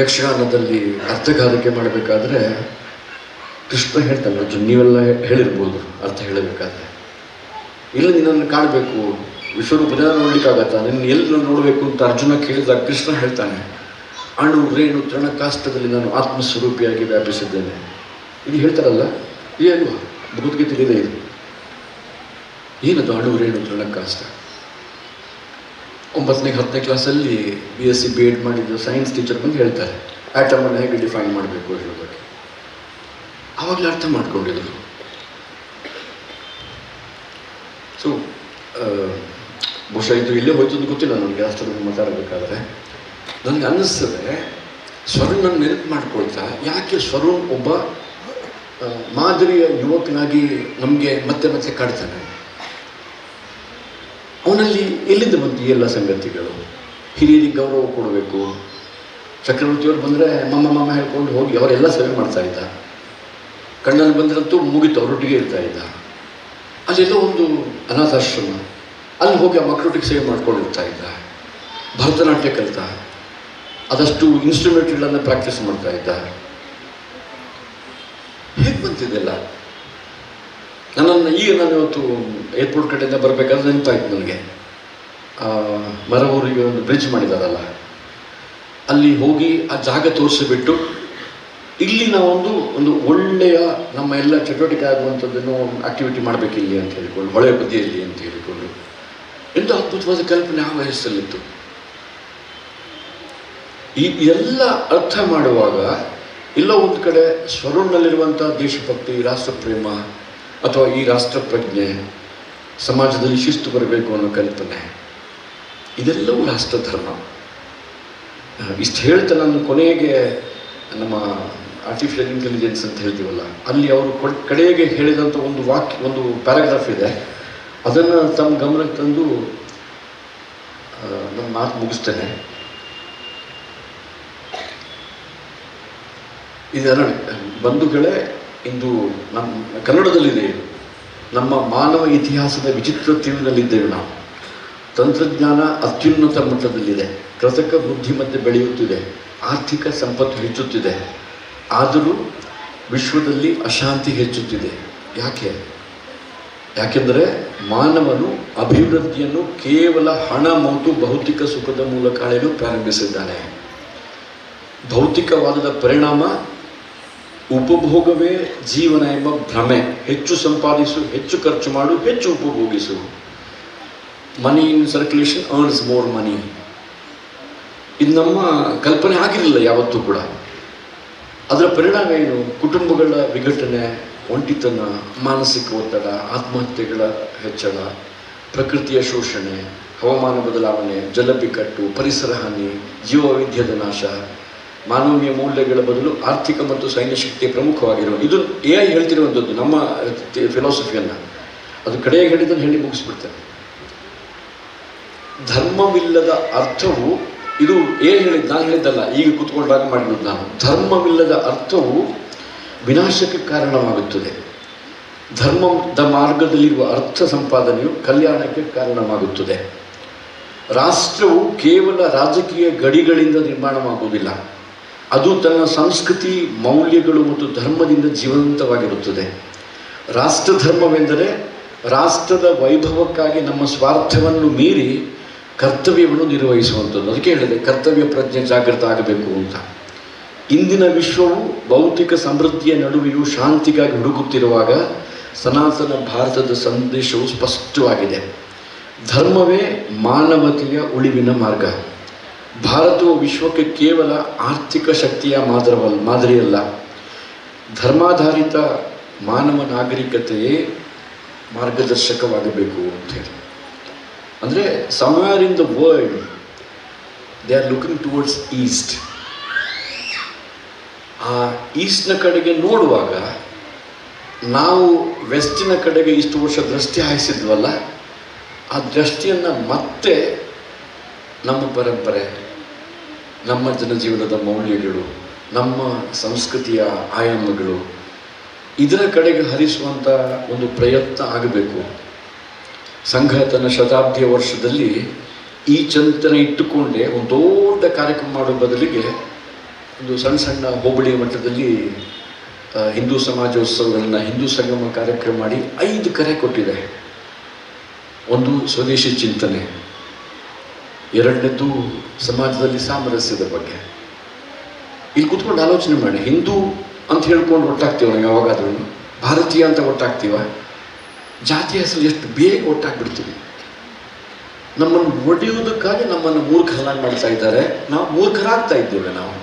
ಯಕ್ಷಗಾನದಲ್ಲಿ ಅರ್ಥಗಾರಿಕೆ ಮಾಡಬೇಕಾದ್ರೆ ಕೃಷ್ಣ ಹೇಳ್ತಾನೆ, ಅರ್ಜುನ್ ನೀವೆಲ್ಲ ಹೇಳಿರ್ಬೋದು ಅರ್ಥ ಹೇಳಬೇಕಾದ್ರೆ, ಇಲ್ಲ ನಿನ್ನನ್ನು ಕಾಣಬೇಕು, ವಿಶ್ವರೂಪದ ನೋಡ್ಲಿಕ್ಕಾಗತ್ತಾ, ನಿನ್ನ ಎಲ್ಲಿ ನೋಡಬೇಕು ಅಂತ ಅರ್ಜುನ ಕೇಳಿದಾಗ ಕೃಷ್ಣ ಹೇಳ್ತಾನೆ, ಅಣು ರೇಣು ತೃಣಕಾಷ್ಟದಲ್ಲಿ ನಾನು ಆತ್ಮಸ್ವರೂಪಿಯಾಗಿ ವ್ಯಾಪಿಸಿದ್ದೇನೆ. ಇದು ಹೇಳ್ತಾರಲ್ಲ, ಏನು ಭಗವದ್ಗೀತೆಯಲ್ಲಿದೆ ಇದು. ಏನದು ಅಣು ರೇಣು ತೃಣಕಾಷ್ಟ? 9ನೇ 10ನೇ ಕ್ಲಾಸಲ್ಲಿ BSc BEd ಮಾಡಿದ್ದು ಸೈನ್ಸ್ ಟೀಚರ್ ಬಂದು ಹೇಳ್ತಾರೆ ಆಟಮನ್ನು ಹೇಗೆ ಡಿಫೈನ್ ಮಾಡಬೇಕು ಹೇಳೋ ಬಗ್ಗೆ. ಆವಾಗಲೇ ಅರ್ಥ ಮಾಡ್ಕೊಂಡಿದ್ರು. ಸೊ ಬಹುಶಃ ಇದು ಇಲ್ಲೇ ಹೋಯ್ತು ಅಂತ ಗೊತ್ತಿಲ್ಲ ನನಗೆ, ಅಷ್ಟೊಂದು ಮಾತಾಡಬೇಕಾದ್ರೆ ನನಗೆ ಅನ್ನಿಸ್ತದೆ ಸ್ವರುಣ್ ನೆನಪು ಮಾಡ್ಕೊಳ್ತಾ, ಯಾಕೆ ಸ್ವರುಣ್ ಒಬ್ಬ ಮಾದರಿಯ ಯುವಕನಾಗಿ ನಮಗೆ ಮತ್ತೆ ಮತ್ತೆ ಕಾಡ್ತಾನೆ? ಅವನಲ್ಲಿ ಎಲ್ಲಿಂದ ಬಂತು ಈ ಎಲ್ಲ ಸಂಗತಿಗಳು? ಹಿರಿಯರಿಗೆ ಗೌರವ ಕೊಡಬೇಕು, ಚಕ್ರವರ್ತಿಯವರು ಬಂದರೆ ಮಮ್ಮ ಹೇಳ್ಕೊಂಡು ಹೋಗಿ ಅವರೆಲ್ಲ ಸೇವೆ ಮಾಡ್ತಾ ಇದ್ದ. ಕಣ್ಣಲ್ಲಿ ಬಂದ್ರಂತೂ ಮುಗಿತು, ಅವರೊಟ್ಟಿಗೆ ಇರ್ತಾ ಇದ್ದ. ಅಲ್ಲೆಲ್ಲೋ ಒಂದು ಅನಾಥಾಶ್ರಮ, ಅಲ್ಲಿ ಹೋಗಿ ಆ ಮಕ್ಕಳೊಟ್ಟಿಗೆ ಸೇವೆ ಮಾಡ್ಕೊಂಡಿರ್ತಾ ಇದ್ದ. ಭರತನಾಟ್ಯ ಕಲಿತ, ಅದಷ್ಟು ಇನ್ಸ್ಟ್ರೂಮೆಂಟ್ಗಳನ್ನು ಪ್ರಾಕ್ಟೀಸ್ ಮಾಡ್ತಾ ಇದ್ದ. ಹೇಗೆ ಬಂತಿದ್ದೆಲ್ಲ? ನಾನು ಇವತ್ತು ಏರ್ಪೋರ್ಟ್ ಕಡೆಯಿಂದ ಬರಬೇಕಾದ್ರೆ ನೆನಪಾಯ್ತು ನನಗೆ, ಮರವೂರಿಗೆ ಒಂದು ಬ್ರಿಡ್ಜ್ ಮಾಡಿದಾರಲ್ಲ, ಅಲ್ಲಿ ಹೋಗಿ ಆ ಜಾಗ ತೋರಿಸಿಬಿಟ್ಟು ಇಲ್ಲಿ ನಾವೊಂದು ಒಳ್ಳೆಯ ನಮ್ಮ ಎಲ್ಲ ಚಟುವಟಿಕೆ ಆಗುವಂಥದ್ದನ್ನು ಆಕ್ಟಿವಿಟಿ ಮಾಡಬೇಕಿಲ್ಲಿ ಅಂತ ಹೇಳಿಕೊಂಡು, ಹೊಳೆ ಬದಿಯಲ್ಲಿ ಅಂತ ಹೇಳಿಕೊಂಡು, ಎಂಥ ಅದ್ಭುತವಾದ ಕಲ್ಪನೆ ಆ ವಯಸ್ಸಲ್ಲಿತ್ತು. ಈ ಎಲ್ಲ ಅರ್ಥ ಮಾಡುವಾಗ ಇಲ್ಲ ಒಂದು ಕಡೆ ಸ್ವರುಣ್ಣಲ್ಲಿರುವಂಥ ದೇಶಭಕ್ತಿ, ರಾಷ್ಟ್ರಪ್ರೇಮ ಅಥವಾ ಈ ರಾಷ್ಟ್ರಪ್ರಜ್ಞೆ, ಸಮಾಜದಲ್ಲಿ ಶಿಸ್ತು ಬರಬೇಕು ಅನ್ನೋ ಕಲ್ಪನೆ, ಇದೆಲ್ಲವೂ ರಾಷ್ಟ್ರಧರ್ಮ. ಇಷ್ಟು ಹೇಳ್ತಾ ನಾನು ಕೊನೆಗೆ ನಮ್ಮ ಆರ್ಟಿಫಿಷಿಯಲ್ ಇಂಟೆಲಿಜೆನ್ಸ್ ಅಂತ ಹೇಳ್ತೀವಲ್ಲ, ಅಲ್ಲಿ ಅವರು ಕಡೆಗೆ ಹೇಳಿದಂಥ ಒಂದು ಪ್ಯಾರಾಗ್ರಾಫ್ ಇದೆ, ಅದನ್ನು ತಮ್ಮ ಗಮನಕ್ಕೆ ತಂದು ನನ್ನ ಮಾತು ಮುಗಿಸ್ತೇನೆ. ಇದನ್ನು ಬಂಧುಗಳೇ, ಇಂದು ನಮ್ಮ ಕನ್ನಡದಲ್ಲಿದೆ ಇದು. ನಮ್ಮ ಮಾನವ ಇತಿಹಾಸದ ವಿಚಿತ್ರ ತಿರುವಿನಲ್ಲಿದ್ದೇವೆ ನಾವು. ತಂತ್ರಜ್ಞಾನ ಅತ್ಯುನ್ನತ ಮಟ್ಟದಲ್ಲಿದೆ, ಕೃತಕ ಬುದ್ಧಿಮತ್ತೆ ಬೆಳೆಯುತ್ತಿದೆ, ಆರ್ಥಿಕ ಸಂಪತ್ತು ಹೆಚ್ಚುತ್ತಿದೆ. ಆದರೂ ವಿಶ್ವದಲ್ಲಿ ಅಶಾಂತಿ ಹೆಚ್ಚುತ್ತಿದೆ. ಯಾಕೆಂದರೆ ಮಾನವನು ಅಭಿವೃದ್ಧಿಯನ್ನು ಕೇವಲ ಹಣ ಮತ್ತು ಭೌತಿಕ ಸುಖದ ಮೂಲಕ ಅಳೆಯಲು ಪ್ರಾರಂಭಿಸಿದ್ದಾನೆ. ಭೌತಿಕವಾದದ ಪರಿಣಾಮ ಉಪಭೋಗವೇ ಜೀವನ ಎಂಬ ಭ್ರಮೆ. ಹೆಚ್ಚು ಸಂಪಾದಿಸು, ಹೆಚ್ಚು ಖರ್ಚು ಮಾಡು, ಹೆಚ್ಚು ಉಪಭೋಗಿಸು. ಮನಿ ಇನ್ ಸರ್ಕ್ಯುಲೇಷನ್ ಅರ್ನ್ಸ್ ಮೋರ್ ಮನಿ. ಇದು ನಮ್ಮ ಕಲ್ಪನೆ ಆಗಿರಲಿಲ್ಲ ಯಾವತ್ತೂ ಕೂಡ. ಅದರ ಪರಿಣಾಮ ಏನು? ಕುಟುಂಬಗಳ ವಿಘಟನೆ, ಒಂಟಿತನ, ಮಾನಸಿಕ ಒತ್ತಡ, ಆತ್ಮಹತ್ಯೆಗಳ ಹೆಚ್ಚಳ, ಪ್ರಕೃತಿಯ ಶೋಷಣೆ, ಹವಾಮಾನ ಬದಲಾವಣೆ, ಜಲ ಬಿಕ್ಕಟ್ಟು, ಪರಿಸರ ಹಾನಿ, ಜೀವವೈವಿಧ್ಯದ ನಾಶ, ಮಾನವೀಯ ಮೌಲ್ಯಗಳ ಬದಲು ಆರ್ಥಿಕ ಮತ್ತು ಸೈನ್ಯ ಶಕ್ತಿ ಪ್ರಮುಖವಾಗಿರುವ ಇದು AI ಹೇಳ್ತಿರುವಂಥದ್ದು, ನಮ್ಮ ಫಿಲಾಸಫಿಯನ್ನು. ಅದು ಕಡೆಗೆ ಹೇಳಿದ್ದನ್ನು ಹೇಳಿ ಮುಗಿಸ್ಬಿಡ್ತಾರೆ. ಧರ್ಮವಿಲ್ಲದ ಅರ್ಥವು, ಇದು ಹೇಳಿದ್ದು ನಾನು ಹೇಳಿದ್ದಲ್ಲ, ಈಗ ಕೂತ್ಕೊಂಡಾಗ ಮಾಡಿರೋದು ನಾನು. ಧರ್ಮವಿಲ್ಲದ ಅರ್ಥವು ವಿನಾಶಕ್ಕೆ ಕಾರಣವಾಗುತ್ತದೆ. ಧರ್ಮದ ಮಾರ್ಗದಲ್ಲಿರುವ ಅರ್ಥ ಸಂಪಾದನೆಯು ಕಲ್ಯಾಣಕ್ಕೆ ಕಾರಣವಾಗುತ್ತದೆ. ರಾಷ್ಟ್ರವು ಕೇವಲ ರಾಜಕೀಯ ಗಡಿಗಳಿಂದ ನಿರ್ಮಾಣವಾಗುವುದಿಲ್ಲ, ಅದು ತನ್ನ ಸಂಸ್ಕೃತಿ, ಮೌಲ್ಯಗಳು ಮತ್ತು ಧರ್ಮದಿಂದ ಜೀವಂತವಾಗಿರುತ್ತದೆ. ರಾಷ್ಟ್ರಧರ್ಮವೆಂದರೆ ರಾಷ್ಟ್ರದ ವೈಭವಕ್ಕಾಗಿ ನಮ್ಮ ಸ್ವಾರ್ಥವನ್ನು ಮೀರಿ ಕರ್ತವ್ಯವನ್ನು ನಿರ್ವಹಿಸುವಂಥದ್ದು. ಅದಕ್ಕೆ ಹೇಳಿದೆ ಕರ್ತವ್ಯ ಪ್ರಜ್ಞೆ ಜಾಗೃತ ಆಗಬೇಕು ಅಂತ. ಇಂದಿನ ವಿಶ್ವವು ಭೌತಿಕ ಸಮೃದ್ಧಿಯ ನಡುವೆಯೂ ಶಾಂತಿಗಾಗಿ ಹುಡುಕುತ್ತಿರುವಾಗ ಸನಾತನ ಭಾರತದ ಸಂದೇಶವು ಸ್ಪಷ್ಟವಾಗಿದೆ. ಧರ್ಮವೇ ಮಾನವತೆಯ ಉಳಿವಿನ ಮಾರ್ಗ. ಭಾರತವು ವಿಶ್ವಕ್ಕೆ ಕೇವಲ ಆರ್ಥಿಕ ಶಕ್ತಿಯ ಮಾದರಿಯಲ್ಲ, ಧರ್ಮಾಧಾರಿತ ಮಾನವ ನಾಗರಿಕತೆಯೇ ಮಾರ್ಗದರ್ಶಕವಾಗಬೇಕು ಅಂತ ಹೇಳಿ. ಅಂದರೆ somewhere in the world they are looking towards east. ಆ ಈಸ್ಟ್ನ ಕಡೆಗೆ ನೋಡುವಾಗ ನಾವು ವೆಸ್ಟಿನ ಕಡೆಗೆ ಇಷ್ಟು ವರ್ಷ ದೃಷ್ಟಿ ಹಾಯಿಸಿದ್ವಲ್ಲ, ಆ ದೃಷ್ಟಿಯನ್ನು ಮತ್ತೆ ನಮ್ಮ ಪರಂಪರೆ, ನಮ್ಮ ಜನಜೀವನದ ಮೌಲ್ಯಗಳು, ನಮ್ಮ ಸಂಸ್ಕೃತಿಯ ಆಯಾಮಗಳು ಇದರ ಕಡೆಗೆ ಹರಿಸುವಂಥ ಒಂದು ಪ್ರಯತ್ನ ಆಗಬೇಕು. ಸಂಘ ತನ್ನ ಶತಾಬ್ದಿಯ ವರ್ಷದಲ್ಲಿ ಈ ಚಿಂತನೆ ಇಟ್ಟುಕೊಂಡೇ ಒಂದು ದೊಡ್ಡ ಕಾರ್ಯಕ್ರಮ ಮಾಡೋ ಬದಲಿಗೆ ಒಂದು ಸಣ್ಣ ಸಣ್ಣ ಹೋಬಳಿ ಮಟ್ಟದಲ್ಲಿ ಹಿಂದೂ ಸಮಾಜೋತ್ಸವಗಳನ್ನು, ಹಿಂದೂ ಸಂಗಮ ಕಾರ್ಯಕ್ರಮ ಮಾಡಿ 5 ಕರೆ ಕೊಟ್ಟಿದೆ. ಒಂದು ಸ್ವದೇಶಿ ಚಿಂತನೆ, ಎರಡನೇದು ಸಮಾಜದಲ್ಲಿ ಸಾಮರಸ್ಯದ ಬಗ್ಗೆ. ಇಲ್ಲಿ ಕೂತ್ಕೊಂಡು ಆಲೋಚನೆ ಮಾಡಿ, ಹಿಂದೂ ಅಂತ ಹೇಳ್ಕೊಂಡು ಒಟ್ಟಾಗ್ತೀವ ನಾವು ಯಾವಾಗಾದ್ರೂ, ಭಾರತೀಯ ಅಂತ ಒಟ್ಟಾಗ್ತೀವ, ಜಾತಿ ಹೆಸರು ಎಷ್ಟು ಬೇಗ ಒಟ್ಟಾಗ್ಬಿಡ್ತೀವಿ. ನಮ್ಮನ್ನು ಒಡೆಯುವುದಕ್ಕಾಗಿ ನಮ್ಮನ್ನು ಮೂರ್ಖರನ್ನಾಗಿ ಮಾಡ್ತಾ ಇದ್ದಾರೆ, ನಾವು ಮೂರ್ಖರಾಗ್ತಾ ಇದ್ದೇವೆ. ನಾವು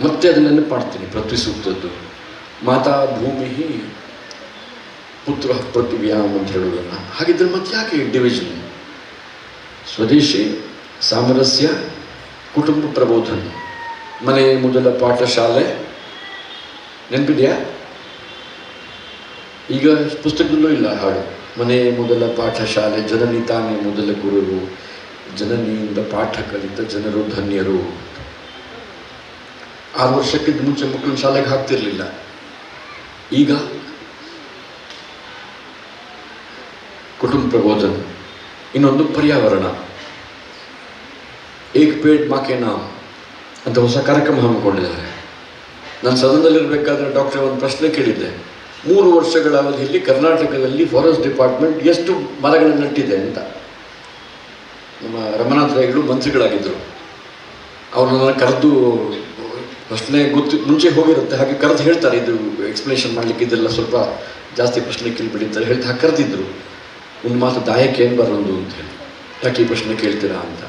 ಮತ್ತೆ ಅದನ್ನು ನೆನಪು ಮಾಡ್ತೀನಿ, ಪೃಥ್ವಿ ಸೂಕ್ತದ್ದು, ಮಾತಾ ಭೂಮಿ ಪುತ್ರ ಪೃಥ್ವ್ಯಾಮ್ ಅಂತ ಹೇಳೋದನ್ನು. ಹಾಗಿದ್ರೆ ಮತ್ತೆ ಯಾಕೆ ಡಿವಿಷನ್? ಸ್ವದೇಶಿ, ಸಾಮರಸ್ಯ, ಕುಟುಂಬ ಪ್ರಬೋಧನ, ಮನೆ ಮೊದಲ ಪಾಠಶಾಲೆ, ನೆನಪಿದೆಯಾ? ಈಗ ಪುಸ್ತಕದಲ್ಲೂ ಇಲ್ಲ ಹಾಡು. ಮನೆ ಮೊದಲ ಪಾಠಶಾಲೆ, ಜನನಿ ತಾನೇ ಮೊದಲ ಗುರುವು, ಜನನಿಯಿಂದ ಪಾಠ ಕಲಿತ ಜನರು ಧನ್ಯರು. 6 ವರ್ಷಕ್ಕಿಂತ ಮುಂಚೆ ಮಕ್ಕಳನ್ನ ಶಾಲೆಗೆ ಹಾಕ್ತಿರ್ಲಿಲ್ಲ. ಈಗ ಕುಟುಂಬ ಪ್ರಬೋಧನ. ಇನ್ನೊಂದು ಪರ್ಯಾವರಣ, ಏಕ್ ಪೇಡ್ ಮಾಕೆ ನಾಮ್ ಅಂತ ಹೊಸ ಕಾರ್ಯಕ್ರಮ ಹಮ್ಮಿಕೊಂಡಿದ್ದಾರೆ. ನಾನು ಸದನದಲ್ಲಿರಬೇಕಾದ್ರೆ ಡಾಕ್ಟರ್ ಒಂದು ಪ್ರಶ್ನೆ ಕೇಳಿದ್ದೆ, 3 ವರ್ಷಗಳ ಅವಧಿಯಲ್ಲಿ ಕರ್ನಾಟಕದಲ್ಲಿ ಫಾರೆಸ್ಟ್ ಡಿಪಾರ್ಟ್ಮೆಂಟ್ ಎಷ್ಟು ಮರಗಳನ್ನು ನೆಟ್ಟಿದೆ ಅಂತ. ನಮ್ಮ ರಮನಾಥ್ ರೈಗಳು ಮಂತ್ರಿಗಳಾಗಿದ್ದರು. ಅವ್ರನ್ನ ಕರೆದು ಪ್ರಶ್ನೆ ಮುಂಚೆ ಹೋಗಿರುತ್ತೆ, ಹಾಗೆ ಕರೆದು ಹೇಳ್ತಾರೆ, ಇದು ಎಕ್ಸ್ಪ್ಲನೇಷನ್ ಮಾಡಲಿಕ್ಕೆ ಇದೆಲ್ಲ ಸ್ವಲ್ಪ ಜಾಸ್ತಿ ಪ್ರಶ್ನೆ ಕೇಳಿಬಿಡಿ ಅಂತ ಹೇಳ್ತಾ ಕರೆದಿದ್ರು. ಒಂದು ಮಾತು ದಾಯಕ್ಕೆ ಏನು ಬರೋದು ಅಂತ ಹೇಳಿ, ಯಾಕೆ ಈ ಪ್ರಶ್ನೆ ಕೇಳ್ತೀರಾ ಅಂತ.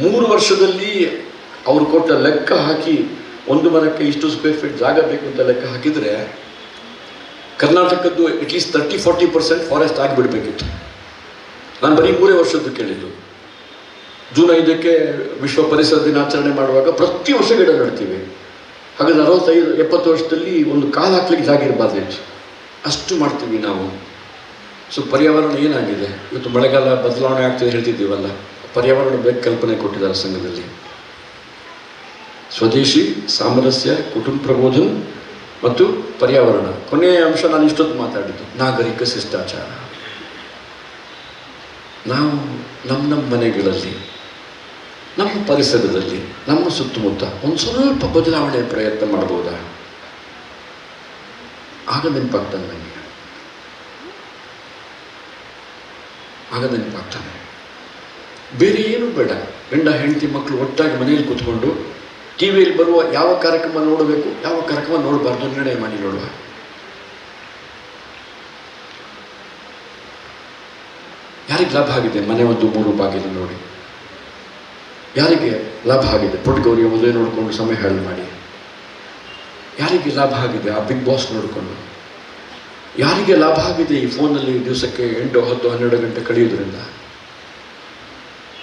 3 ವರ್ಷದಲ್ಲಿ ಅವರು ಕೊಟ್ಟ ಲೆಕ್ಕ ಹಾಕಿ ಒಂದು ಮರಕ್ಕೆ ಇಷ್ಟು ಸ್ಕ್ವೇರ್ ಫೀಟ್ ಜಾಗ ಬೇಕು ಅಂತ ಲೆಕ್ಕ ಹಾಕಿದರೆ ಕರ್ನಾಟಕದ್ದು ಅಟ್ಲೀಸ್ಟ್ 30-40% ಫಾರೆಸ್ಟ್ ಆಗಿಬಿಡ್ಬೇಕಿತ್ತು. ನಾನು ಬರೀ 3 ವರ್ಷದ್ದು ಕೇಳಿದ್ದು. ಜೂನ್ 5ಕ್ಕೆ ವಿಶ್ವ ಪರಿಸರ ದಿನಾಚರಣೆ ಮಾಡುವಾಗ ಪ್ರತಿ ವರ್ಷ ಗಿಡ ನೆಡ್ತೀವಿ. ಹಾಗಾದ್ರೆ 65-70 ವರ್ಷದಲ್ಲಿ ಒಂದು ಕಾಲು ಹಾಕ್ಲಿಕ್ಕೆ ಜಾಗ ಇರಬಾರ್ದಿತ್ತು, ಅಷ್ಟು ಮಾಡ್ತೀವಿ ನಾವು. ಸೊ ಪರ್ಯಾವರಣ ಏನಾಗಿದೆ ಇವತ್ತು? ಮಳೆಗಾಲ ಬದಲಾವಣೆ ಆಗ್ತದೆ ಹೇಳ್ತಿದ್ದೀವಲ್ಲ, ಪರ್ಯಾವರಣ ಬೇಕು ಕಲ್ಪನೆ ಕೊಟ್ಟಿದ್ದಾರೆ ಸಂಘದಲ್ಲಿ. ಸ್ವದೇಶಿ, ಸಾಮರಸ್ಯ, ಕುಟುಂಬ ಪ್ರಬೋಧನ ಮತ್ತು ಪರ್ಯಾವರಣ. ಕೊನೆಯ ಅಂಶ ನಾನು ಇಷ್ಟೊತ್ತು ಮಾತಾಡಿದ್ದು ನಾಗರಿಕ ಶಿಷ್ಟಾಚಾರ. ನಾವು ನಮ್ಮ ಮನೆಗಳಲ್ಲಿ, ನಮ್ಮ ಪರಿಸರದಲ್ಲಿ, ನಮ್ಮ ಸುತ್ತಮುತ್ತ ಒಂದು ಸ್ವಲ್ಪ ಬದಲಾವಣೆಯ ಪ್ರಯತ್ನ ಮಾಡ್ಬೋದಾ? ಆಗ ನೆನಪಾಗ್ತಾನೆ ನನಗೆ, ಆಗ ನೆನಪಾಗ್ತಾನೆ. ಬೇರೆ ಏನು ಬೇಡ, ಗಂಡ ಹೆಂಡತಿ ಮಕ್ಕಳು ಒಟ್ಟಾಗಿ ಮನೆಯಲ್ಲಿ ಕೂತ್ಕೊಂಡು ಟಿ ವಿಯಲ್ಲಿ ಬರುವ ಯಾವ ಕಾರ್ಯಕ್ರಮ ನೋಡಬೇಕು, ಯಾವ ಕಾರ್ಯಕ್ರಮ ನೋಡಬಾರ್ದು ನಿರ್ಣಯ ಮಾಡಿ ನೋಡುವ. ಯಾರಿಗೆ ಲಾಭ ಆಗಿದೆ ಮನೆ ಒಂದು 3 ಬಾಗಿಲು ನೋಡಿ? ಯಾರಿಗೆ ಲಾಭ ಆಗಿದೆ ಪುಟ್ಟಗೌರಿಯ ಮದುವೆ ನೋಡಿಕೊಂಡು ಸಮಯ ಹಾಳು ಮಾಡಿ? ಯಾರಿಗೆ ಲಾಭ ಆಗಿದೆ ಆ ಬಿಗ್ ಬಾಸ್ ನೋಡಿಕೊಂಡು? ಯಾರಿಗೆ ಲಾಭ ಆಗಿದೆ ಈ ಫೋನಲ್ಲಿ ದಿವಸಕ್ಕೆ 8, 10, 12 ಗಂಟೆ ಕಳೆಯೋದ್ರಿಂದ?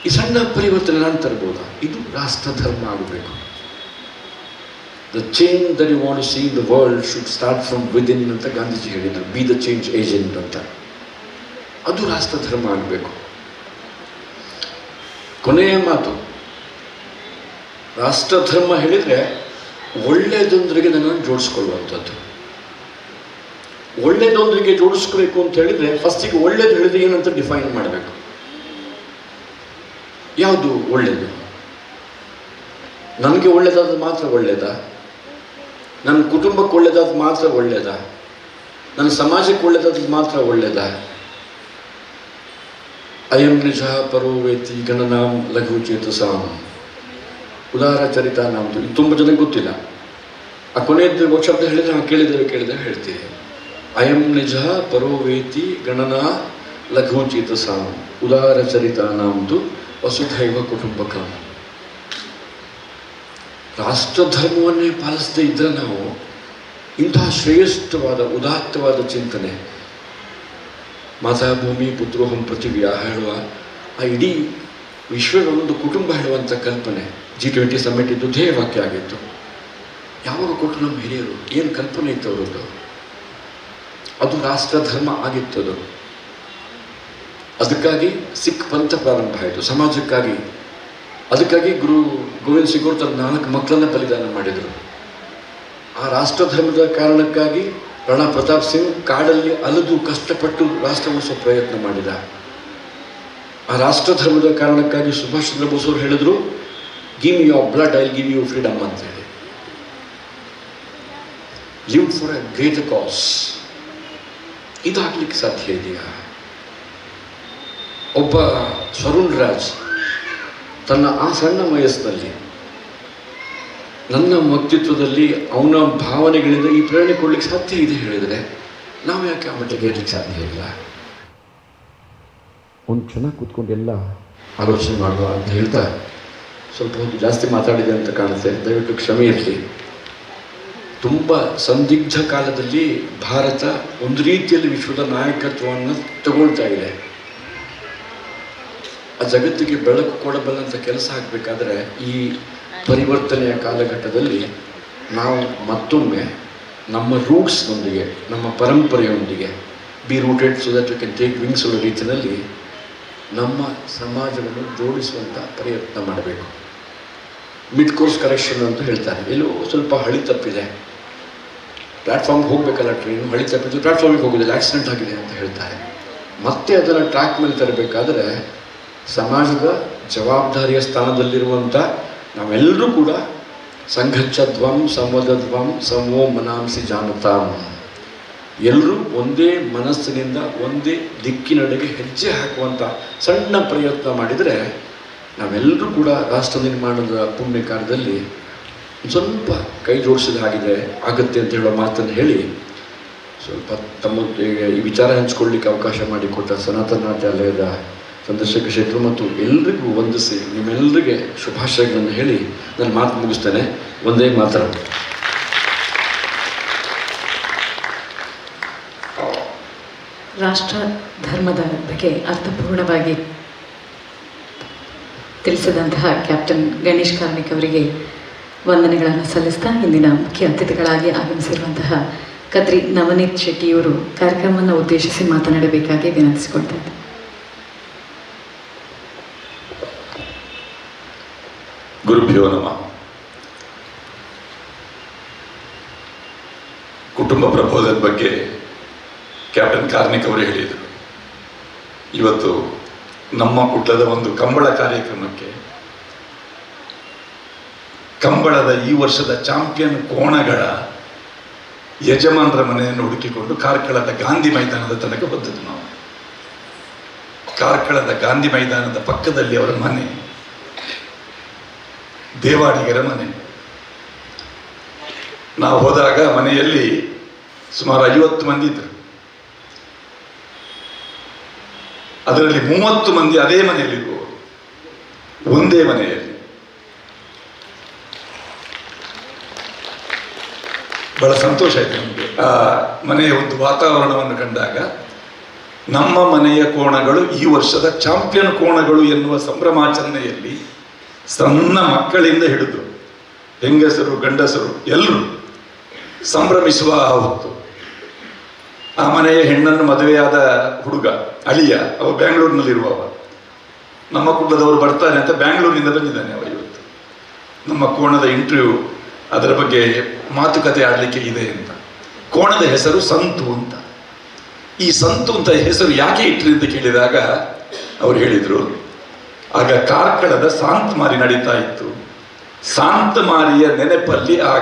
ಈ ಸಣ್ಣ ಪರಿವರ್ತನೆ ನಾನು ತರ್ಬೋದಾ? ಇದು ರಾಷ್ಟ್ರ ಧರ್ಮ ಆಗಬೇಕು. The change that you want to see in the world should start from within ಅಂತ ಗಾಂಧೀಜಿ ಹೇಳಿದರು. ಬಿ ದ ಚೇಂಜ್ ಏಜೆಂಟ್ ಅಂತ. ಅದು ರಾಷ್ಟ್ರ ಧರ್ಮ ಆಗಬೇಕು. ಕೊನೆಯ ಮಾತು, ರಾಷ್ಟ್ರ ಧರ್ಮ ಹೇಳಿದರೆ ಒಳ್ಳೆಯದೊಂದರಿಗೆ ನನ್ನನ್ನು ಜೋಡಿಸ್ಕೊಳ್ಳುವಂಥದ್ದು. ಒಳ್ಳೆಯದೊಂದಿಗೆ ಜೋಡಿಸ್ಬೇಕು ಅಂತ ಹೇಳಿದರೆ ಫಸ್ಟಿಗೆ ಒಳ್ಳೇದು ಹೇಳಿದ್ರೆ ಏನಂತ ಡಿಫೈನ್ ಮಾಡಬೇಕು. ಯಾವುದು ಒಳ್ಳೆಯದು? ನನಗೆ ಒಳ್ಳೆಯದಾದ ಮಾತ್ರ ಒಳ್ಳೆಯದಾ? ನನ್ನ ಕುಟುಂಬಕ್ಕೆ ಒಳ್ಳೆಯದಾದ ಮಾತ್ರ ಒಳ್ಳೆಯದಾ? ನನ್ನ ಸಮಾಜಕ್ಕೆ ಒಳ್ಳೆಯದಾದ ಮಾತ್ರ ಒಳ್ಳೆಯದಾ? ಅಯಂ ನಿಜ ಪರೋವೇತಿ ಗಣನಾಂ ಲಘು ಚೇತಸಾಂ ಉದಾರ ಚರಿತ ನಾಮ್ದು. ಇದು ತುಂಬ ಜನಕ್ಕೆ ಗೊತ್ತಿಲ್ಲ. ಆ ಕೊನೆಯದ್ದು ಶಬ್ದ ಹೇಳಿದರೆ ನಾವು ಕೇಳಿದ್ದೇವೆ ಹೇಳ್ತೀವಿ. ಅಯಂ ನಿಜ ಪರೋವೇತಿ ಗಣನಾ ಲಘು ಚೇತಸಾಂ ಉದಾರ ಚರಿತ ನಾಮ್ದು ವಸುಧೈವ ಕುಟುಂಬಕಂ. ರಾಷ್ಟ್ರಧರ್ಮವನ್ನೇ ಪಾಲಿಸದೇ ಇದ್ದರೆ ನಾವು ಇಂತಹ ಶ್ರೇಷ್ಠವಾದ ಉದಾತ್ತವಾದ ಚಿಂತನೆ, ಮಾತಾ ಭೂಮಿ ಪುತ್ರೋಹಂ ಪೃಥಿವ್ಯಾ ಹೇಳುವ ಆ ಇಡೀ ವಿಶ್ವದ ಒಂದು ಕುಟುಂಬ ಹೇಳುವಂಥ ಕಲ್ಪನೆ G20 ಸಮ್ಮಿಟ್ ಇದ್ದು ಧ್ಯೇಯವಾಕ್ಯ ಆಗಿತ್ತು. ಯಾವಾಗ ಕೊಟ್ಟು ನಮ್ಮ ಹಿರಿಯರು ಏನು ಕಲ್ಪನೆ ಇತ್ತು ಅವರದ್ದು, ಅದು ರಾಷ್ಟ್ರಧರ್ಮ ಆಗಿತ್ತದು. ಅದಕ್ಕಾಗಿ ಸಿಖ್ ಪಂಥ ಪ್ರಾರಂಭ ಆಯಿತು ಸಮಾಜಕ್ಕಾಗಿ. ಅದಕ್ಕಾಗಿ ಗುರು ಗೋವಿಂದ್ ಸಿಂಗ್ ಅವರು ತನ್ನ 4 ಮಕ್ಕಳನ್ನ ಬಲಿದಾನ ಮಾಡಿದರು. ಆ ರಾಷ್ಟ್ರಧರ್ಮದ ಕಾರಣಕ್ಕಾಗಿ ರಾಣಾ ಪ್ರತಾಪ್ ಸಿಂಗ್ ಕಾಡಲ್ಲಿ ಅಲೆದು ಕಷ್ಟಪಟ್ಟು ರಾಷ್ಟ್ರ ಉಳಿಸೋ ಪ್ರಯತ್ನ ಮಾಡಿದ. ಆ ರಾಷ್ಟ್ರಧರ್ಮದ ಕಾರಣಕ್ಕಾಗಿ ಸುಭಾಷ್ ಚಂದ್ರ ಬೋಸ್ ಅವರು ಹೇಳಿದ್ರು, give me your blood I give you freedom ಅಂತ ಹೇಳಿ. Live for a greater cause. ಇದಾಗಲಿಕ್ಕೆ ಸಾಧ್ಯ ಇದೆಯಾ? ಒಬ್ಬ ಸ್ವರುಣ್ ರಾಜ್ ತನ್ನ ಆ ಸಣ್ಣ ವಯಸ್ಸಿನಲ್ಲಿ ನನ್ನ ವ್ಯಕ್ತಿತ್ವದಲ್ಲಿ ಅವನ ಭಾವನೆಗಳಿಂದ ಈ ಪ್ರೇರಣೆ ಕೊಡ್ಲಿಕ್ಕೆ ಸಾಧ್ಯ ಇದೆ ಹೇಳಿದರೆ ನಾವು ಯಾಕೆ ಆ ಮಟ್ಟಿಗೆ ಇರಲಿಕ್ಕೆ ಸಾಧ್ಯ ಇಲ್ಲ? ಒಂದು ಕ್ಷಣ ಕೂತ್ಕೊಂಡು ಎಲ್ಲ ಆಲೋಚನೆ ಮಾಡುವ ಅಂತ ಹೇಳ್ತಾ ಸ್ವಲ್ಪ ಹೊತ್ತು ಜಾಸ್ತಿ ಮಾತಾಡಿದೆ ಅಂತ ಕಾಣುತ್ತೆ, ದಯವಿಟ್ಟು ಕ್ಷಮೆ ಇರಲಿ. ತುಂಬ ಸಂದಿಗ್ಧ ಕಾಲದಲ್ಲಿ ಭಾರತ ಒಂದು ರೀತಿಯಲ್ಲಿ ವಿಶ್ವದ ನಾಯಕತ್ವವನ್ನು ತಗೊಳ್ತಾ ಇದೆ. ಆ ಜಗತ್ತಿಗೆ ಬೆಳಕು ಕೊಡಬಲ್ಲಂಥ ಕೆಲಸ ಆಗಬೇಕಾದ್ರೆ ಈ ಪರಿವರ್ತನೆಯ ಕಾಲಘಟ್ಟದಲ್ಲಿ ನಾವು ಮತ್ತೊಮ್ಮೆ ನಮ್ಮ ರೂಟ್ಸ್ನೊಂದಿಗೆ, ನಮ್ಮ ಪರಂಪರೆಯೊಂದಿಗೆ be rooted so that we can take wings ಅನ್ನೋ ರೀತಿಯಲ್ಲಿ ನಮ್ಮ ಸಮಾಜವನ್ನು ಜೋಡಿಸುವಂಥ ಪ್ರಯತ್ನ ಮಾಡಬೇಕು. ಮಿಡ್ ಕೋರ್ಸ್ ಕರೆಕ್ಷನ್ ಅಂತ ಹೇಳ್ತಾರೆ. ಎಲ್ಲೋ ಸ್ವಲ್ಪ ಹಳಿ ತಪ್ಪಿದೆ, ಪ್ಲ್ಯಾಟ್ಫಾರ್ಮ್ಗೆ ಹೋಗಬೇಕಲ್ಲ ಟ್ರೈನು, ಹಳಿ ತಪ್ಪಿದ್ದು ಪ್ಲ್ಯಾಟ್ಫಾರ್ಮಿಗೆ ಹೋಗೋದಿಲ್ಲ, ಆಕ್ಸಿಡೆಂಟ್ ಆಗಿದೆ ಅಂತ ಹೇಳ್ತಾರೆ. ಮತ್ತೆ ಅದನ್ನು ಟ್ರ್ಯಾಕ್ ಮೇಲೆ ತರಬೇಕಾದ್ರೆ ಸಮಾಜದ ಜವಾಬ್ದಾರಿಯ ಸ್ಥಾನದಲ್ಲಿರುವಂಥ ನಾವೆಲ್ಲರೂ ಕೂಡ ಸಂಘಚ್ಛಧ್ವಂ ಸಂವದಧ್ವಂ ಸಂವೋ ಮನಾಂಸಿ ಜಾನತಾಂ, ಎಲ್ಲರೂ ಒಂದೇ ಮನಸ್ಸಿನಿಂದ ಒಂದೇ ದಿಕ್ಕಿನಡೆಗೆ ಹೆಜ್ಜೆ ಹಾಕುವಂಥ ಸಣ್ಣ ಪ್ರಯತ್ನ ಮಾಡಿದರೆ ನಾವೆಲ್ಲರೂ ಕೂಡ ರಾಷ್ಟ್ರ ನಿರ್ಮಾಣದ ಪುಣ್ಯ ಕಾರ್ಯದಲ್ಲಿ ಸ್ವಲ್ಪ ಕೈ ಜೋಡಿಸಿದ ಹಾಗಿದೆ ಆಗುತ್ತೆ ಅಂತ ಹೇಳೋ ಮಾತನ್ನು ಹೇಳಿ ಸ್ವಲ್ಪ ತಮ್ಮ ಈ ವಿಚಾರ ಹಂಚಿಕೊಳ್ಳಿಕ್ಕೆ ಅವಕಾಶ ಮಾಡಿಕೊಟ್ಟ ಸನಾತನ ನಾಟ್ಯಾಲಯದ ಸಂದರ್ಶಕ ಶೆಟ್ಟರು ಮತ್ತು ಎಲ್ರಿಗೂ ವಂದಿಸಿ ನಿಮ್ಮೆಲ್ಲರಿಗೆ ಶುಭಾಶಯಗಳನ್ನು ಹೇಳಿ ನಾನು ಮಾತು ಮುಗಿಸ್ತೇನೆ. ಒಂದೇ ಮಾತ್ರ, ರಾಷ್ಟ್ರ ಧರ್ಮದ ಬಗ್ಗೆ ಅರ್ಥಪೂರ್ಣವಾಗಿ ತಿಳಿಸಿದಂತಹ ಕ್ಯಾಪ್ಟನ್ ಗಣೇಶ್ ಕಾರ್ಣಿಕ್ ಅವರಿಗೆ ವಂದನೆಗಳನ್ನು ಸಲ್ಲಿಸ್ತಾ ಇಂದಿನ ಮುಖ್ಯ ಅತಿಥಿಗಳಾಗಿ ಆಗಮಿಸಿರುವಂತಹ ಕದ್ರಿ ನವನೀತ್ ಶೆಟ್ಟಿಯವರು ಕಾರ್ಯಕ್ರಮವನ್ನು ಉದ್ದೇಶಿಸಿ ಮಾತನಾಡಬೇಕಾಗಿ ವಿನಂತಿಸಿಕೊಳ್ತಾ ಇದ್ದಾರೆ. ಗುರುಭ್ಯೋ ನಮಃ. ಕುಟುಂಬ ಪ್ರಬೋಧದ ಬಗ್ಗೆ ಕ್ಯಾಪ್ಟನ್ ಕಾರ್ಣಿಕ್ ಅವರು ಹೇಳಿದರು. ಇವತ್ತು ನಮ್ಮ ಕುಟುಂಬದ ಒಂದು ಕಂಬಳ ಕಾರ್ಯಕ್ರಮಕ್ಕೆ ಕಂಬಳದ ಈ ವರ್ಷದ ಚಾಂಪಿಯನ್ ಕೋಣಗಳ ಯಜಮಾನರ ಮನೆಯನ್ನು ಹುಡುಕಿಕೊಂಡು ಕಾರ್ಕಳದ ಗಾಂಧಿ ಮೈದಾನದ ತನಕ ಬಂದದ್ದು ನಾವು. ಕಾರ್ಕಳದ ಗಾಂಧಿ ಮೈದಾನದ ಪಕ್ಕದಲ್ಲಿ ಅವರ ಮನೆ, ದೇವಾಡಿಗರ ಮನೆ. ನಾವು ಹೋದಾಗ ಮನೆಯಲ್ಲಿ ಸುಮಾರು 50 ಮಂದಿ ಇದ್ದರು. ಅದರಲ್ಲಿ 30 ಮಂದಿ ಅದೇ ಮನೆಯಲ್ಲಿರುವವರು, ಒಂದೇ ಮನೆಯಲ್ಲಿ. ಬಹಳ ಸಂತೋಷ ಆಯಿತು ನಮಗೆ ಆ ಮನೆಯ ಒಂದು ವಾತಾವರಣವನ್ನು ಕಂಡಾಗ. ನಮ್ಮ ಮನೆಯ ಕೋಣಗಳು ಈ ವರ್ಷದ ಚಾಂಪಿಯನ್ ಕೋಣಗಳು ಎನ್ನುವ ಸಂಭ್ರಮಾಚರಣೆಯಲ್ಲಿ ಸಣ್ಣ ಮಕ್ಕಳಿಂದ ಹಿಡಿದು ಹೆಂಗಸರು ಗಂಡಸರು ಎಲ್ಲರೂ ಸಂಭ್ರಮಿಸುವ ಹೊತ್ತು. ಆ ಮನೆಯ ಹೆಣ್ಣನ್ನು ಮದುವೆಯಾದ ಹುಡುಗ ಅಳಿಯ, ಅವ ಬ್ಯಾಂಗ್ಳೂರಿನಲ್ಲಿರುವವ. ನಮ್ಮ ಕುಟುಂಬದವರು ಬರ್ತಾರೆ ಅಂತ ಬ್ಯಾಂಗ್ಳೂರಿನಿಂದ ಬಂದಿದ್ದಾನೆ ಅವ ಇವತ್ತು. ನಮ್ಮ ಕೋಣದ ಇಂಟರ್ವ್ಯೂ ಅದರ ಬಗ್ಗೆ ಮಾತುಕತೆ ಆಡಲಿಕ್ಕೆ ಇದೆ ಅಂತ. ಕೋಣದ ಹೆಸರು ಸಂತು ಅಂತ. ಈ ಸಂತು ಅಂತ ಹೆಸರು ಯಾಕೆ ಇಟ್ರಿ ಅಂತ ಕೇಳಿದಾಗ ಅವ್ರು ಹೇಳಿದರು, ಆಗ ಕಾರ್ಕಳದ ಶಾಂತಮಾರಿ ನಡೀತಾ ಇತ್ತು. ಶಾಂತಮಾರಿಯ ನೆನಪಲ್ಲಿ ಆ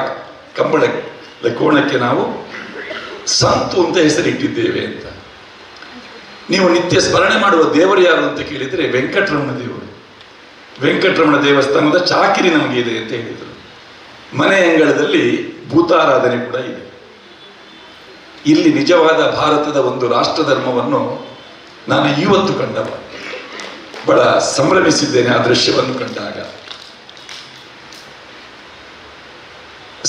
ಕಂಬಳದ ಕೋಣಕ್ಕೆ ನಾವು ಸಂತು ಅಂತ ಹೆಸರಿಟ್ಟಿದ್ದೇವೆ ಅಂತ. ನೀವು ನಿತ್ಯ ಸ್ಮರಣೆ ಮಾಡುವ ದೇವರು ಯಾರು ಅಂತ ಕೇಳಿದರೆ ವೆಂಕಟರಮಣ ದೇವರು. ವೆಂಕಟರಮಣ ದೇವಸ್ಥಾನದ ಚಾಕಿರಿ ನಮಗೆ ಇದೆ ಅಂತ ಹೇಳಿದರು. ಮನೆ ಅಂಗಳದಲ್ಲಿ ಭೂತಾರಾಧನೆ ಕೂಡ ಇದೆ. ಇಲ್ಲಿ ನಿಜವಾದ ಭಾರತದ ಒಂದು ರಾಷ್ಟ್ರ ಧರ್ಮವನ್ನು ನಾನು ಇವತ್ತು ಕಂಡವ. ಬಹಳ ಸಂಭ್ರಮಿಸಿದ್ದೇನೆ ಆ ದೃಶ್ಯವನ್ನು ಕಂಡಾಗ.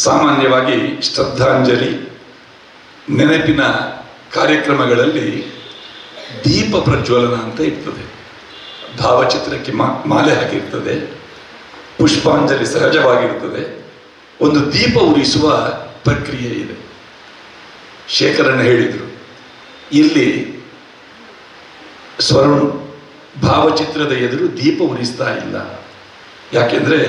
ಸಾಮಾನ್ಯವಾಗಿ ಶ್ರದ್ಧಾಂಜಲಿ ನೆನಪಿನ ಕಾರ್ಯಕ್ರಮಗಳಲ್ಲಿ ದೀಪ ಪ್ರಜ್ವಲನ ಅಂತ ಇರ್ತದೆ. ಭಾವಚಿತ್ರಕ್ಕೆ ಮಾಲೆ ಹಾಕಿರ್ತದೆ, ಪುಷ್ಪಾಂಜಲಿ ಸಹಜವಾಗಿರ್ತದೆ, ಒಂದು ದೀಪ ಉರಿಸುವ ಪ್ರಕ್ರಿಯೆ ಇದೆ. ಶೇಖರಣ್ಣ ಹೇಳಿದರು, ಇಲ್ಲಿ ಸ್ವರುಣ್ ಭಾವಚಿತ್ರದ ಎದುರು ದೀಪ ಉರಿಸ್ತಾ ಇಲ್ಲ. ಯಾಕೆಂದರೆ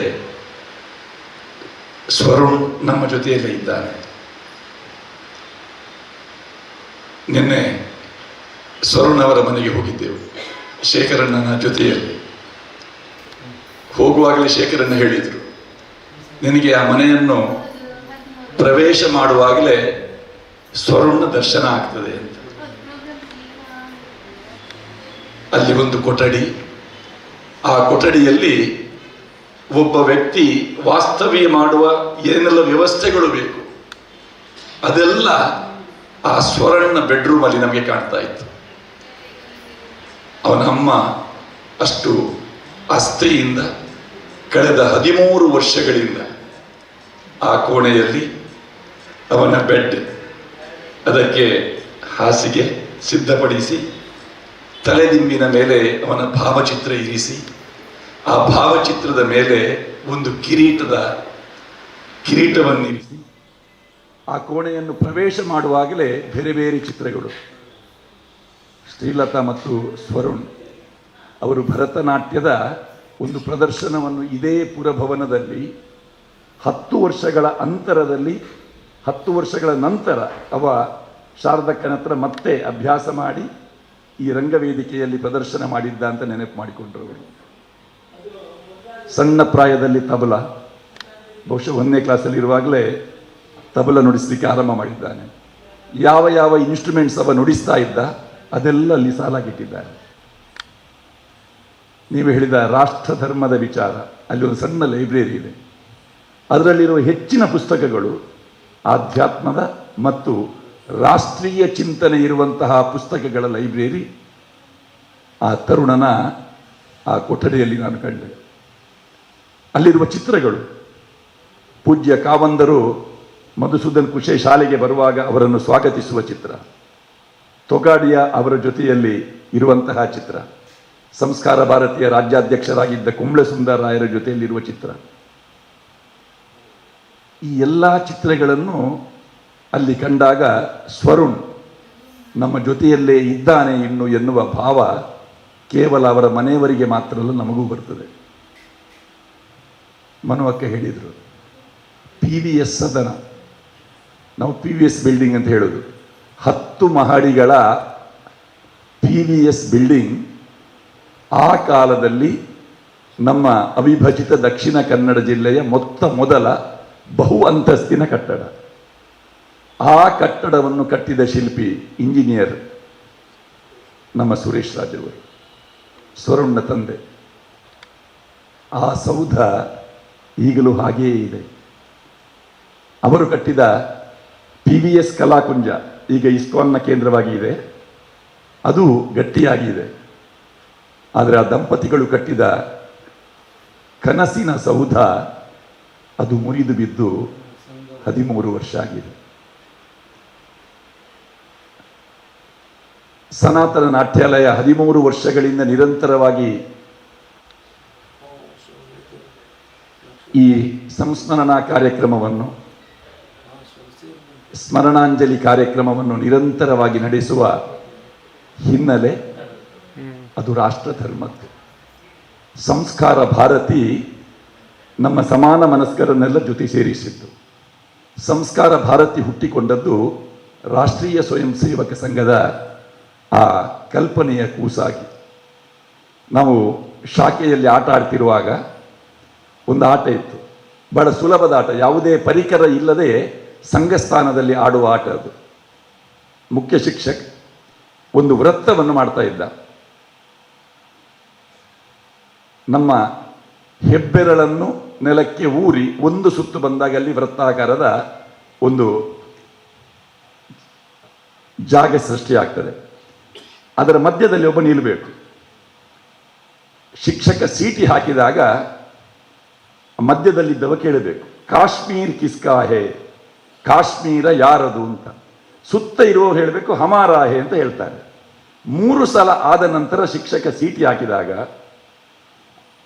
ಸ್ವರುಣ್ ನಮ್ಮ ಜೊತೆಯಲ್ಲೇ ಇದ್ದಾನೆ. ನಿನ್ನೆ ಸ್ವರುಣ್ ಅವರ ಮನೆಗೆ ಹೋಗಿದ್ದೆವು ಶೇಖರಣ್ಣನ ಜೊತೆಯಲ್ಲಿ. ಹೋಗುವಾಗಲೇ ಶೇಖರಣ್ಣ ಹೇಳಿದರು, ನಿನಗೆ ಆ ಮನೆಯನ್ನು ಪ್ರವೇಶ ಮಾಡುವಾಗಲೇ ಸ್ವರುಣ್ನ ದರ್ಶನ ಆಗ್ತದೆ ಅಂತ. ಅಲ್ಲಿ ಒಂದು ಕೊಠಡಿ, ಆ ಕೊಠಡಿಯಲ್ಲಿ ಒಬ್ಬ ವ್ಯಕ್ತಿ ವಾಸ್ತವ್ಯ ಮಾಡುವ ಏನೆಲ್ಲ ವ್ಯವಸ್ಥೆಗಳು ಬೇಕು ಅದೆಲ್ಲ ಆ ಸ್ವರಣ್ಣ ಬೆಡ್ರೂಮಲ್ಲಿ ನಮಗೆ ಕಾಣ್ತಾ ಇತ್ತು. ಅವನ ಅಮ್ಮ ಅಷ್ಟು ಆಸ್ಥೆಯಿಂದ ಕಳೆದ 13 ವರ್ಷಗಳಿಂದ ಆ ಕೋಣೆಯಲ್ಲಿ ಅವನ ಬೆಡ್, ಅದಕ್ಕೆ ಹಾಸಿಗೆ ಸಿದ್ಧಪಡಿಸಿ, ತಲೆದಿಂಬಿನ ಮೇಲೆ ಅವನ ಭಾವಚಿತ್ರ ಇರಿಸಿ, ಆ ಭಾವಚಿತ್ರದ ಮೇಲೆ ಒಂದು ಕಿರೀಟವನ್ನಿರಿಸಿ, ಆ ಕೋಣೆಯನ್ನು ಪ್ರವೇಶ ಮಾಡುವಾಗಲೇ ಬೇರೆ ಬೇರೆ ಚಿತ್ರಗಳು. ಶ್ರೀಲತಾ ಮತ್ತು ಸ್ವರುಣ್ ಅವರು ಭರತನಾಟ್ಯದ ಒಂದು ಪ್ರದರ್ಶನವನ್ನು ಇದೇ ಪುರಭವನದಲ್ಲಿ 10 ವರ್ಷಗಳ ಅಂತರದಲ್ಲಿ 10 ವರ್ಷಗಳ ನಂತರ ಅವ ಶಾರದಕ್ಕನ ಹತ್ರ ಮತ್ತೆ ಅಭ್ಯಾಸ ಮಾಡಿ ಈ ರಂಗವೇದಿಕೆಯಲ್ಲಿ ಪ್ರದರ್ಶನ ಮಾಡಿದ್ದ ಅಂತ ನೆನಪು ಮಾಡಿಕೊಂಡ್ರು ಅವರು. ಸಣ್ಣ ಪ್ರಾಯದಲ್ಲಿ ತಬಲ, ಬಹುಶಃ 1ನೇ ಕ್ಲಾಸಲ್ಲಿ ಇರುವಾಗಲೇ ತಬಲ ನುಡಿಸಲಿಕ್ಕೆ ಆರಂಭ ಮಾಡಿದ್ದಾನೆ. ಯಾವ ಯಾವ ಇನ್ಸ್ಟ್ರೂಮೆಂಟ್ಸ್ ಅವ ನುಡಿಸ್ತಾ ಇದ್ದ ಅದೆಲ್ಲ ಅಲ್ಲಿ ಸಾಲಾಗಿಟ್ಟಿದ್ದಾರೆ. ನೀವು ಹೇಳಿದ ರಾಷ್ಟ್ರ ಧರ್ಮದ ವಿಚಾರ, ಅಲ್ಲಿ ಒಂದು ಸಣ್ಣ ಲೈಬ್ರರಿ ಇದೆ. ಅದರಲ್ಲಿರುವ ಹೆಚ್ಚಿನ ಪುಸ್ತಕಗಳು ಆಧ್ಯಾತ್ಮದ ಮತ್ತು ರಾಷ್ಟ್ರೀಯ ಚಿಂತನೆ ಇರುವಂತಹ ಪುಸ್ತಕಗಳ ಲೈಬ್ರರಿ ಆ ತರುಣನ ಆ ಕೊಠಡಿಯಲ್ಲಿ ನಾನು ಕಂಡೆ. ಅಲ್ಲಿರುವ ಚಿತ್ರಗಳು, ಪೂಜ್ಯ ಕಾವಂದರು ಮಧುಸೂದನ್ ಕುಶೆ ಶಾಲೆಗೆ ಬರುವಾಗ ಅವರನ್ನು ಸ್ವಾಗತಿಸುವ ಚಿತ್ರ, ತೊಗಾಡಿಯ ಅವರ ಜೊತೆಯಲ್ಲಿ ಇರುವಂತಹ ಚಿತ್ರ, ಸಂಸ್ಕಾರ ಭಾರತೀಯ ರಾಜ್ಯಾಧ್ಯಕ್ಷರಾಗಿದ್ದ ಕುಂಬ್ಳೆ ಸುಂದರ ರಾಯರ ಜೊತೆಯಲ್ಲಿರುವ ಚಿತ್ರ, ಈ ಎಲ್ಲ ಚಿತ್ರಗಳನ್ನು ಅಲ್ಲಿ ಕಂಡಾಗ ಸ್ವರುಣ್ ನಮ್ಮ ಜೊತೆಯಲ್ಲೇ ಇದ್ದಾನೆ ಇನ್ನು ಎನ್ನುವ ಭಾವ ಕೇವಲ ಅವರ ಮನೆಯವರಿಗೆ ಮಾತ್ರ ಅಲ್ಲ, ನಮಗೂ ಬರ್ತದೆ. ಮನುವಕ್ಕ ಹೇಳಿದರು, PVS ಸದನ, ನಾವು PVS ಬಿಲ್ಡಿಂಗ್ ಅಂತ ಹೇಳೋದು, 10 ಮಹಡಿಗಳ PVS ಬಿಲ್ಡಿಂಗ್ ಆ ಕಾಲದಲ್ಲಿ ನಮ್ಮ ಅವಿಭಜಿತ ದಕ್ಷಿಣ ಕನ್ನಡ ಜಿಲ್ಲೆಯ ಮೊದಲ ಬಹು ಅಂತಸ್ತಿನ ಕಟ್ಟಡ. ಆ ಕಟ್ಟಡವನ್ನು ಕಟ್ಟಿದ ಶಿಲ್ಪಿ ಇಂಜಿನಿಯರ್ ನಮ್ಮ ಸುರೇಶ್ ರಾಜ್ ಅವರು, ಸ್ವರುಣ್ನ ತಂದೆ. ಆ ಸೌಧ ಈಗಲೂ ಹಾಗೆಯೇ ಇದೆ. ಅವರು ಕಟ್ಟಿದ PVS ಕಲಾಕುಂಜ ಈಗ ಇಸ್ಕಾನ್ನ ಕೇಂದ್ರವಾಗಿ ಇದೆ, ಅದು ಗಟ್ಟಿಯಾಗಿದೆ. ಆದರೆ ಆ ದಂಪತಿಗಳು ಕಟ್ಟಿದ ಕನಸಿನ ಸೌಧ ಅದು ಮುರಿದು ಬಿದ್ದು 13 ವರ್ಷ ಆಗಿದೆ. ಸನಾತನ ನಾಟ್ಯಾಲಯ 13 ವರ್ಷಗಳಿಂದ ನಿರಂತರವಾಗಿ ಈ ಸಂಸ್ಮರಣಾ ಕಾರ್ಯಕ್ರಮವನ್ನು, ಸ್ಮರಣಾಂಜಲಿ ಕಾರ್ಯಕ್ರಮವನ್ನು ನಿರಂತರವಾಗಿ ನಡೆಸುವ ಹಿನ್ನೆಲೆ ಅದು ರಾಷ್ಟ್ರ ಧರ್ಮದ್ದು. ಸಂಸ್ಕಾರ ಭಾರತಿ ನಮ್ಮ ಸಮಾನ ಮನಸ್ಕರನ್ನೆಲ್ಲ ಜೊತೆ ಸೇರಿಸಿದ್ದು. ಸಂಸ್ಕಾರ ಭಾರತಿ ಹುಟ್ಟಿಕೊಂಡದ್ದು ರಾಷ್ಟ್ರೀಯ ಸ್ವಯಂ ಸೇವಕ ಸಂಘದ ಆ ಕಲ್ಪನೆಯ ಕೂಸಾಗಿ ನಾವು ಶಾಖೆಯಲ್ಲಿ ಆಟ ಆಡ್ತಿರುವಾಗ ಒಂದು ಆಟ ಇತ್ತು, ಬಹಳ ಸುಲಭದ ಆಟ, ಯಾವುದೇ ಪರಿಕರ ಇಲ್ಲದೆ ಸಂಘಸ್ಥಾನದಲ್ಲಿ ಆಡುವ ಆಟ ಅದು. ಮುಖ್ಯ ಶಿಕ್ಷಕ ಒಂದು ವೃತ್ತವನ್ನು ಮಾಡ್ತಾ ಇದ್ದ. ನಮ್ಮ ಹೆಬ್ಬೆರಳನ್ನು ನೆಲಕ್ಕೆ ಊರಿ ಒಂದು ಸುತ್ತು ಬಂದಾಗ ಅಲ್ಲಿ ವೃತ್ತಾಕಾರದ ಒಂದು ಜಾಗ ಸೃಷ್ಟಿಯಾಗ್ತದೆ. ಅದರ ಮಧ್ಯದಲ್ಲಿ ಒಬ್ಬ ನಿಲ್ಲಬೇಕು. ಶಿಕ್ಷಕ ಸೀಟಿ ಹಾಕಿದಾಗ ಮಧ್ಯದಲ್ಲಿದ್ದವ ಕೇಳಬೇಕು, ಕಾಶ್ಮೀರ್ ಕಿಸ್ಕಾ ಹೇ, ಕಾಶ್ಮೀರ ಯಾರದು ಅಂತ. ಸುತ್ತ ಇರುವವರು ಹೇಳಬೇಕು ಹಮಾರಾ ಹೇ ಅಂತ ಹೇಳ್ತಾರೆ. 3 ಸಲ ಆದ ನಂತರ ಶಿಕ್ಷಕ ಸೀಟಿ ಹಾಕಿದಾಗ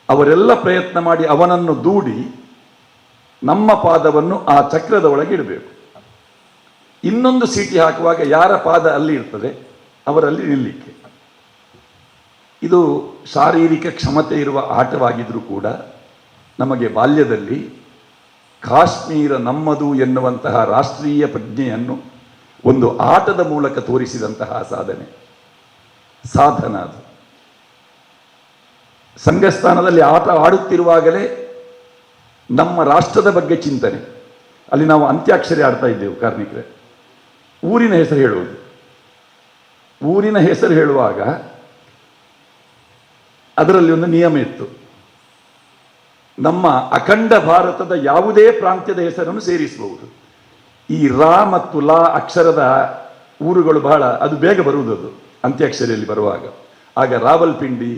ಅವರೆಲ್ಲ ಪ್ರಯತ್ನ ಮಾಡಿ ಅವನನ್ನು ದೂಡಿ ನಮ್ಮ ಪಾದವನ್ನು ಆ ಚಕ್ರದ ಒಳಗೆ ಇಡಬೇಕು. ಇನ್ನೊಂದು ಸೀಟಿ ಹಾಕುವಾಗ ಯಾರ ಪಾದ ಅಲ್ಲಿ ಇರ್ತದೆ ಅವರಲ್ಲಿ ನಿಲ್ಲಿಕ್ಕೆ. ಇದು ಶಾರೀರಿಕ ಕ್ಷಮತೆ ಇರುವ ಆಟವಾಗಿದ್ರೂ ಕೂಡ ನಮಗೆ ಬಾಲ್ಯದಲ್ಲಿ ಕಾಶ್ಮೀರ ನಮ್ಮದು ಎನ್ನುವಂತಹ ರಾಷ್ಟ್ರೀಯ ಪ್ರಜ್ಞೆಯನ್ನು ಒಂದು ಆಟದ ಮೂಲಕ ತೋರಿಸಿದಂತಹ ಸಾಧನ ಅದು. ಸಂಘಸ್ಥಾನದಲ್ಲಿ ಆಟ ಆಡುತ್ತಿರುವಾಗಲೇ ನಮ್ಮ ರಾಷ್ಟ್ರದ ಬಗ್ಗೆ ಚಿಂತನೆ. ಅಲ್ಲಿ ನಾವು ಅಂತ್ಯಾಕ್ಷರಿ ಆಡ್ತಾ ಇದ್ದೆವು ಕಾರ್ಮಿಕರೇ. ಊರಿನ ಹೆಸರು ಹೇಳುವುದು. ಊರಿನ ಹೆಸರು ಹೇಳುವಾಗ ಅದರಲ್ಲಿ ಒಂದು ನಿಯಮ ಇತ್ತು. ನಮ್ಮ ಅಖಂಡ ಭಾರತದ ಯಾವುದೇ ಪ್ರಾಂತ್ಯದ ಹೆಸರನ್ನು ಸೇರಿಸಬಹುದು. ಈ ರಾ ಮತ್ತು ಲಾ ಅಕ್ಷರದ ಊರುಗಳು ಬಹಳ ಅದು ಬೇಗ ಬರುವುದು ಅಂತ್ಯಾಕ್ಷರಿಯಲ್ಲಿ ಬರುವಾಗ. ಆಗ ರಾವಲ್ಪಿಂಡಿ,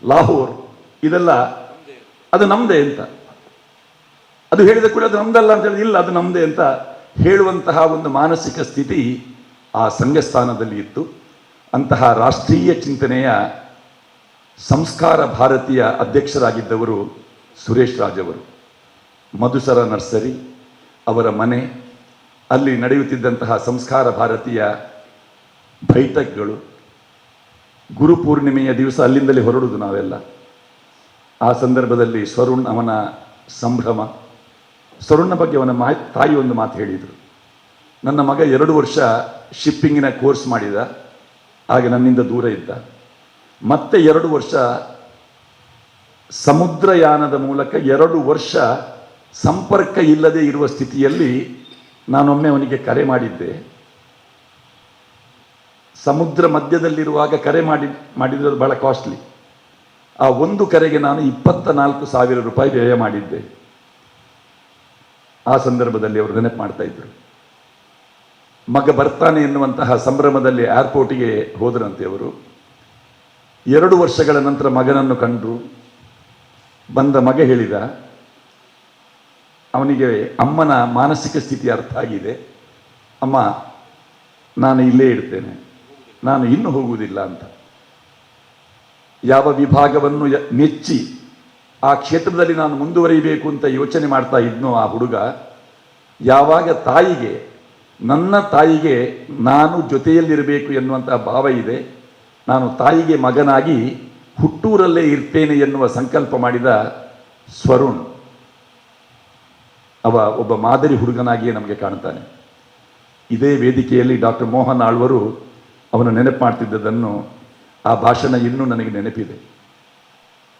ಲಾಹೋರ್ ಇದೆಲ್ಲ ಅದು ನಮ್ಮದೇ ಅಂತ. ಅದು ಹೇಳಿದ ಕೂಡ ಅದು ನಮ್ದಲ್ಲ ಅಂತ ಹೇಳಿದ್ರೆ ಇಲ್ಲ ಅದು ನಮ್ಮದೇ ಅಂತ ಹೇಳುವಂತಹ ಒಂದು ಮಾನಸಿಕ ಸ್ಥಿತಿ ಆ ಸಂಘಸ್ಥಾನದಲ್ಲಿ ಇತ್ತು. ಅಂತಹ ರಾಷ್ಟ್ರೀಯ ಚಿಂತನೆಯ ಸಂಸ್ಕಾರ ಭಾರತೀಯ ಅಧ್ಯಕ್ಷರಾಗಿದ್ದವರು ಸುರೇಶ್ ರಾಜ್ ಅವರು. ಮಧುಸರ ನರ್ಸರಿ ಅವರ ಮನೆ, ಅಲ್ಲಿ ನಡೆಯುತ್ತಿದ್ದಂತಹ ಸಂಸ್ಕಾರ ಭಾರತೀಯ ಬೈಠಕ್ಗಳು, ಗುರುಪೂರ್ಣಿಮೆಯ ದಿವಸ ಅಲ್ಲಿಂದಲೇ ಹೊರಡುವುದು ನಾವೆಲ್ಲ. ಆ ಸಂದರ್ಭದಲ್ಲಿ ಸ್ವರುಣ್ ಅವನ ಸಂಭ್ರಮ. ಸ್ವರುಣ್ನ ಬಗ್ಗೆ ಅವನ ತಾಯಿ ಒಂದು ಮಾತು ಹೇಳಿದರು. ನನ್ನ ಮಗ 2 ವರ್ಷ ಶಿಪ್ಪಿಂಗಿನ ಕೋರ್ಸ್ ಮಾಡಿದ, ಹಾಗೆ ನನ್ನಿಂದ ದೂರ ಇದ್ದ. ಮತ್ತೆ 2 ವರ್ಷ ಸಮುದ್ರಯಾನದ ಮೂಲಕ 2 ವರ್ಷ ಸಂಪರ್ಕ ಇಲ್ಲದೆ ಇರುವ ಸ್ಥಿತಿಯಲ್ಲಿ ನಾನೊಮ್ಮೆ ಅವನಿಗೆ ಕರೆ ಮಾಡಿದ್ದೆ. ಸಮುದ್ರ ಮಧ್ಯದಲ್ಲಿರುವಾಗ ಕರೆ ಮಾಡಿದ್ರೆ ಬಹಳ ಕಾಸ್ಟ್ಲಿ. ಆ ಒಂದು ಕರೆಗೆ ನಾನು 24,000 ರೂಪಾಯಿ ವ್ಯಯ ಮಾಡಿದ್ದೆ. ಆ ಸಂದರ್ಭದಲ್ಲಿ ಅವರು ನೆನಪು ಮಾಡ್ತಾ ಇದ್ರು. ಮಗ ಬರ್ತಾನೆ ಎನ್ನುವಂತಹ ಸಂಭ್ರಮದಲ್ಲಿ ಏರ್ಪೋರ್ಟಿಗೆ ಹೋದರಂತೆ ಅವರು. 2 ವರ್ಷಗಳ ನಂತರ ಮಗನನ್ನು ಕಂಡ್ರು. ಬಂದ ಮಗ ಹೇಳಿದ, ಅವನಿಗೆ ಅಮ್ಮನ ಮಾನಸಿಕ ಸ್ಥಿತಿ ಅರ್ಥ ಆಗಿದೆ. ಅಮ್ಮ, ನಾನು ಇಲ್ಲೇ ಇರ್ತೇನೆ, ನಾನು ಇನ್ನು ಹೋಗುವುದಿಲ್ಲ ಅಂತ. ಯಾವ ವಿಭಾಗವನ್ನು ಮೆಚ್ಚಿ ಆ ಕ್ಷೇತ್ರದಲ್ಲಿ ನಾನು ಮುಂದುವರಿಯಬೇಕು ಅಂತ ಯೋಚನೆ ಮಾಡ್ತಾ ಇದ್ನೋ ಆ ಹುಡುಗ, ಯಾವಾಗ ತಾಯಿಗೆ, ನನ್ನ ತಾಯಿಗೆ ನಾನು ಜೊತೆಯಲ್ಲಿರಬೇಕು ಎನ್ನುವಂತಹ ಭಾವ ಇದೆ, ನಾನು ತಾಯಿಗೆ ಮಗನಾಗಿ ಹುಟ್ಟೂರಲ್ಲೇ ಇರ್ತೇನೆ ಎನ್ನುವ ಸಂಕಲ್ಪ ಮಾಡಿದ ಸ್ವರುಣ್ ಒಬ್ಬ ಮಾದರಿ ಹುಡುಗನಾಗಿಯೇ ನಮಗೆ ಕಾಣ್ತಾನೆ. ಇದೇ ವೇದಿಕೆಯಲ್ಲಿ ಡಾಕ್ಟರ್ ಮೋಹನ್ ಆಳ್ವರು ಅವನು ನೆನಪು ಮಾಡ್ತಿದ್ದದನ್ನು, ಆ ಭಾಷಣ ಇನ್ನೂ ನನಗೆ ನೆನಪಿದೆ.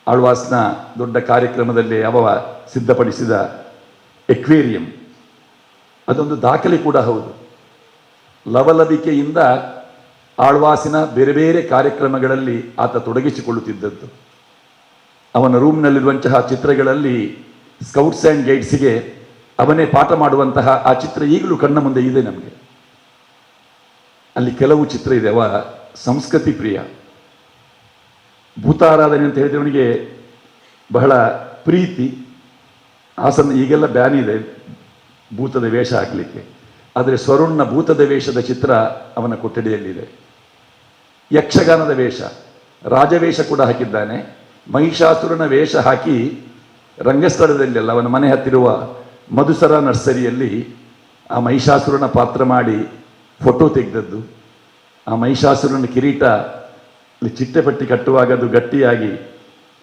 ಆಳ್ವಾಸ್ನ ದೊಡ್ಡ ಕಾರ್ಯಕ್ರಮದಲ್ಲಿ ಅವ ಸಿದ್ಧಪಡಿಸಿದ ಎಕ್ವೇರಿಯಂ ಅದೊಂದು ದಾಖಲೆ ಕೂಡ ಹೌದು. ಲವಲವಿಕೆಯಿಂದ ಆಳ್ವಾಸಿನ ಬೇರೆ ಬೇರೆ ಕಾರ್ಯಕ್ರಮಗಳಲ್ಲಿ ಆತ ತೊಡಗಿಸಿಕೊಳ್ಳುತ್ತಿದ್ದದ್ದು. ಅವನ ರೂಮ್ನಲ್ಲಿರುವಂತಹ ಚಿತ್ರಗಳಲ್ಲಿ ಸ್ಕೌಟ್ಸ್ ಆ್ಯಂಡ್ ಗೈಡ್ಸ್ಗೆ ಅವನೇ ಪಾಠ ಮಾಡುವಂತಹ ಆ ಚಿತ್ರ ಈಗಲೂ ಕಣ್ಣ ಮುಂದೆ ಇದೆ ನಮಗೆ. ಅಲ್ಲಿ ಕೆಲವು ಚಿತ್ರ ಇದೆ. ಅವ ಸಂಸ್ಕೃತಿ ಪ್ರಿಯ. ಭೂತಾರಾಧನೆ ಅಂತ ಹೇಳಿದ್ರೆ ಅವನಿಗೆ ಬಹಳ ಪ್ರೀತಿ. ಈಗೆಲ್ಲ ಬ್ಯಾನ್ ಇದೆ ಭೂತದ ವೇಷ ಹಾಕಲಿಕ್ಕೆ. ಆದರೆ ಸ್ವರುಣ್ನ ಭೂತದ ವೇಷದ ಚಿತ್ರ ಅವನ ಕೊಠಡಿಯಲ್ಲಿದೆ. ಯಕ್ಷಗಾನದ ವೇಷ, ರಾಜವೇಷ ಕೂಡ ಹಾಕಿದ್ದಾನೆ. ಮಹಿಷಾಸುರನ ವೇಷ ಹಾಕಿ ರಂಗಸ್ಥಳದಲ್ಲಿ ಅಲ್ಲ, ಅವನ ಮನೆ ಹತ್ತಿರುವ ಮಧುಸರ ನರ್ಸರಿಯಲ್ಲಿ ಆ ಮಹಿಷಾಸುರನ ಪಾತ್ರ ಮಾಡಿ ಫೋಟೋ ತೆಗೆದದ್ದು. ಆ ಮಹಿಷಾಸುರನ ಕಿರೀಟ ಚಿಟ್ಟೆಪಟ್ಟಿ ಕಟ್ಟುವಾಗ ಅದು ಗಟ್ಟಿಯಾಗಿ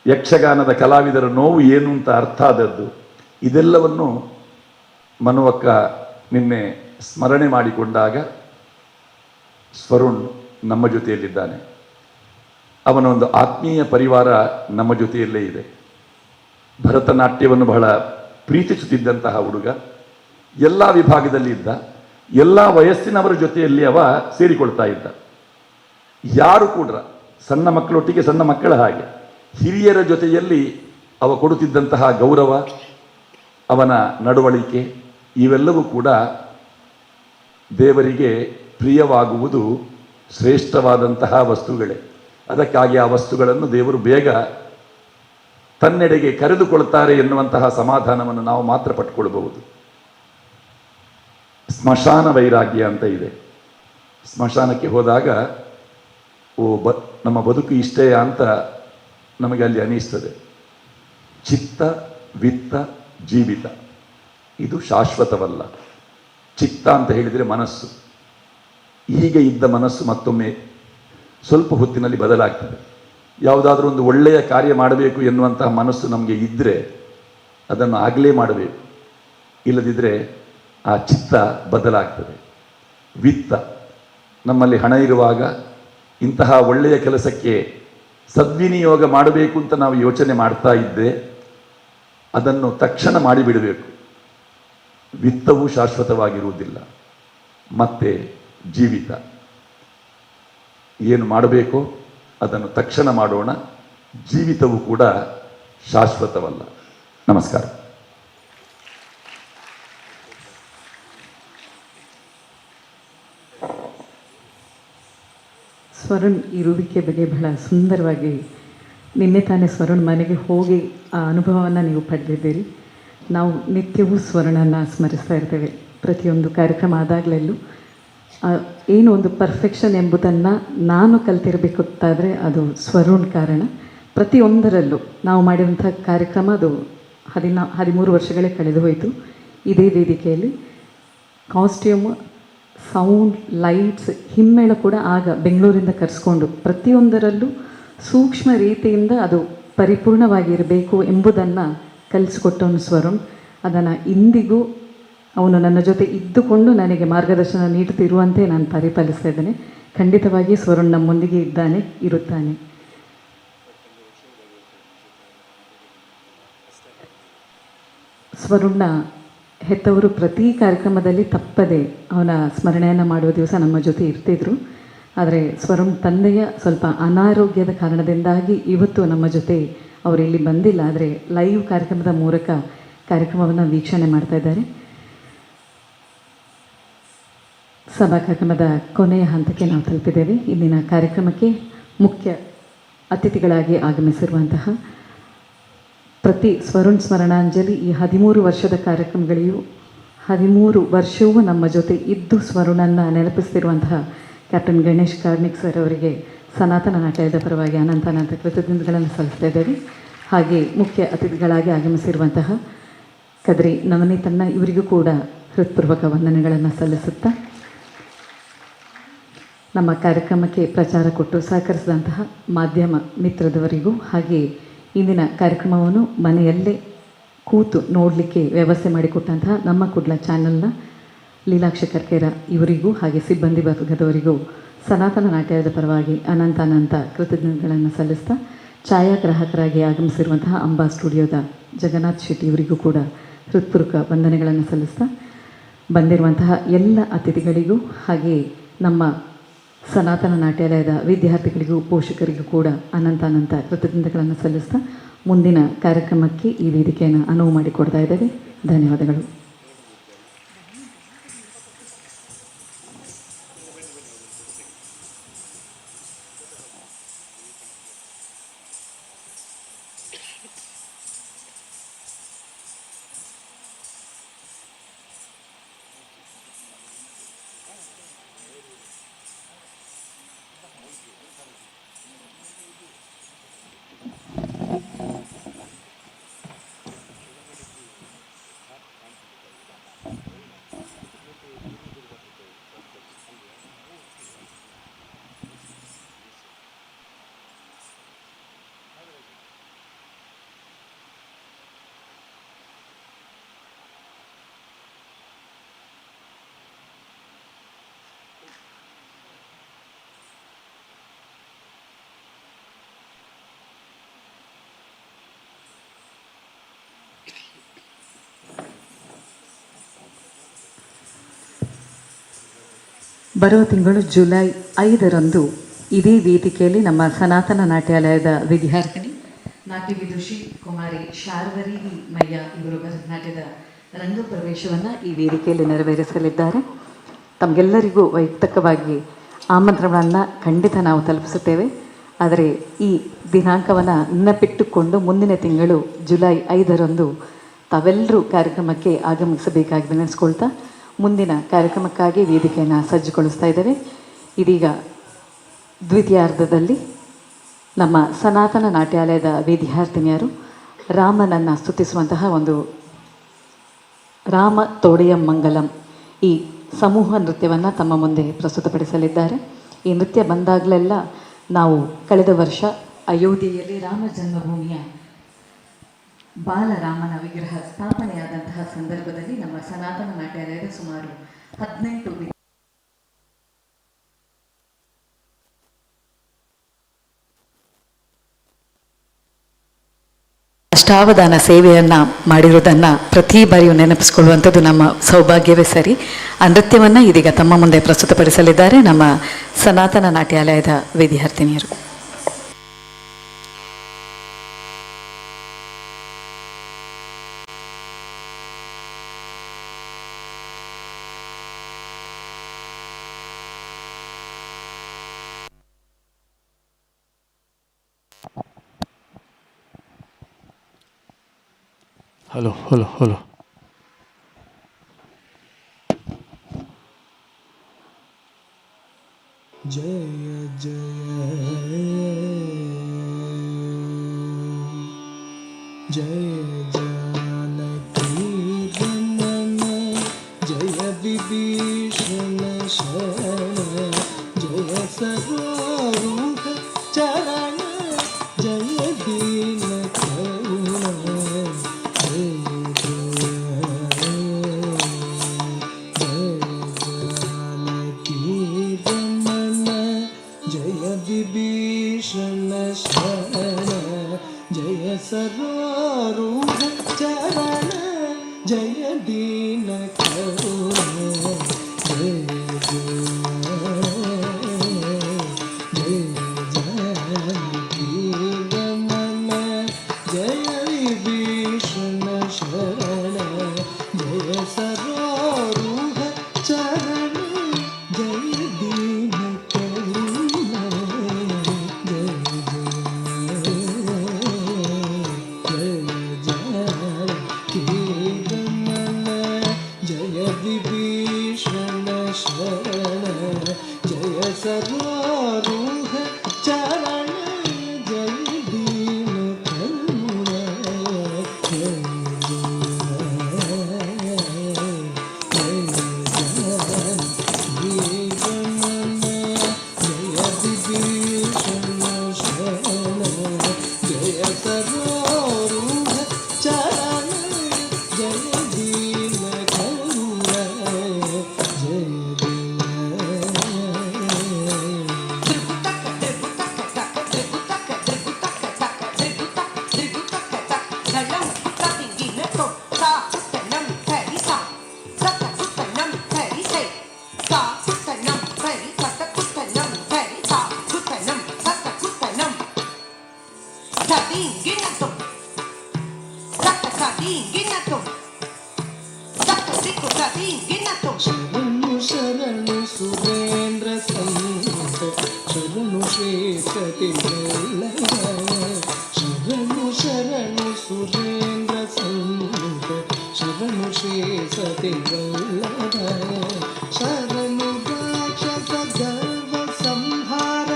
ಯಕ್ಷಗಾನದ ಕಲಾವಿದರ ನೋವು ಏನು ಅಂತ ಅರ್ಥ ಆದದ್ದು. ಇದೆಲ್ಲವನ್ನು ಮನುವಕ್ಕ ನಿನ್ನೆ ಸ್ಮರಣೆ ಮಾಡಿಕೊಂಡಾಗ ಸ್ವರುಣ್ ನಮ್ಮ ಜೊತೆಯಲ್ಲಿದ್ದಾನೆ. ಅವನ ಒಂದು ಆತ್ಮೀಯ ಪರಿವಾರ ನಮ್ಮ ಜೊತೆಯಲ್ಲೇ ಇದೆ. ಭರತನಾಟ್ಯವನ್ನು ಬಹಳ ಪ್ರೀತಿಸುತ್ತಿದ್ದಂತಹ ಹುಡುಗ, ಎಲ್ಲ ವಿಭಾಗದಲ್ಲಿ ಇದ್ದ, ಎಲ್ಲ ವಯಸ್ಸಿನವರ ಜೊತೆಯಲ್ಲಿ ಅವ ಸೇರಿಕೊಳ್ತಾ ಇದ್ದ. ಯಾರು ಕೂಡ ಸಣ್ಣ ಮಕ್ಕಳೊಟ್ಟಿಗೆ ಸಣ್ಣ ಮಕ್ಕಳ ಹಾಗೆ ಹಿರಿಯರ ಜೊತೆಯಲ್ಲಿ ಅವ ಕೊಡುತ್ತಿದ್ದಂತಹ ಗೌರವ, ಅವನ ನಡವಳಿಕೆ ಇವೆಲ್ಲವೂ ಕೂಡ ದೇವರಿಗೆ ಪ್ರಿಯವಾಗುವುದು ಶ್ರೇಷ್ಠವಾದಂತಹ ವಸ್ತುಗಳೇ. ಅದಕ್ಕಾಗಿ ಆ ವಸ್ತುಗಳನ್ನು ದೇವರು ಬೇಗ ತನ್ನೆಡೆಗೆ ಕರೆದುಕೊಳ್ತಾರೆ ಎನ್ನುವಂತಹ ಸಮಾಧಾನವನ್ನು ನಾವು ಮಾತ್ರ ಪಟ್ಕೊಳ್ಬಹುದು. ಸ್ಮಶಾನ ವೈರಾಗ್ಯ ಅಂತ ಇದೆ. ಸ್ಮಶಾನಕ್ಕೆ ಹೋದಾಗ ನಮ್ಮ ಬದುಕು ಇಷ್ಟೇ ಅಂತ ನಮಗೆ ಅಲ್ಲಿ ಅನಿಸ್ತದೆ. ಚಿತ್ತ, ವಿತ್ತ, ಜೀವಿತ ಇದು ಶಾಶ್ವತವಲ್ಲ. ಚಿತ್ತ ಅಂತ ಹೇಳಿದರೆ ಮನಸ್ಸು. ಈಗ ಇದ್ದ ಮನಸ್ಸು ಮತ್ತೊಮ್ಮೆ ಸ್ವಲ್ಪ ಹೊತ್ತಿನಲ್ಲಿ ಬದಲಾಗ್ತದೆ. ಯಾವುದಾದ್ರೂ ಒಂದು ಒಳ್ಳೆಯ ಕಾರ್ಯ ಮಾಡಬೇಕು ಎನ್ನುವಂತಹ ಮನಸ್ಸು ನಮಗೆ ಇದ್ದರೆ ಅದನ್ನು ಆಗಲೇ ಮಾಡಬೇಕು, ಇಲ್ಲದಿದ್ದರೆ ಆ ಚಿತ್ತ ಬದಲಾಗ್ತದೆ. ವಿತ್ತ, ನಮ್ಮಲ್ಲಿ ಹಣ ಇರುವಾಗ ಇಂತಹ ಒಳ್ಳೆಯ ಕೆಲಸಕ್ಕೆ ಸದ್ವಿನಿಯೋಗ ಮಾಡಬೇಕು ಅಂತ ನಾವು ಯೋಚನೆ ಮಾಡ್ತಾ ಇದ್ದೆ, ಅದನ್ನು ತಕ್ಷಣ ಮಾಡಿಬಿಡಬೇಕು. ವಿತ್ತವೂ ಶಾಶ್ವತವಾಗಿರುವುದಿಲ್ಲ. ಮತ್ತೆ ಜೀವಿತ, ಏನು ಮಾಡಬೇಕೋ ಅದನ್ನು ತಕ್ಷಣ ಮಾಡೋಣ. ಜೀವಿತವೂ ಕೂಡ ಶಾಶ್ವತವಲ್ಲ. ನಮಸ್ಕಾರ. ಸ್ವರುಣ್ ಇರುವಿಕೆ ಬಗ್ಗೆ ಬಹಳ ಸುಂದರವಾಗಿ ನಿನ್ನೆ ತಾನೇ ಸ್ವರುಣ್ ಮನೆಗೆ ಹೋಗಿ ಆ ಅನುಭವವನ್ನು ನೀವು ಪಡೆದಿದ್ದೀರಿ. ನಾವು ನಿತ್ಯವೂ ಸ್ವರ್ಣನ ಸ್ಮರಿಸ್ತಾ ಇರ್ತೇವೆ. ಪ್ರತಿಯೊಂದು ಕಾರ್ಯಕ್ರಮ ಆದಾಗಲೆಲ್ಲೂ ಏನು ಒಂದು ಪರ್ಫೆಕ್ಷನ್ ಎಂಬುದನ್ನು ನಾನು ಕಲ್ತಿರಬೇಕಾದ್ರೆ ಅದು ಸ್ವರುಣ್ ಕಾರಣ. ಪ್ರತಿಯೊಂದರಲ್ಲೂ ನಾವು ಮಾಡಿರುವಂಥ ಕಾರ್ಯಕ್ರಮ ಅದು 13 ವರ್ಷಗಳೇ ಕಳೆದು ಹೋಯಿತು. ಇದೇ ವೇದಿಕೆಯಲ್ಲಿ ಕಾಸ್ಟ್ಯೂಮ್, ಸೌಂಡ್, ಲೈಟ್ಸ್, ಹಿಮ್ಮೇಳ ಕೂಡ ಆಗ ಬೆಂಗಳೂರಿಂದ ಕರೆಸ್ಕೊಂಡು ಪ್ರತಿಯೊಂದರಲ್ಲೂ ಸೂಕ್ಷ್ಮ ರೀತಿಯಿಂದ ಅದು ಪರಿಪೂರ್ಣವಾಗಿರಬೇಕು ಎಂಬುದನ್ನು ಕಲಿಸ್ಕೊಟ್ಟವನು ಸ್ವರುಣ್. ಅದನ್ನು ಇಂದಿಗೂ ಅವನು ನನ್ನ ಜೊತೆ ಇದ್ದುಕೊಂಡು ನನಗೆ ಮಾರ್ಗದರ್ಶನ ನೀಡುತ್ತಿರುವಂತೆ ನಾನು ಪರಿಪಾಲಿಸ್ತಾ ಇದ್ದೇನೆ. ಖಂಡಿತವಾಗಿ ಸ್ವರುಣ್ ನಮ್ಮೊಂದಿಗೆ ಇದ್ದಾನೆ, ಇರುತ್ತಾನೆ. ಸ್ವರುಣ್ನ ಹೆತ್ತವರು ಪ್ರತಿ ಕಾರ್ಯಕ್ರಮದಲ್ಲಿ ತಪ್ಪದೆ ಅವನ ಸ್ಮರಣೆಯನ್ನು ಮಾಡುವ ದಿವಸ ನಮ್ಮ ಜೊತೆ ಇರ್ತಿದ್ರು. ಆದರೆ ಸ್ವರುಣ್ ತಂದೆಯ ಸ್ವಲ್ಪ ಅನಾರೋಗ್ಯದ ಕಾರಣದಿಂದಾಗಿ ಇವತ್ತು ನಮ್ಮ ಜೊತೆ ಅವರು ಇಲ್ಲಿ ಬಂದಿಲ್ಲ. ಆದರೆ ಲೈವ್ ಕಾರ್ಯಕ್ರಮದ ಮೂಲಕ ಕಾರ್ಯಕ್ರಮವನ್ನು ವೀಕ್ಷಣೆ ಮಾಡ್ತಾ ಇದ್ದಾರೆ. ಸಭಾ ಕಾರ್ಯಕ್ರಮದ ಕೊನೆಯ ಹಂತಕ್ಕೆ ನಾವು ತಲುಪಿದ್ದೇವೆ. ಇಂದಿನ ಕಾರ್ಯಕ್ರಮಕ್ಕೆ ಮುಖ್ಯ ಅತಿಥಿಗಳಾಗಿ ಆಗಮಿಸಿರುವಂತಹ ಪ್ರತಿ ಸ್ವರುಣ್ ಸ್ಮರಣಾಂಜಲಿ ಈ 13 ವರ್ಷದ ಕಾರ್ಯಕ್ರಮಗಳಿಗೂ 13 ವರ್ಷವೂ ನಮ್ಮ ಜೊತೆ ಇದ್ದು ಸ್ವರುಣನ್ನು ನೆನಪಿಸ್ತಿರುವಂತಹ ಕ್ಯಾಪ್ಟನ್ ಗಣೇಶ್ ಕಾರ್ಣಿಕ್ ಸರ್ ಅವರಿಗೆ ಸನಾತನ ನಾಟ್ಯದ ಪರವಾಗಿ ಅನಂತ ಕೃತಜ್ಞತೆಗಳನ್ನು ಸಲ್ಲಿಸ್ತಾ ಇದ್ದೇವೆ. ಹಾಗೆ ಮುಖ್ಯ ಅತಿಥಿಗಳಾಗಿ ಆಗಮಿಸಿರುವಂತಹ ಕದ್ರಿ ನವನೀತನ್ನ ಇವರಿಗೂ ಕೂಡ ಹೃತ್ಪೂರ್ವಕ ವಂದನೆಗಳನ್ನು ಸಲ್ಲಿಸುತ್ತಾ ನಮ್ಮ ಕಾರ್ಯಕ್ರಮಕ್ಕೆ ಪ್ರಚಾರ ಕೊಟ್ಟು ಸಹಕರಿಸಿದಂತಹ ಮಾಧ್ಯಮ ಮಿತ್ರದವರಿಗೂ ಹಾಗೆ ಇಂದಿನ ಕಾರ್ಯಕ್ರಮವನ್ನು ಮನೆಯಲ್ಲೇ ಕೂತು ನೋಡಲಿಕ್ಕೆ ವ್ಯವಸ್ಥೆ ಮಾಡಿಕೊಟ್ಟಂತಹ ನಮ್ಮ ಕುಡ್ಲ ಚಾನಲ್ನ ಲೀಲಾಕ್ಷ ಕರ್ಕೇರ ಇವರಿಗೂ ಹಾಗೆ ಸಿಬ್ಬಂದಿ ವರ್ಗದವರಿಗೂ ಸನಾತನ ನಾಟ್ಯದ ಪರವಾಗಿ ಅನಂತ ಕೃತಜ್ಞತೆಗಳನ್ನು ಸಲ್ಲಿಸ್ತಾ ಛಾಯಾಗ್ರಾಹಕರಾಗಿ ಆಗಮಿಸಿರುವಂತಹ ಅಂಬಾ ಸ್ಟುಡಿಯೋದ ಜಗನ್ನಾಥ್ ಶೆಟ್ಟಿ ಇವರಿಗೂ ಕೂಡ ಹೃತ್ಪೂರ್ವಕ ವಂದನೆಗಳನ್ನು ಸಲ್ಲಿಸ್ತಾ ಬಂದಿರುವಂತಹ ಎಲ್ಲ ಅತಿಥಿಗಳಿಗೂ ಹಾಗೆ ನಮ್ಮ ಸನಾತನ ನಾಟ್ಯಾಲಯದ ವಿದ್ಯಾರ್ಥಿಗಳಿಗೂ ಪೋಷಕರಿಗೂ ಕೂಡ ಅನಂತ ಕೃತಜ್ಞತೆಗಳನ್ನು ಸಲ್ಲಿಸ್ತಾ ಮುಂದಿನ ಕಾರ್ಯಕ್ರಮಕ್ಕೆ ಈ ವೇದಿಕೆಯನ್ನು ಅನುವು ಮಾಡಿಕೊಡ್ತಾ ಇದ್ದೇವೆ. ಧನ್ಯವಾದಗಳು. ಬರುವ ತಿಂಗಳು ಜುಲೈ 5ರಂದು ಇದೇ ವೇದಿಕೆಯಲ್ಲಿ ನಮ್ಮ ಸನಾತನ ನಾಟ್ಯಾಲಯದ ವಿದ್ಯಾರ್ಥಿನಿ ನಾಟ್ಯ ವಿದುಷಿ ಕುಮಾರಿ ಶಾರ್ವರಿ ಮಯ್ಯ ಇವರು ಭರತನಾಟ್ಯದ ರಂಗಪ್ರವೇಶವನ್ನು ಈ ವೇದಿಕೆಯಲ್ಲಿ ನೆರವೇರಿಸಲಿದ್ದಾರೆ. ತಮಗೆಲ್ಲರಿಗೂ ವೈಯಕ್ತಿಕವಾಗಿ ಆಮಂತ್ರಣವನ್ನು ಖಂಡಿತ ನಾವು ತಲುಪಿಸುತ್ತೇವೆ. ಆದರೆ ಈ ದಿನಾಂಕವನ್ನು ನೆನಪಿಟ್ಟುಕೊಂಡು ಮುಂದಿನ ತಿಂಗಳು ಜುಲೈ 5ರಂದು ತಾವೆಲ್ಲರೂ ಕಾರ್ಯಕ್ರಮಕ್ಕೆ ಆಗಮಿಸಬೇಕಾಗಿ ವಿನಂತಿಸ್ಕೊಳ್ತಾ ಮುಂದಿನ ಕಾರ್ಯಕ್ರಮಕ್ಕಾಗಿ ವೇದಿಕೆಯನ್ನು ಸಜ್ಜುಗೊಳಿಸ್ತಾ ಇದ್ದೇವೆ. ಇದೀಗ ದ್ವಿತೀಯಾರ್ಧದಲ್ಲಿ ನಮ್ಮ ಸನಾತನ ನಾಟ್ಯಾಲಯದ ವಿದ್ಯಾರ್ಥಿನಿಯರು ರಾಮನನ್ನು ಸ್ತುತಿಸುವಂತಹ ಒಂದು ರಾಮ ತೋಡೆಯಂ ಮಂಗಲಂ ಈ ಸಮೂಹ ನೃತ್ಯವನ್ನು ತಮ್ಮ ಮುಂದೆ ಪ್ರಸ್ತುತಪಡಿಸಲಿದ್ದಾರೆ. ಈ ನೃತ್ಯ ಬಂದಾಗಲೆಲ್ಲ ನಾವು ಕಳೆದ ವರ್ಷ ಅಯೋಧ್ಯೆಯಲ್ಲಿ ರಾಮ ಜನ್ಮಭೂಮಿಯ ಬಾಲರಾಮನ ವಿಗ್ರಹ ಸ್ಥಾಪನೆಯಾದಂತಹ ಸಂದರ್ಭದಲ್ಲಿ ನಮ್ಮ ಸನಾತನ ನಾಟ್ಯಾಲಯದ ಸುಮಾರು 18 ಅಷ್ಟಾವಧಾನ ಸೇವೆಯನ್ನು ಮಾಡಿರುವುದನ್ನು ಪ್ರತಿ ಬಾರಿಯೂ ನೆನಪಿಸಿಕೊಳ್ಳುವಂಥದ್ದು ನಮ್ಮ ಸೌಭಾಗ್ಯವೇ ಸರಿ. ಆ ನೃತ್ಯವನ್ನು ಇದೀಗ ತಮ್ಮ ಮುಂದೆ ಪ್ರಸ್ತುತಪಡಿಸಲಿದ್ದಾರೆ ನಮ್ಮ ಸನಾತನ ನಾಟ್ಯಾಲಯದ ವಿದ್ಯಾರ್ಥಿನಿಯರು. ಹಲೋ ಹಲೋ ಹಲೋ ಜಯ ಜಯ ಜಯ ಜಾನಕಿ ರಮಣ ಜಯ ವಿಭೀಷಣ ಶರಣ ಜಯ ಸರ್ವಾರೂಢ ಚರಣ ಜಯ ದೀನ ಕರುಣ विभीषण शरण जय सर्वारूढ़ चरण जय दीन करुण जय जय जानकी रमण जय विभीषण शरण जय सर्वारूढ़ चरण जय दीन सर्वारूढ़ चरण जय दीन करुण जय जानकी रमण जय विभीषण शरण जय सर्वारूढ़ चरण जय दीन करुण जय शरणु शरणु सुरेंद्र संत शरणु श्रेष्ठति शरणु शरणु सुरेंद्र संत शरणु श्रेष्ठति शरणु राक्षस गर्व संहार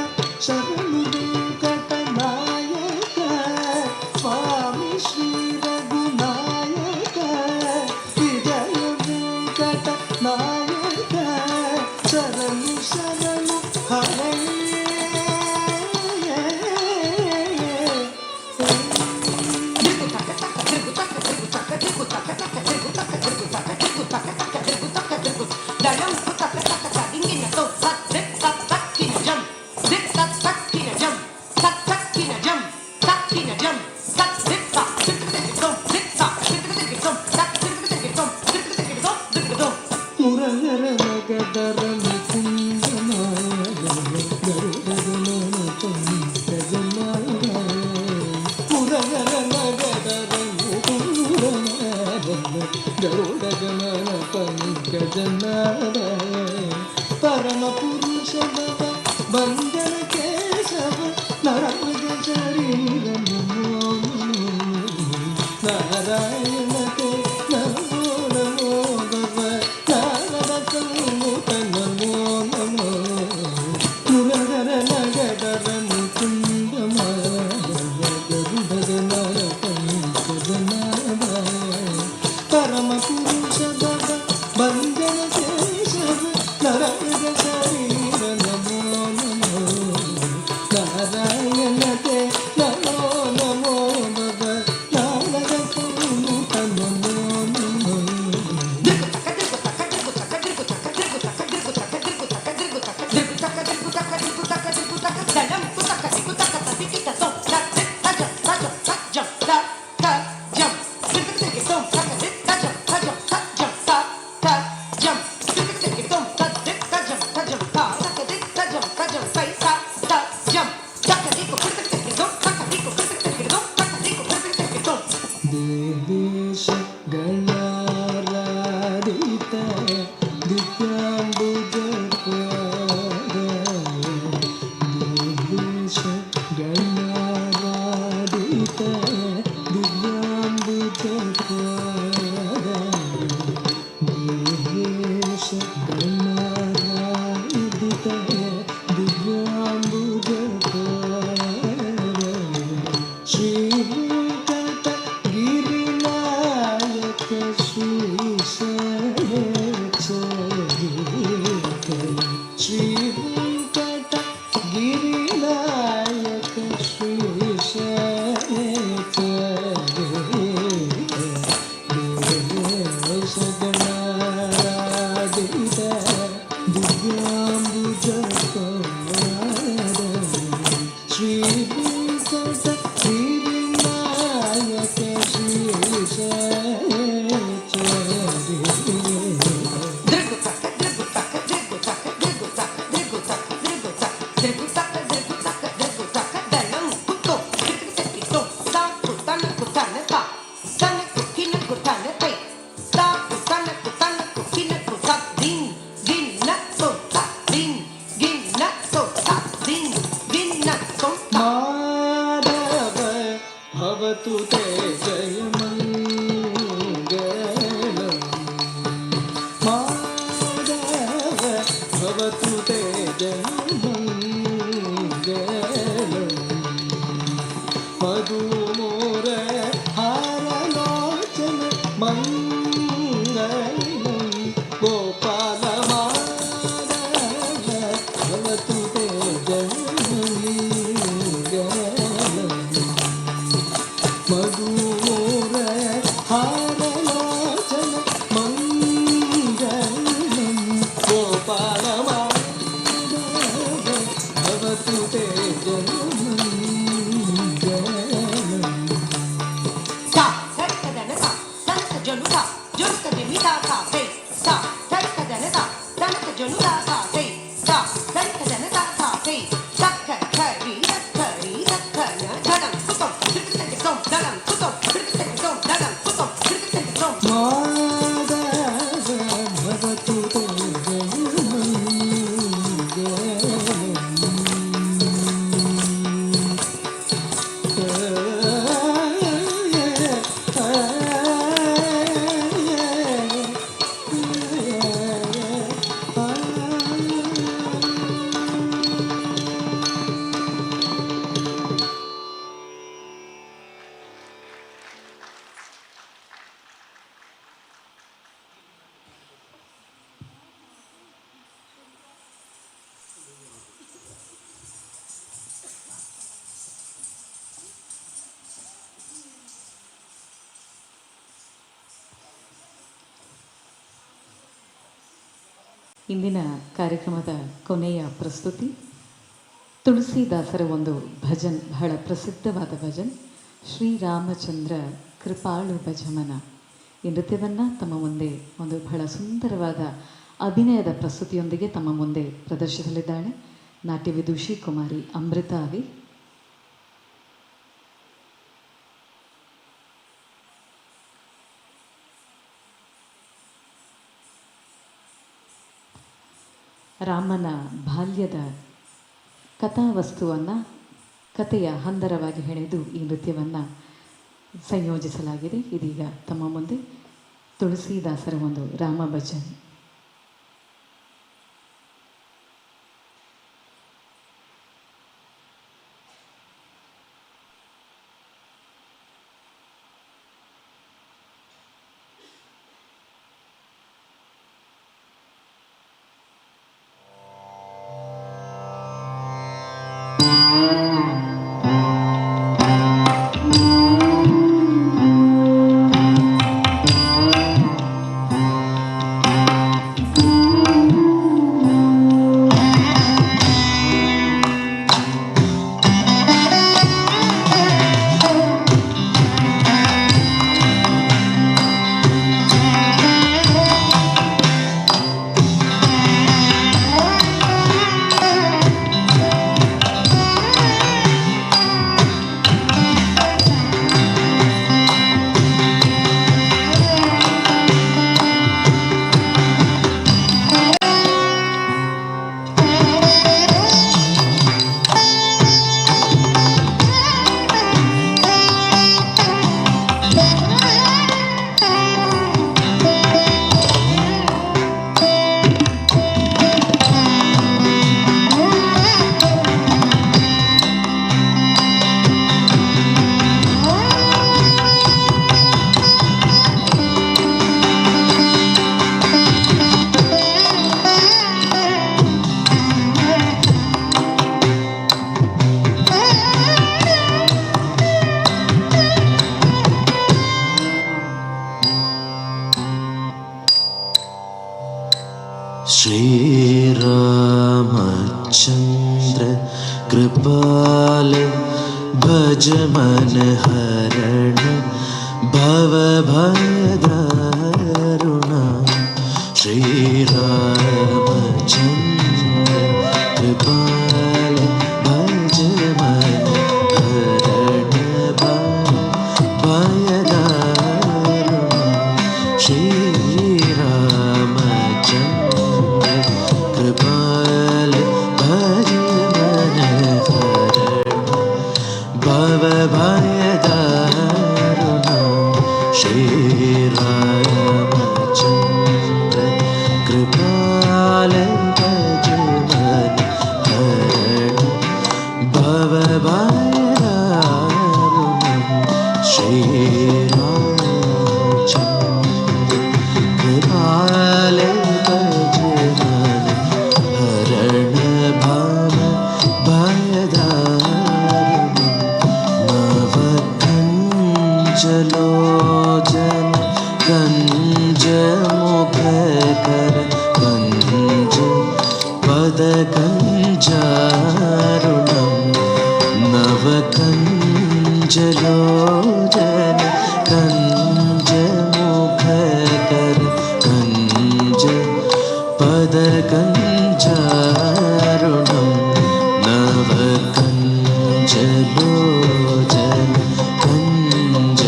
शरणु वेंकटनायक स्वामी श्री रघुनायक विजय वेंकटनायक शरणु शरणु हरे ಮುರಹರ ನಗದರ ಮುಕುಂದ ಇಂದಿನ ಕಾರ್ಯಕ್ರಮದ ಕೊನೆಯ ಪ್ರಸ್ತುತಿ ತುಳಸಿದಾಸರ ಒಂದು ಭಜನ್, ಬಹಳ ಪ್ರಸಿದ್ಧವಾದ ಭಜನ್, ಶ್ರೀರಾಮಚಂದ್ರ ಕೃಪಾಳು ಭಜಮನ. ಈ ನೃತ್ಯವನ್ನು ತಮ್ಮ ಮುಂದೆ ಒಂದು ಬಹಳ ಸುಂದರವಾದ ಅಭಿನಯದ ಪ್ರಸ್ತುತಿಯೊಂದಿಗೆ ತಮ್ಮ ಮುಂದೆ ಪ್ರದರ್ಶಿಸಲಿದ್ದಾಳೆ ನಾಟ್ಯ ವಿದೂಷಿ ಕುಮಾರಿ ಅಮೃತಾ ವಿ. ರಾಮನ ಬಾಲ್ಯದ ಕಥಾವಸ್ತುವನ್ನು ಕಥೆಯ ಹಂದರವಾಗಿ ಹೆಣೆದು ಈ ನೃತ್ಯವನ್ನು ಸಂಯೋಜಿಸಲಾಗಿದೆ. ಇದೀಗ ತಮ್ಮ ಮುಂದೆ ತುಳಸಿದಾಸರ ಒಂದು ರಾಮ ಭಜನ್. रामचन्द्र कृपाल भज मन हरण भवभयदारुणा श्रीरामचन्द्र कृपाल भज मन हरण भवभयदारुणा श्रीरामचन्द्र कृपाल भज मन हरण भवभयदारुणा श्रीरामचन्द्र कृपाल भज मन हरण भवभयदारुणा श्रीरामचन्द्र कृपाल भज मन हरण भवभयदारुणा नवकञ्जलोचन कञ्जमुखकर कञ्ज पदकञ्जारुणं नवकञ्जलोचन कञ्जमुखकर कञ्ज पदकञ्जारुणं नवकञ्जलोचन कञ्ज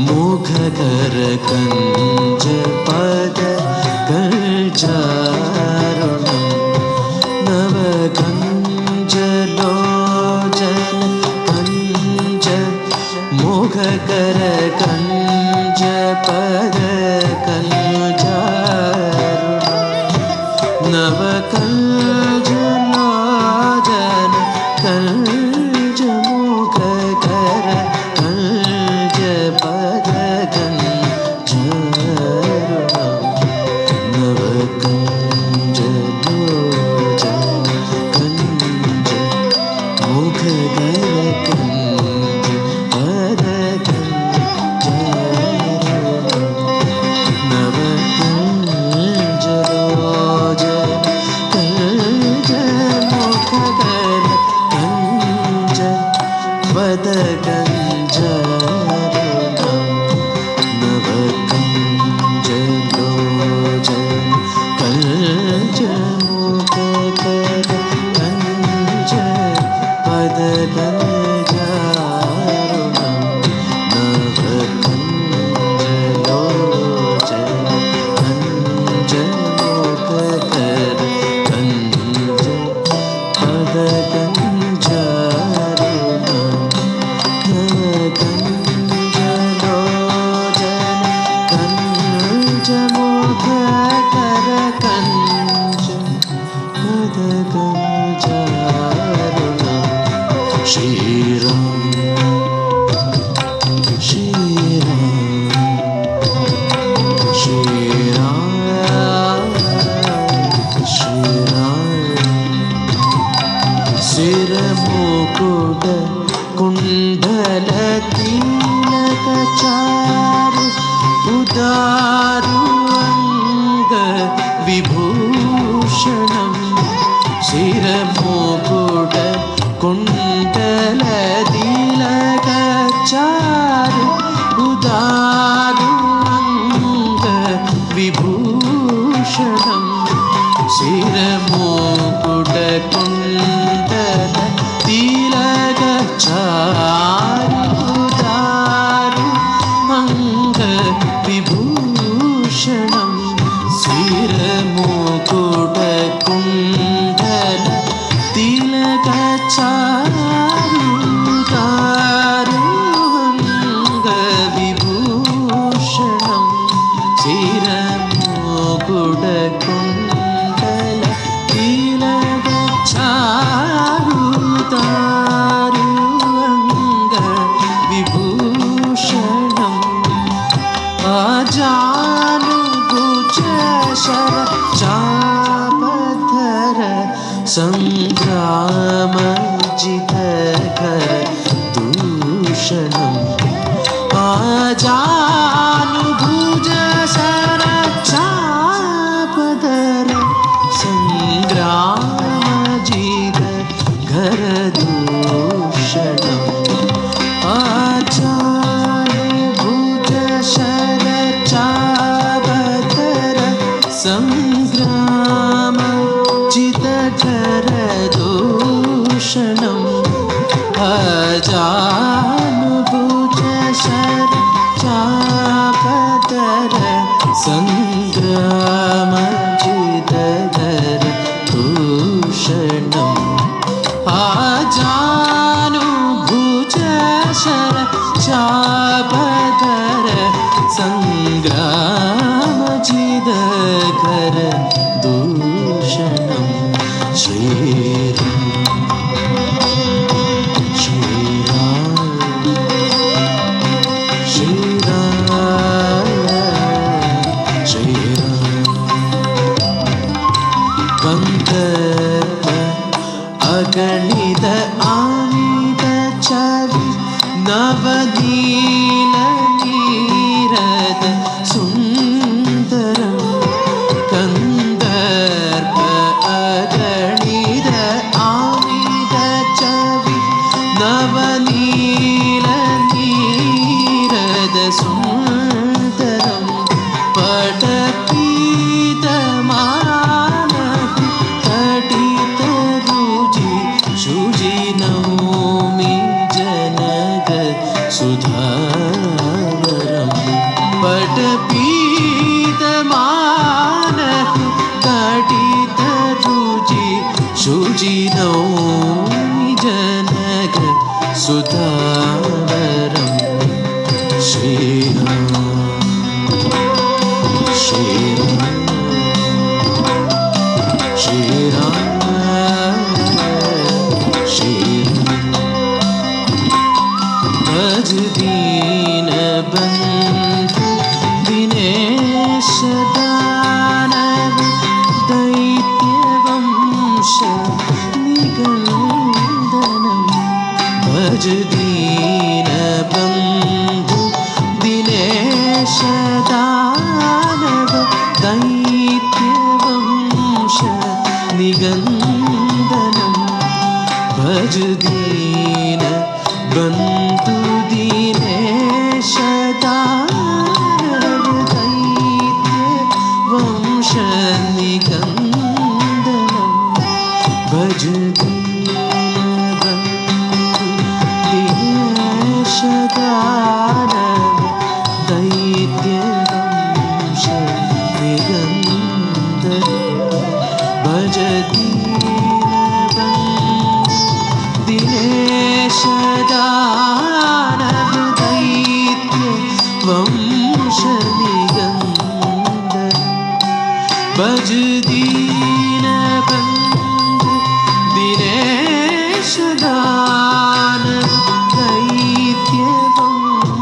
मुखकर कञ्ज पद कञ्जारुणं नवकञ्जलोचन कञ्ज मुखकर कञ्ज पद कञ्जारुणं नवकञ्जलोचन कञ्ज मुखकर कञ्ज पद कञ्जारुणं नवकञ्जलोचन कञ्ज मुखकर कञ्ज पद कञ्जारुणं नवकञ्जलोचन कञ्ज मुखकर कञ्ज पद कञ्जारुणं नवकञ्जलोचन कञ्ज मुखकर कञ्ज पद कञ्जारुणं नवकञ्जलोचन कञ्ज मुखकर कञ्ज पद कञ्जारुणं नवकञ्जलोचन कञ्ज मुखकर कञ्ज पद कञ्जारुणं श्रीराम श्रीराम श्रीराम श्रीराम सिर मुकुट कुण्डल तिलक चारु उदारु अंग विभूषणं सिर मुकुट कुण्डल तिलक चारु उदारु अंग विभूषणं सिर मुकुट कुण्डल तिलक चारु उदारु अंग विभूषणं सिर मुकुट कुण्डल तिलक चारु उदारु अंग विभूषणं सिर मुकुट कुण्डल तिलक चारु उदारु अंग विभूषणं आजानुभुज शर चापधर संग्राम जितकर दूषणम् आजानुभुज शर चापधर संग्राम जी दूषणम् आचार्यभुजशरचावतर सङ्ग्रामचितकर दूषणम् अजानुभुजशरचावतर सङ्ग्रामचितकर दूषणम् आजानुभुजशरचापधर सङ्ग्रामचिदकर दूषणम् श्रीराम श्रीराम श्रीराम श्रीराम गन्धर्व अगणित आनित चवि नवनील नीरद सुन्दरं गन्धर्व अगणित आनित चवि नवनील नीरद सुन्दरं पटपीतमान कटितरुचि शुजिनौमि जनक सुधावरं पटपीतमान कटितरुचि शुजिनौमि जनक सुधावरं श्रीराम श्रीराम श्रीराम श्रीराम भज दीनबन्धु दिनेश दानव दैत्यवंश निगन्दनं भज दीनबन्धु दिनेश दानव दैत्यवंश निगन्दनं भज दीन बन्धु दिनेश दानव दैत्यवंश निगन्दनं भज दीनबन्धु दिनेश दानव दैत्यवंश निगन्दनं भज दिनेश दानव दैत्यवंश निगन्दनं भज दीनबन्धु दिनेश दानव दैत्यवंश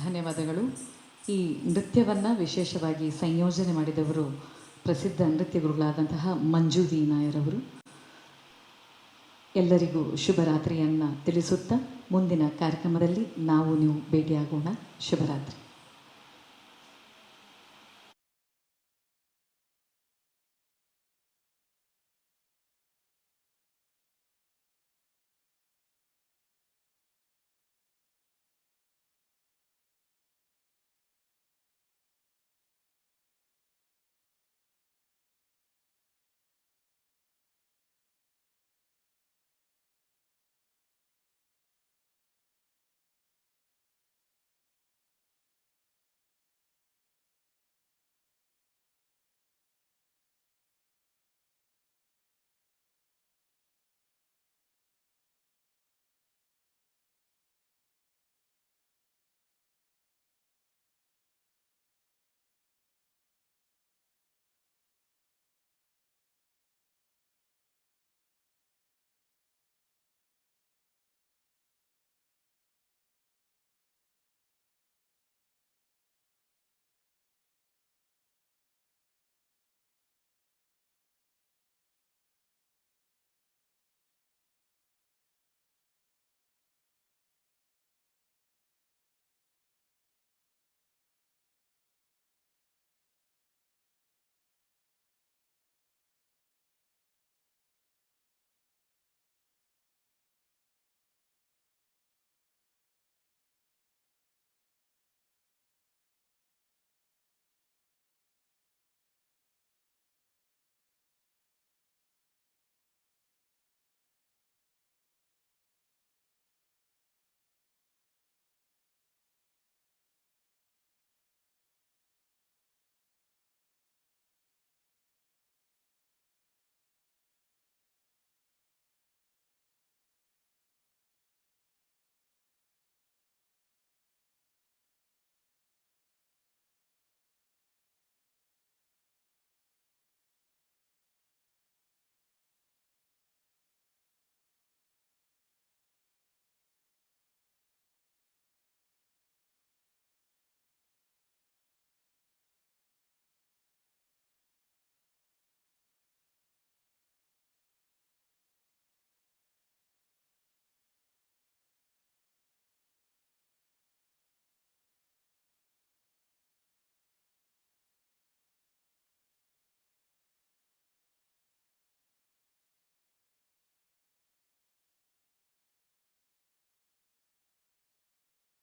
ಧನ್ಯವಾದಗಳು. ಈ ನೃತ್ಯವನ್ನು ವಿಶೇಷವಾಗಿ ಸಂಯೋಜನೆ ಮಾಡಿದವರು ಪ್ರಸಿದ್ಧ ನೃತ್ಯ ಗುರುಗಳಾದಂತಹ ಮಂಜು ವಿ ನಾಯರವರು. ಎಲ್ಲರಿಗೂ ಶುಭರಾತ್ರಿಯನ್ನು ತಿಳಿಸುತ್ತಾ ಮುಂದಿನ ಕಾರ್ಯಕ್ರಮದಲ್ಲಿ ನಾವು ನೀವು ಭೇಟಿಯಾಗೋಣ. ಶುಭರಾತ್ರಿ.